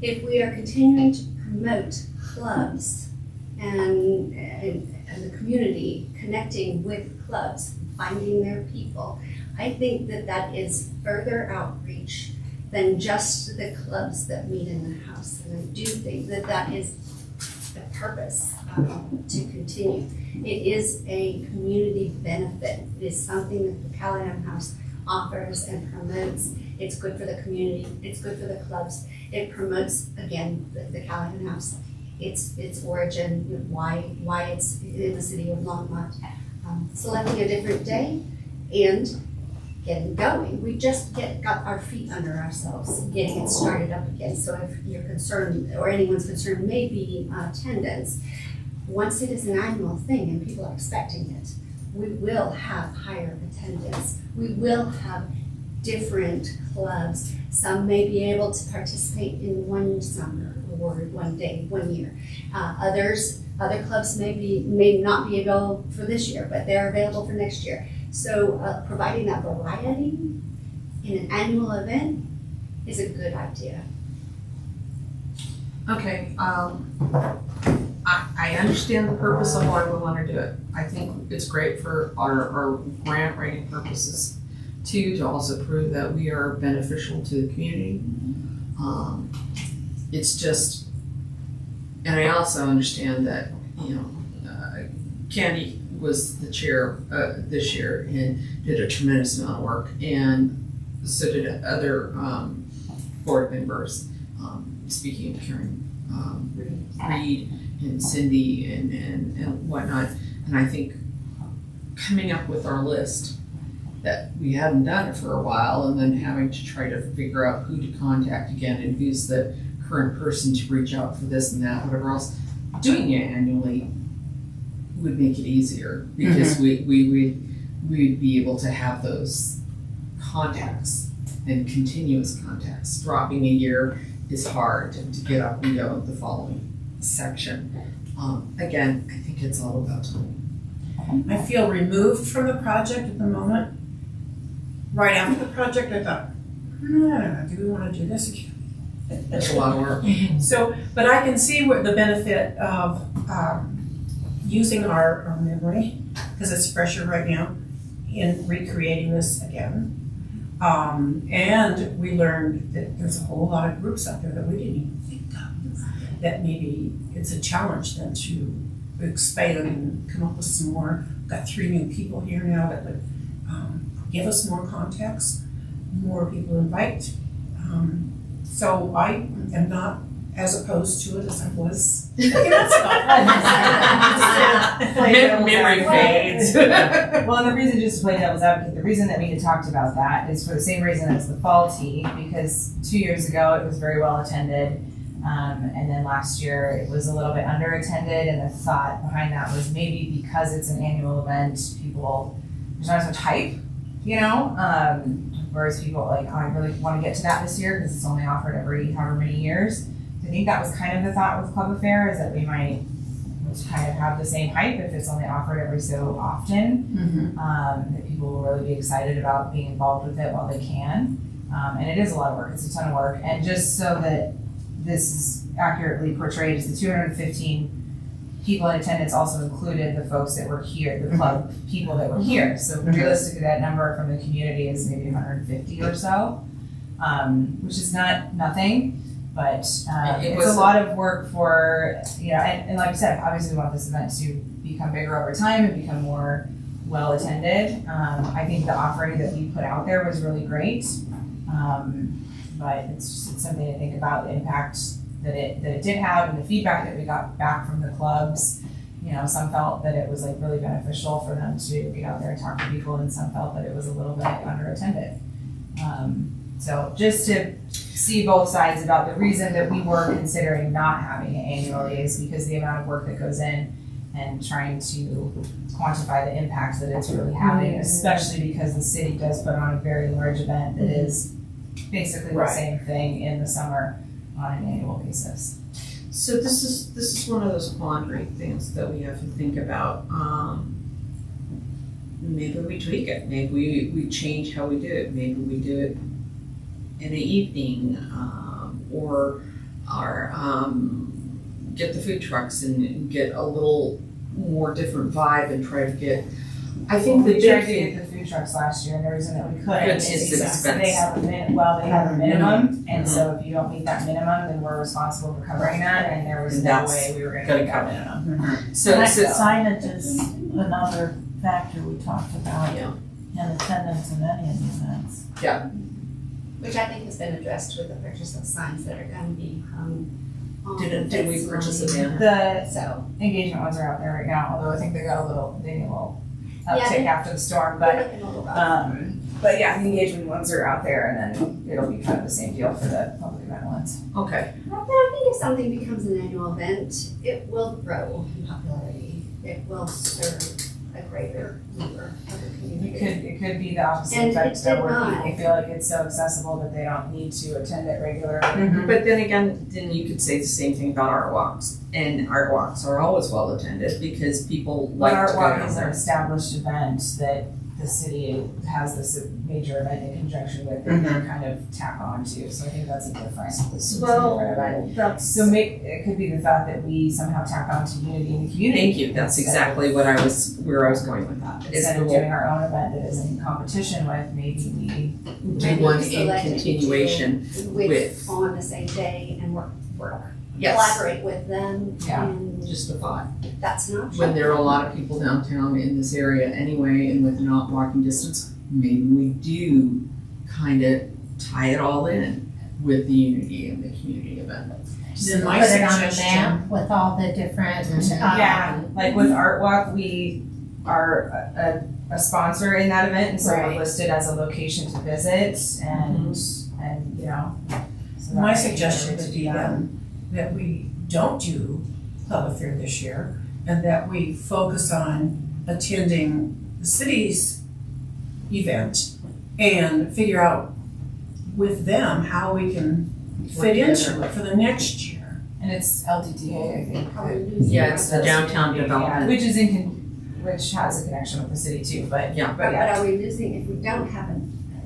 if we are continuing to promote clubs and the community connecting with clubs, finding their people, I think that is further outreach than just the clubs that meet in the house. And I do think that is the purpose to continue. It is a community benefit. It is something that the Callahan House offers and promotes. It's good for the community. It's good for the clubs. It promotes, again, the Callahan House. Its origin, why it's in the city of Longmont. Selecting a different day and getting going. We just got our feet under ourselves, getting it started up again. So if you're concerned, or anyone's concerned, maybe attendance, once it is an annual thing and people are expecting it, we will have higher attendance. We will have different clubs. Some may be able to participate in one summer or one day, 1 year. Other clubs may not be available for this year, but they're available for next year. So providing that variety in an annual event is a good idea. Okay, I understand the purpose of why we want to do it. I think it's great for our grant writing purposes too, to also prove that we are beneficial to the community. It's just, and I also understand that, Candy was the chair this year and did a tremendous amount of work, and so did other board members. Speaking of Karen Reed and Cindy and whatnot, and I think coming up with our list that we hadn't done it for a while, and then having to try to figure out who to contact again and who's the current person to reach out for this and that, whatever else. Doing it annually would make it easier because we'd be able to have those contacts and continuous contacts. Dropping a year is hard to get up and go the following section. Again, I think it's all about time. I feel removed from the project at the moment. Right after the project, I thought, do we want to do this again? It's a lot of work. So, but I can see what the benefit of using our memory, because it's fresher right now, in recreating this again. And we learned that there's a whole lot of groups out there that we didn't even think of. That maybe it's a challenge then to expand and come up with some more. Got 3 new people here now that would give us more context, more people to invite. So I am not as opposed to it as I was. Memory fades. Well, and the reason, just to play devil's advocate, the reason that we had talked about that is for the same reason as the fall tea, because 2 years ago it was very well attended. And then last year it was a little bit under attended, and the thought behind that was maybe because it's an annual event, there's not as much hype, whereas people like, I really want to get to that this year because it's only offered every however many years. I think that was kind of the thought with Club Affair, is that we might kind of have the same hype if it's only offered every so often, that people will really be excited about being involved with it while they can. And it is a lot of work, it's a ton of work. And just so that this is accurately portrayed, as the 215 people in attendance also included the folks that were here, the club people that were here. So realistically, that number from the community is maybe 150 or so, which is not nothing, but it's a lot of work for, and like I said, obviously we want this event to become bigger over time and become more well attended. I think the offering that we put out there was really great, but it's something to think about, the impact that it did have, and the feedback that we got back from the clubs. Some felt that it was like really beneficial for them to get out there and talk to people, and some felt that it was a little bit underattended. So just to see both sides about the reason that we were considering not having it annually is because the amount of work that goes in and trying to quantify the impact that it's really having, especially because the city does put on a very large event that is basically the same thing in the summer on an annual basis. So this is one of those quandary things that we have to think about. Maybe we tweak it. Maybe we change how we do it. Maybe we do it in the evening, or get the food trucks and get a little more different vibe and try to get. I think we tried to get the food trucks last year, and the reason that we couldn't is because they have a minimum, and so if you don't meet that minimum, then we're responsible for covering that, and there was no way we were going to meet that minimum. So signage is another factor we talked about, and attendance in any of the events. Yeah. Which I think has been addressed with the purchase of signs that are going to be hung on. Did we purchase a banner? The engagement ones are out there right now, although I think they need a little uptick after the storm, but yeah, the engagement ones are out there, and then it'll be kind of the same deal for the public event ones. Okay. I think if something becomes an annual event, it will grow in popularity. It will serve a greater number of the community. It could be the opposite And effect, it though, did where not. people feel like it's so accessible that they don't need to attend it regularly. But then again, you could say the same thing about art walks, and art walks are always well attended because people But like to Art go Walk down is an there. established event that the city has this major event in conjunction with that they kind of tack on to, so I think that's a difference. Well, So it could be the thought that we somehow tack on to unity in the community. Thank you, that's exactly where I was going with that. Is Instead of the doing our own event that is in competition with, maybe we do one in Select it continuation with, on the same day and work, yes, collaborate with them. Yeah. And just a thought. that's an option. When there are a lot of people downtown in this area anyway, and with not walking distance, maybe we do kind of tie it all in with the unity and the community event. Then my Put it on a suggestion, map with all the different, Yeah, like with Art Walk, we are a sponsor in that event, and so we're Right. listed as a location to visit, and you know. so that my might be suggestion better to would do be that. that we don't do Club Affair this year, and that we focus on attending the city's event and figure out with them how we can fit into it for the next year. And it's LDTA, I think. Are we losing Yeah, it's the our- downtown Yeah, development. which is which has a connection with the city too, but Yeah. but yeah. But are we losing, if we don't have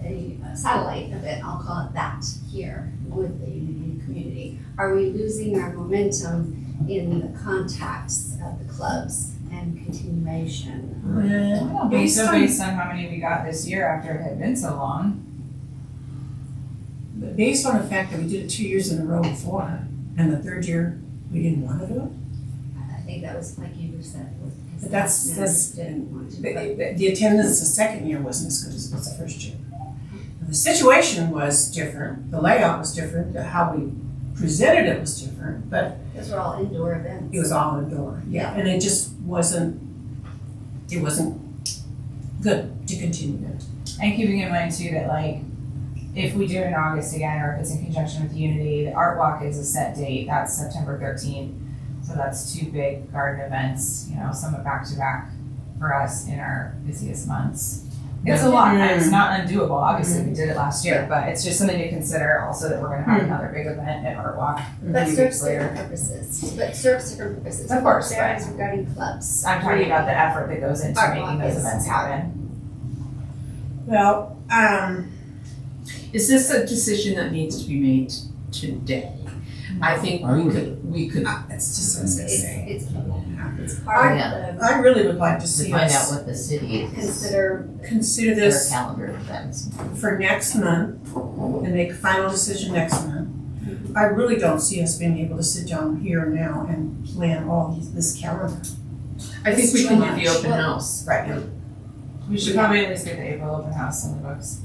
a satellite event, I'll call it that, here with the unity community, are we losing our momentum in the contacts of the clubs and continuation? I don't think so, Based on- based on how many we got this year after it had been so long. But based on the fact that we did it 2 years in a row before, and the third year, we didn't want to do it. I think that was like you said, was because But that's- the that's- didn't want to. But The attendance the second year wasn't as good as it was the first year. The situation was different, the layout was different, how we presented it was different, but those were all indoor events. it was all indoor, yeah, and it just wasn't good to continue it. And keeping in mind too that like, if we do it in August again, or if it's in conjunction with Unity, the Art Walk is a set date, that's September 13th. So that's 2 big garden events, you know, somewhat back to back for us in our busiest months. It's a lot, and it's not undoable, obviously, we did it last year, but it's just something to consider also that we're gonna have another big event at Art Walk. But a few serves weeks later. different purposes, but serves different purposes. Of course, There is regarding clubs. I'm talking about the effort that goes into Art making Walk those is- events happen. Well, Is this a decision that needs to be made today? I think I would- we could, it's just what I was gonna say. It's part of the, I really would like to To see find out us what the city is, consider their this calendar events. for next month and make a final decision next month. I really don't see us being able to sit down here now and plan all this calendar. I think we It's can too do the much. open house. Right. We should probably at least get the April open house on the books.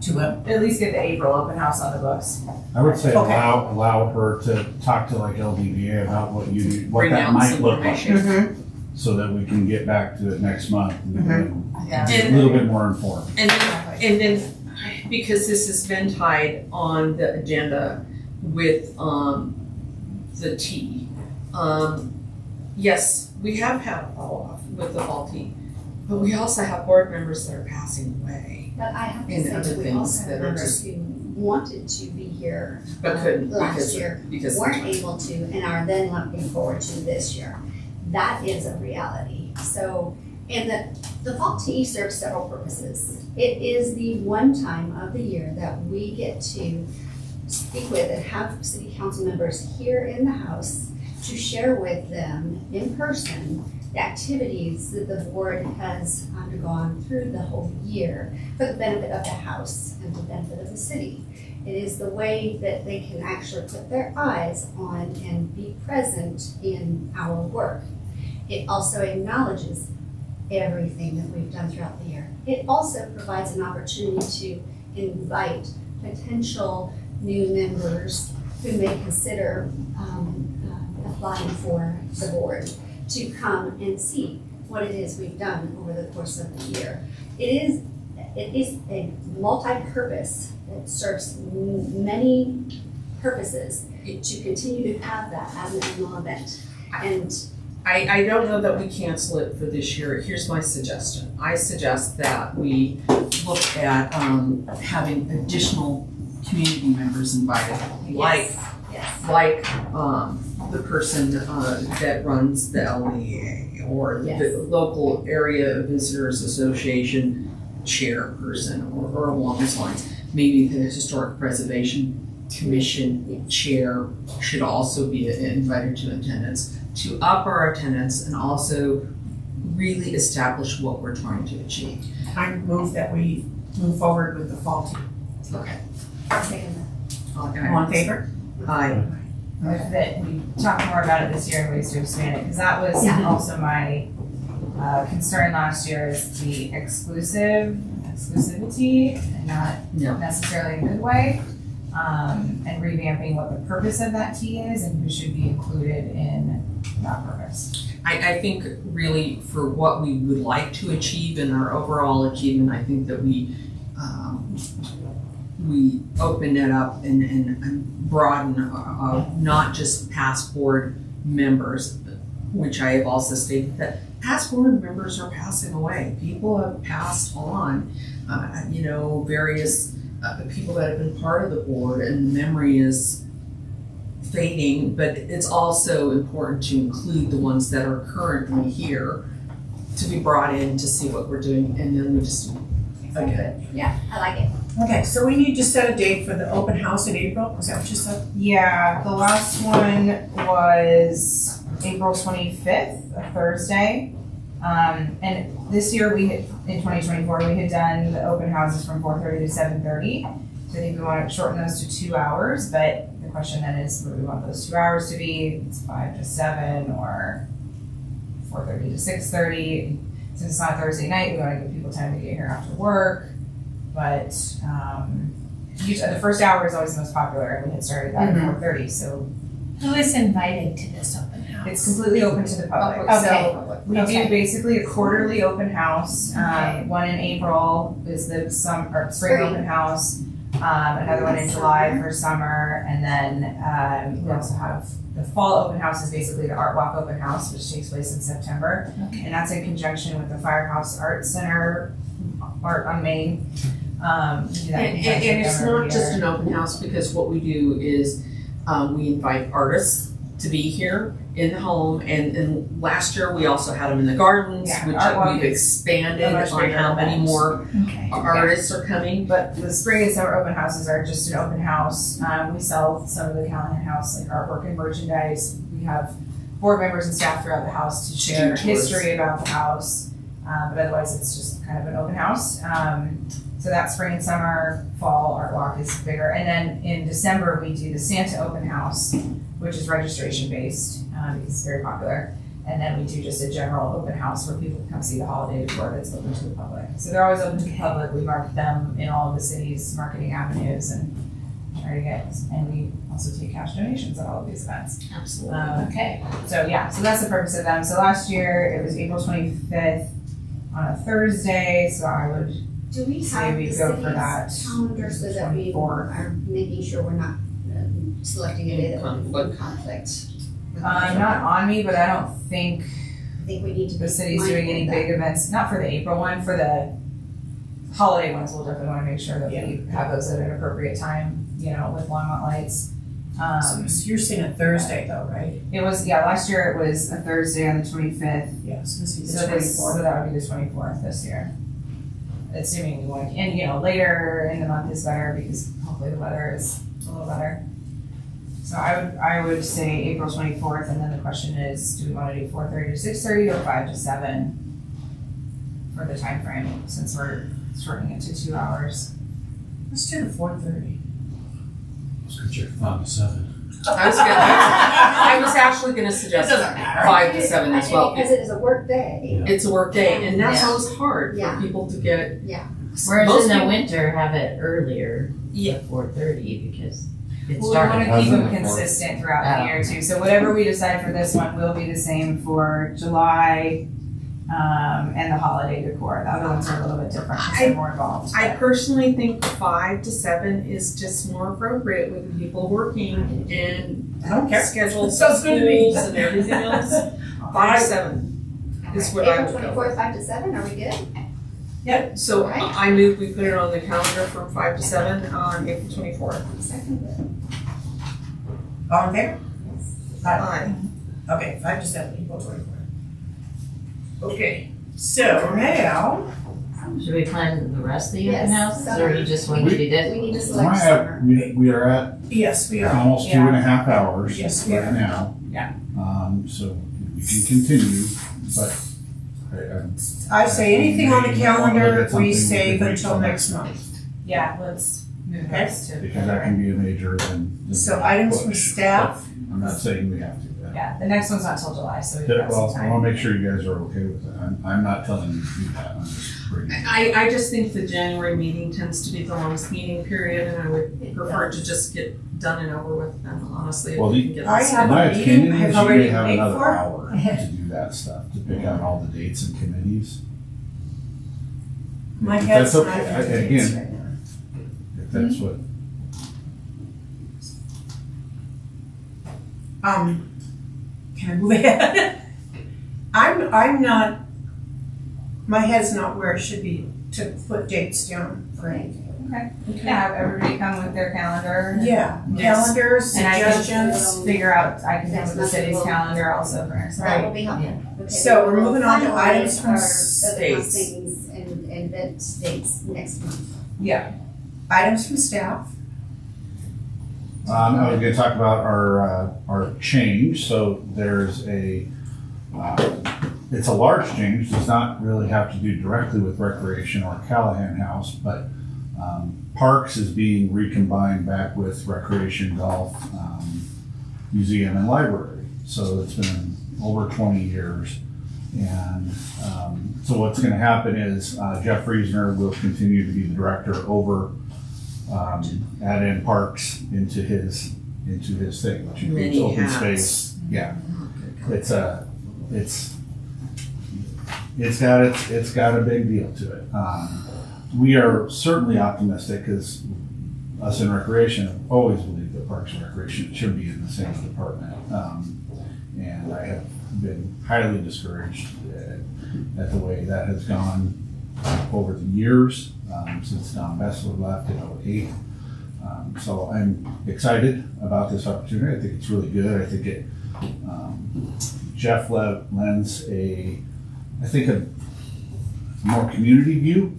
To what? At least get the April open house on the books. I would say Okay. allow her to talk to like LDVA about what Bring that out might some look like, information. so that we can get back to it next month and Yeah. be a little bit more informed. And then, because this has been tied on the agenda with, the tea, yes, we have had a follow-up with the fall tea, but we also have board members that are passing away, but I have to And say other that we things also that have are members just- who wanted to be here but couldn't last year, because. weren't able to, and are then looking forward to this year. That is a reality. So, and the fall tea serves several purposes. It is the one time of the year that we get to speak with and have city council members here in the house to share with them in person the activities that the board has undergone through the whole year for the benefit of the house and the benefit of the city. It is the way that they can actually put their eyes on and be present in our work. It also acknowledges everything that we've done throughout the year. It also provides an opportunity to invite potential new members who may consider applying for the board to come and see what it is we've done over the course of the year. It is a multi-purpose. It serves many purposes to continue to have that as an annual event. And I don't know that we cancel it for this year. Here's my suggestion. I suggest that we look at having additional community members invited, yes. like the person that runs the LEA or the Yes. local area visitors association chairperson or along those lines. Maybe the historic preservation commission chair should also be invited to attendance to up our attendance and also really establish what we're trying to achieve. I move that we move forward with the fall team. All in favor? Aye. That we talk more about it this year and ways to expand it, because that was Yeah. also my concern last year is the exclusivity, and not Yeah. necessarily in a good way. And revamping what the purpose of that tea is and who should be included in that purpose. I think really for what we would like to achieve in our overall achievement, I think that we open it up and broaden not just past board members, which I have also stated that past board members are passing away. People have passed on, various people that have been part of the board, and memory is fading, but it's also important to include the ones that are currently here to be brought in to see what we're doing, and then we just, again. Yeah, I like it. Okay, so we need to set a date for the open house in April, is that what you said? Yeah, the last one was April 25th, a Thursday. And this year in 2024, we had done the open houses from 4:30 to 7:30. So I think we want to shorten those to 2 hours, but the question then is, what do we want those 2 hours to be? It's 5 to 7 or 4:30 to 6:30. Since it's not Thursday night, we want to give people time to get here after work. But usually the first hour is always the most popular, and we had started that at 4:30, so Who is invited to this open house? it's completely open to the public. Okay. So we Okay. do basically a quarterly open house. Okay. One in April is the spring Spring. open house. Another one in July for summer, and then we also have the fall open house is basically the Art Walk open house, which takes place in September, Okay. and that's in conjunction with the Firehouse Art Center, Art on Main. We do that in conjunction And with it's them not every just year. an open house, because what we do is we invite artists to be here in the home, and last year we also had them in the gardens, Yeah, which Art Walk we've is expanded a much on bigger how many event. more Okay. artists are coming. But the spring and summer open houses are just an open house. We sell some of the Callahan House, like artwork and merchandise. We have board members and staff throughout the house to share Do tours. history about the house. But otherwise, it's just kind of an open house. So that spring and summer, fall art walk is bigger. And then in December, we do the Santa open house, which is registration based because it's very popular. And then we do just a general open house where people can come see the holiday decor that's open to the public. So they're always open to the public. We mark them in all of the city's marketing avenues and try to get, and we also take cash donations at all of these events. Absolutely. Okay. So that's the purpose of them. So last year it was April 25th on a Thursday. So I would Do we say have we the go for that. city's calendar so that we 24. are making sure we're not selecting a day that would be in conflict? with not on me, but I don't think I think we need to be the city's doing any mindful of big events, not for the April one, for the holiday ones, we'll definitely wanna make sure that we have those at an appropriate time, with Longmont lights. So you're saying a Thursday though, right? It was, last year it was a Thursday on the 25th, Yeah, so this is so the this, 24th. so that would be the 24th this year. Assuming we want, and later in the month is better because hopefully the weather is a little better. So I would say April 24th, and then the question is, do we wanna do 4:30 to 6:30 or 5 to 7 for the time frame, since we're shortening it to 2 hours? Let's do the 4:30. Let's go check 5 to 7. I was actually gonna suggest It doesn't matter. 5 to 7 as well. Because it is a work day. It's a work day, and that's Yeah. always hard Yeah. for people to get. Yeah. Whereas Most in the people- winter, have it earlier, Yeah. 4:30, because it's Well, we dark. wanna keep Hasn't them before. consistent throughout the Oh. year too, so whatever we decide for this one will be the same for July, and the holiday decor. The other ones are a little bit different, because they're more involved. I personally think 5 to 7 is just more appropriate with people working and I don't care. schedules, Sounds good to me. schools and everything else. 5 to 7 is what I April would go. 24th, 5 to 7, are we good? Yeah, so I move we put it on the calendar from 5 to 7 on April 24th. Second. All in favor? Aye. Okay, 5 to 7, April 24th. Okay, so now, Should we plan the rest of the open Yes, houses, summer. or you just want to do that? We need to We select might have, summer. we are at yes, we are. almost 2.5 hours Yes, we right are. now. Yeah. So we can continue, but I'm I say anything on the You might wanna look calendar, at something we we save could wait until till next next month. Yeah, let's move Okay. this to. because that can be a major than. So items from staff, I'm not saying we have to. Yeah, the next one's not till July, so we've Yeah, got some well, I time. wanna make sure you guys are okay with it. I'm not telling you to do that, I'm just bringing. I just think the January meeting tends to be the longest meeting period, and I would prefer to just get done and over with, and honestly, if Well, we can get I this. have My a meeting opinion I've is you already may have paid another for. hour to do that stuff, to pick out all the dates and committees. My If head's that's not okay, in the dates again, right now. if that's what, Can I move ahead? I'm not, my head's not where it should be to put dates down for anything. Yeah, have everybody come with their calendar. Yeah, Yes. calendars, And I can suggestions. figure out, I can come Next with the month city's we'll- calendar also for next That month. will be helpful. Okay, So we're we will moving on to finalize items from our states. things and event dates next month. Items from staff. I was gonna talk about our change, so there's it's a large change, does not really have to do directly with recreation or Callahan House, but Parks is being recombined back with recreation, golf, museum and library. So it's been over 20 years. And so what's gonna happen is Jeff Reesner will continue to be the director over add in Parks into his thing, which includes Many open hats. space. Yeah, it's got a big deal to it. We are certainly optimistic because us in recreation have always believed that Parks and Recreation should be in the same department. And I have been highly discouraged at the way that has gone over the years, since Don Bessler left in '08. So I'm excited about this opportunity. I think it's really good. I think Jeff lends a more community view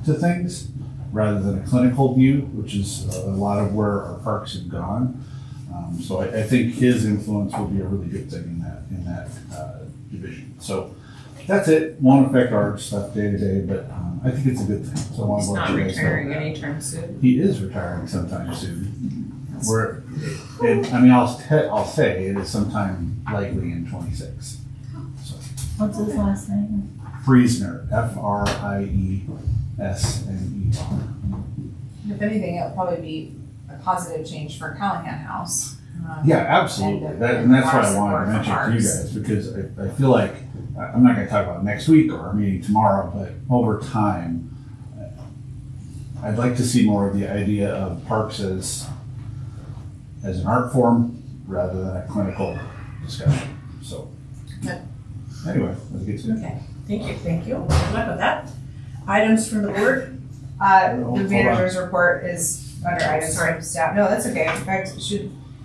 to things rather than a clinical view, which is a lot of where our parks have gone. So I think his influence will be a really good thing in that division. So that's it. Won't affect our stuff day to day, but I think it's a good thing. So I want He's to let not you guys know retiring that. anytime soon. He is retiring sometime soon. I'll say it is sometime likely in 26. So What's his last name? Friesner, Friesner. If anything, it'll probably be a positive change for Callahan House. Yeah, absolutely. And that's why I wanted to mention it to you Parks. guys because I feel like I'm not going to talk about next week or our meeting tomorrow, but over time, I'd like to see more of the idea of parks as an art form rather than a clinical discussion. So, anyway, let's get to it. Okay, thank you. Good luck with that. Items from the board. The manager's report is under items from staff. No, that's okay. In fact,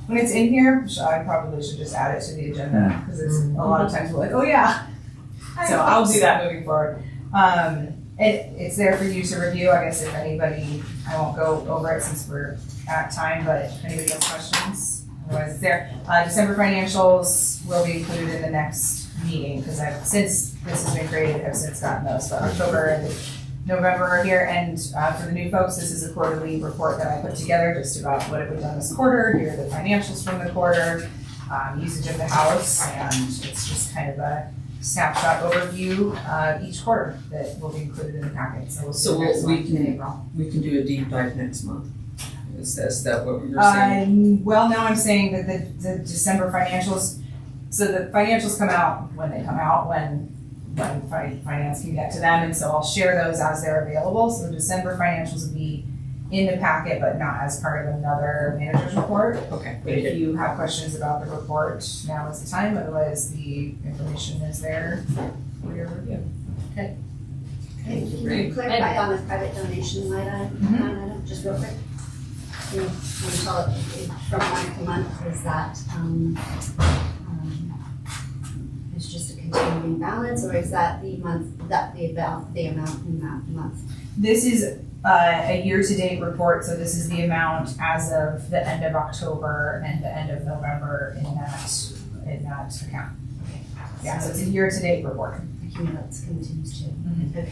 when it's in here, I probably should just add it to the agenda because it's a lot of times we're like, oh yeah. So I'll do that moving forward. It's there for you to review. I guess if anybody, I won't go over it since we're at time, but if anybody has questions, otherwise it's there. December financials will be included in the next meeting because since this has been created, I've since gotten those. But October and November are here, and for the new folks, this is a quarterly report that I put together just about what have we done this quarter, here are the financials from the quarter, usage of the house, and it's just kind of a snapshot overview of each quarter that will be included in the packet. So we'll see So next we month in can- April. We can do a deep dive next month. Is that what you're saying? Well, now I'm saying that the December financials, so the financials come out when they come out, when finance can get to them, and so I'll share those as they're available. So December financials will be in the packet, but not as part of another manager's report. Okay, But if you have questions about the report, now is the time, otherwise the information is there for your review. Can Great. you clarify on the private donation line item, just real quick? Can you tell it from month to month, is that, it's just a continuing balance, or is that the amount in that month? This is a year-to-date report, so this is the amount as of the end of October and the end of November in that account. Yeah, so it's a year-to-date report. Accumulates, continues to. Okay.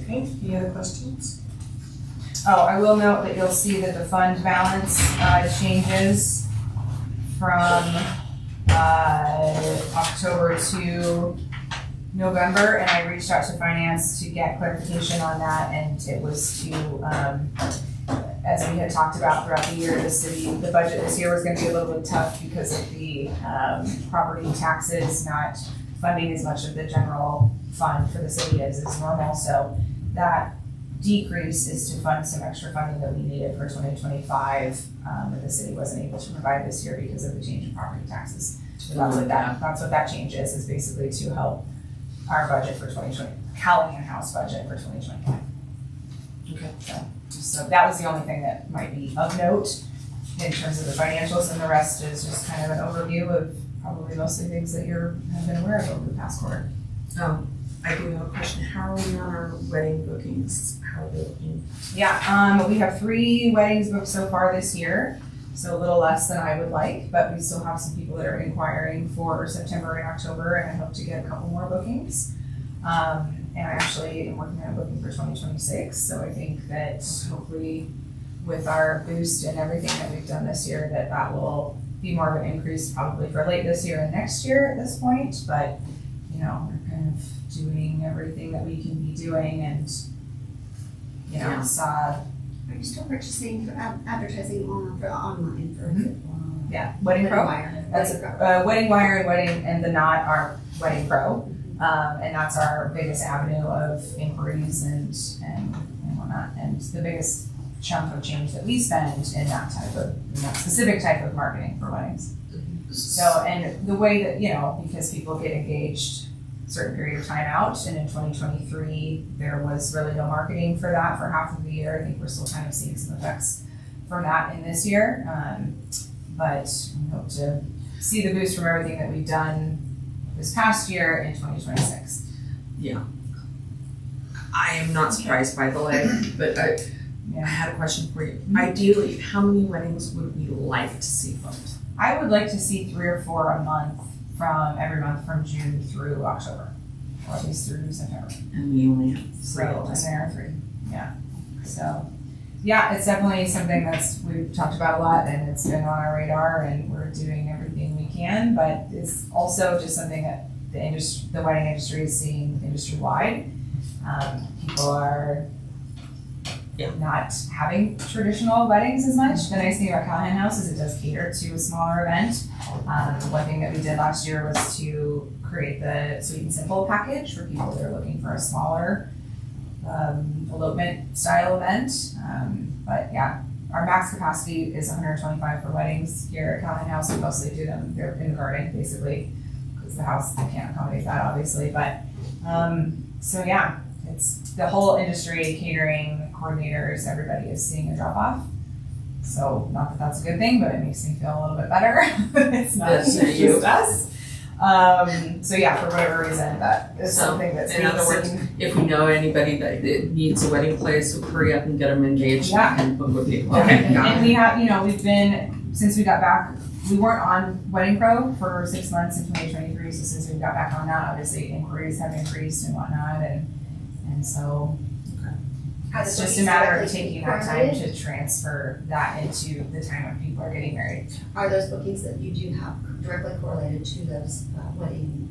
Okay, any other questions? Oh, I will note that you'll see that the fund balance changes from October to November, and I reached out to finance to get clarification on that, and it was to, as we had talked about throughout the year, the budget this year was gonna be a little bit tough because of the property taxes not funding as much of the general fund for the city as is normal, so that decrease is to fund some extra funding that we needed for 2025 that the city wasn't able to provide this year because of the change in property taxes. So that's what that change is basically to help our budget for 2020, Callahan House budget for 2025. Okay. So that was the only thing that might be of note in terms of the financials, and the rest is just kind of an overview of probably mostly things that you have been aware of over the past quarter. I do have a question. How are we on our wedding bookings? How are they looking? Yeah, we have 3 weddings booked so far this year, so a little less than I would like, but we still have some people that are inquiring for September and October, and I hope to get a couple more bookings. And I actually am working on a booking for 2026, so I think that hopefully with our boost and everything that we've done this year, that will be more of an increase probably for late this year and next year at this point, but you know, we're kind of doing everything that we can be doing, and you know, Are you still purchasing advertising for online for? yeah, Wedding Pro. That's Wedding Wire and Wedding and the Knot are Wedding Pro, and that's our biggest avenue of inquiries and whatnot, and the biggest chunk of change that we spend in that specific type of marketing for weddings. So, and the way that, you know, because people get engaged a certain period of time out, and in 2023, there was really no marketing for that for half of the year. I think we're still kind of seeing some effects from that in this year. But we hope to see the boost from everything that we've done this past year in 2026. I am not surprised by the delay, but I had a question for you. Ideally, how many weddings would we like to see booked? I would like to see 3 or 4 a month every month from June through October, or at least through September. And we only have 3 So, at and this there are 3, yeah. So, yeah, it's definitely something we've talked about a lot, and it's been on our radar, and we're doing everything we can, but it's also just something that the wedding industry is seeing industry-wide. People are not having traditional weddings as much. The nice thing about Callahan House is it does cater to a smaller event. One thing that we did last year was to create the Sweet and Simple package for people that are looking for a smaller elopement style event. But yeah, our max capacity is 125 for weddings here at Callahan House. We mostly do them, they're in the garden basically, because the house, they can't accommodate that obviously. But so yeah, it's the whole industry, catering, coordinators, everybody is seeing a drop off. So not that that's a good thing, but it makes me feel a little bit better. It's not just us. So yeah, for whatever reason, that is something that's in other words, if we know anybody that needs a wedding place, we'll hurry up and get them engaged and book with people. Okay. And we have, you know, we've been, since we got back, we weren't on Wedding Pro for 6 months in 2023. So since we got back on that, obviously inquiries have increased and whatnot, and so it's just a matter of taking that time to transfer that into the time when people are getting married. Are those bookings that you do have directly correlated to those wedding?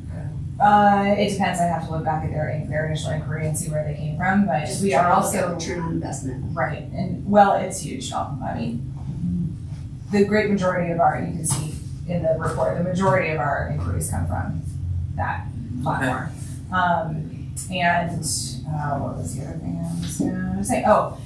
It depends. I have to look back at their initial inquiry and see where they came from. But Just we are also return on investment. right, and well, it's huge. I mean, the great majority of you can see in the report, the majority of our inquiries come from that platform. And what was the other thing I was gonna say? Oh,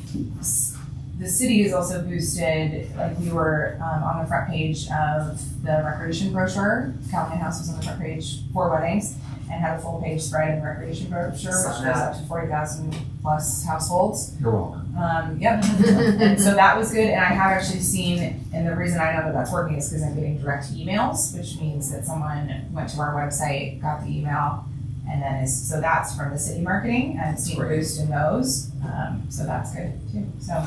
the city is also boosted, like we were on the front page of the recreation brochure. Callahan House was on the front page for weddings. and have a full page spread in the recreation brochure, which Saw goes that. up to 40,000 plus households. You're welcome. Yep. And so that was good, and I have actually seen, and the reason I know that that's working is because I'm getting direct emails, which means that someone went to our website, got the email, and then so that's from the city marketing, and seeing a boost in those, so that's good too. So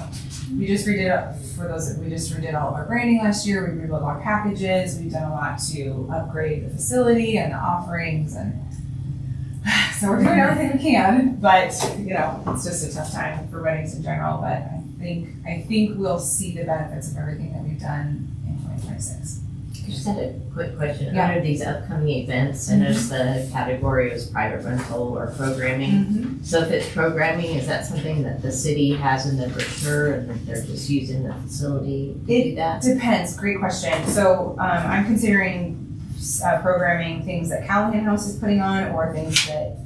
we just redid all of our branding last year, we rebuilt our packages, we've done a lot to upgrade the facility and the offerings, and so we're doing everything we can, but it's just a tough time for weddings in general, but I think we'll see the benefits of everything that we've done in 2026. I just had a quick question. Yeah. Under these upcoming events, I noticed the category was private rental or programming. So if it's programming, is that something that the city has in the brochure and that they're just using the facility to do that? Depends, great question. So I'm considering programming things that Callahan House is putting on, or things that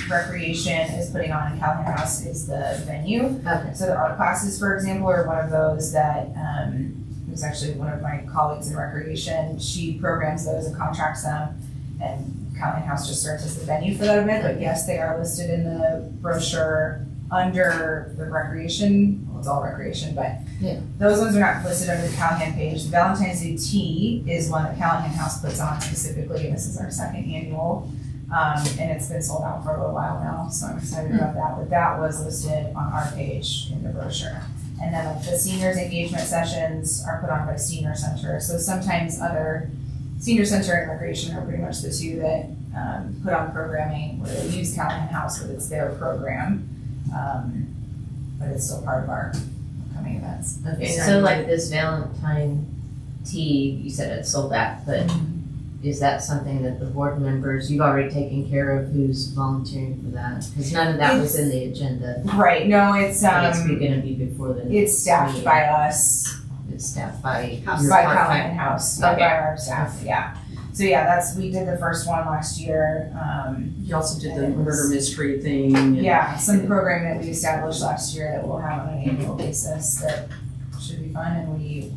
Recreation is putting on, and Callahan House is the venue. Okay. So the art classes, for example, are one of those that it was actually one of my colleagues in Recreation. She programs those and contracts them, and Callahan House just serves as the venue for that event. But yes, they are listed in the brochure under the Recreation. Well, it's all Recreation, but Yeah. those ones are not listed under the Callahan page. The Valentine's Day Tea is one that Callahan House puts on specifically, and this is our second annual. And it's been sold out for a little while now, so I'm excited about that. But that was listed on our page in the brochure. And then like the seniors engagement sessions are put on by Senior Center. So sometimes other Senior Center and Recreation are pretty much the two that put on programming where they use Callahan House, but it's their program. But it's still part of our upcoming events. Okay, so like this Valentine tea, you said it's sold out, but is that something that the board members, you've already taken care of who's volunteering for that? Because none of that was in the agenda. Right, no, it's But it's gonna be before the. it's staffed by us, It's staffed by by your Callahan part-time. House, Okay. by our staff, yeah. So yeah, we did the first one last year. You also did the And it was- murder mystery thing. and- Yeah, some programming that we established last year that we'll have on an annual basis that should be fun, and we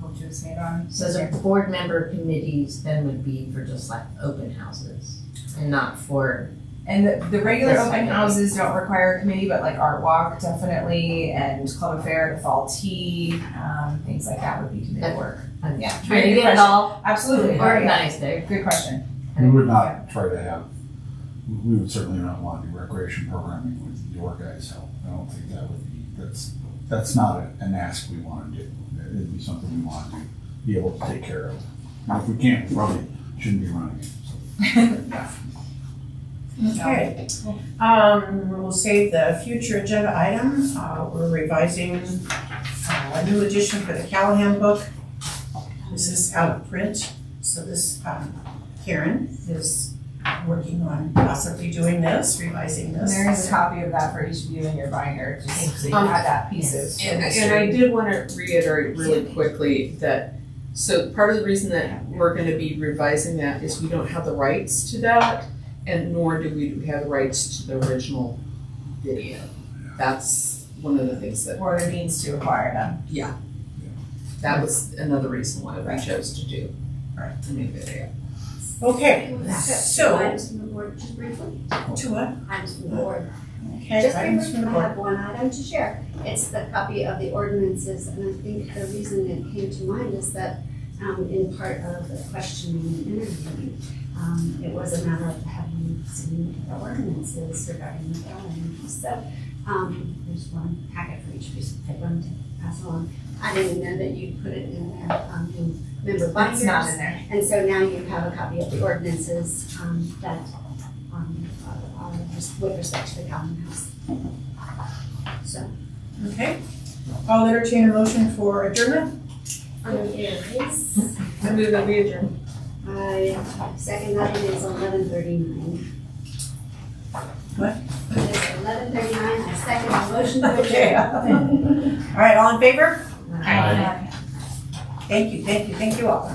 hope to expand on. So the board member committees then would be for just like open houses and not for, And the regular That's open fine. houses don't require a committee, but like Art Walk definitely, and Club Affair, the Fall Tea, things like that would be committee Okay. work. I'm Yeah. trying to Good get it question. all Absolutely. organized there. Good question. We would not try to have, we would certainly not want to do recreation programming with your guys' help. I don't think that would be, that's not an ask we want to do. It'd be something we want to be able to take care of. And if we can't, we probably shouldn't be running it. So. Okay, we'll save the future agenda item. We're revising a new edition for the Callahan book. This is out of print, so this, Karen is working on possibly doing this, revising this. There is a copy of that for each of you in your binder, just so you have that piece of. And I did want to reiterate really quickly that, so part of the reason that we're gonna be revising that is we don't have the rights to that, and nor do we have the rights to the original video. That's one of the things that, Or the means to acquire them. that was another reason why we chose to do Right. the new video. Okay, We'll have so, items from the board, just briefly, to what? items from the board. Okay, Just items from briefly, the I board. have one item to share. It's the copy of the ordinances, and I think the reason it came to mind is that in part of the questioning and interviewing, it was a matter of having seen the ordinances regarding the felony. So, there's one packet for each piece of paper and pass along. I didn't know that you put it in there, in member binders. It's not in there. And so now you have a copy of the ordinances, that, are just with respect to the Callahan House. So, Okay, I'll entertain a motion for adjournment. I move that we adjourn. I second that, it is 11:39. What? It is 11:39, I second the motion to Okay. adjourn. All right, all in favor? Aye. Thank you all.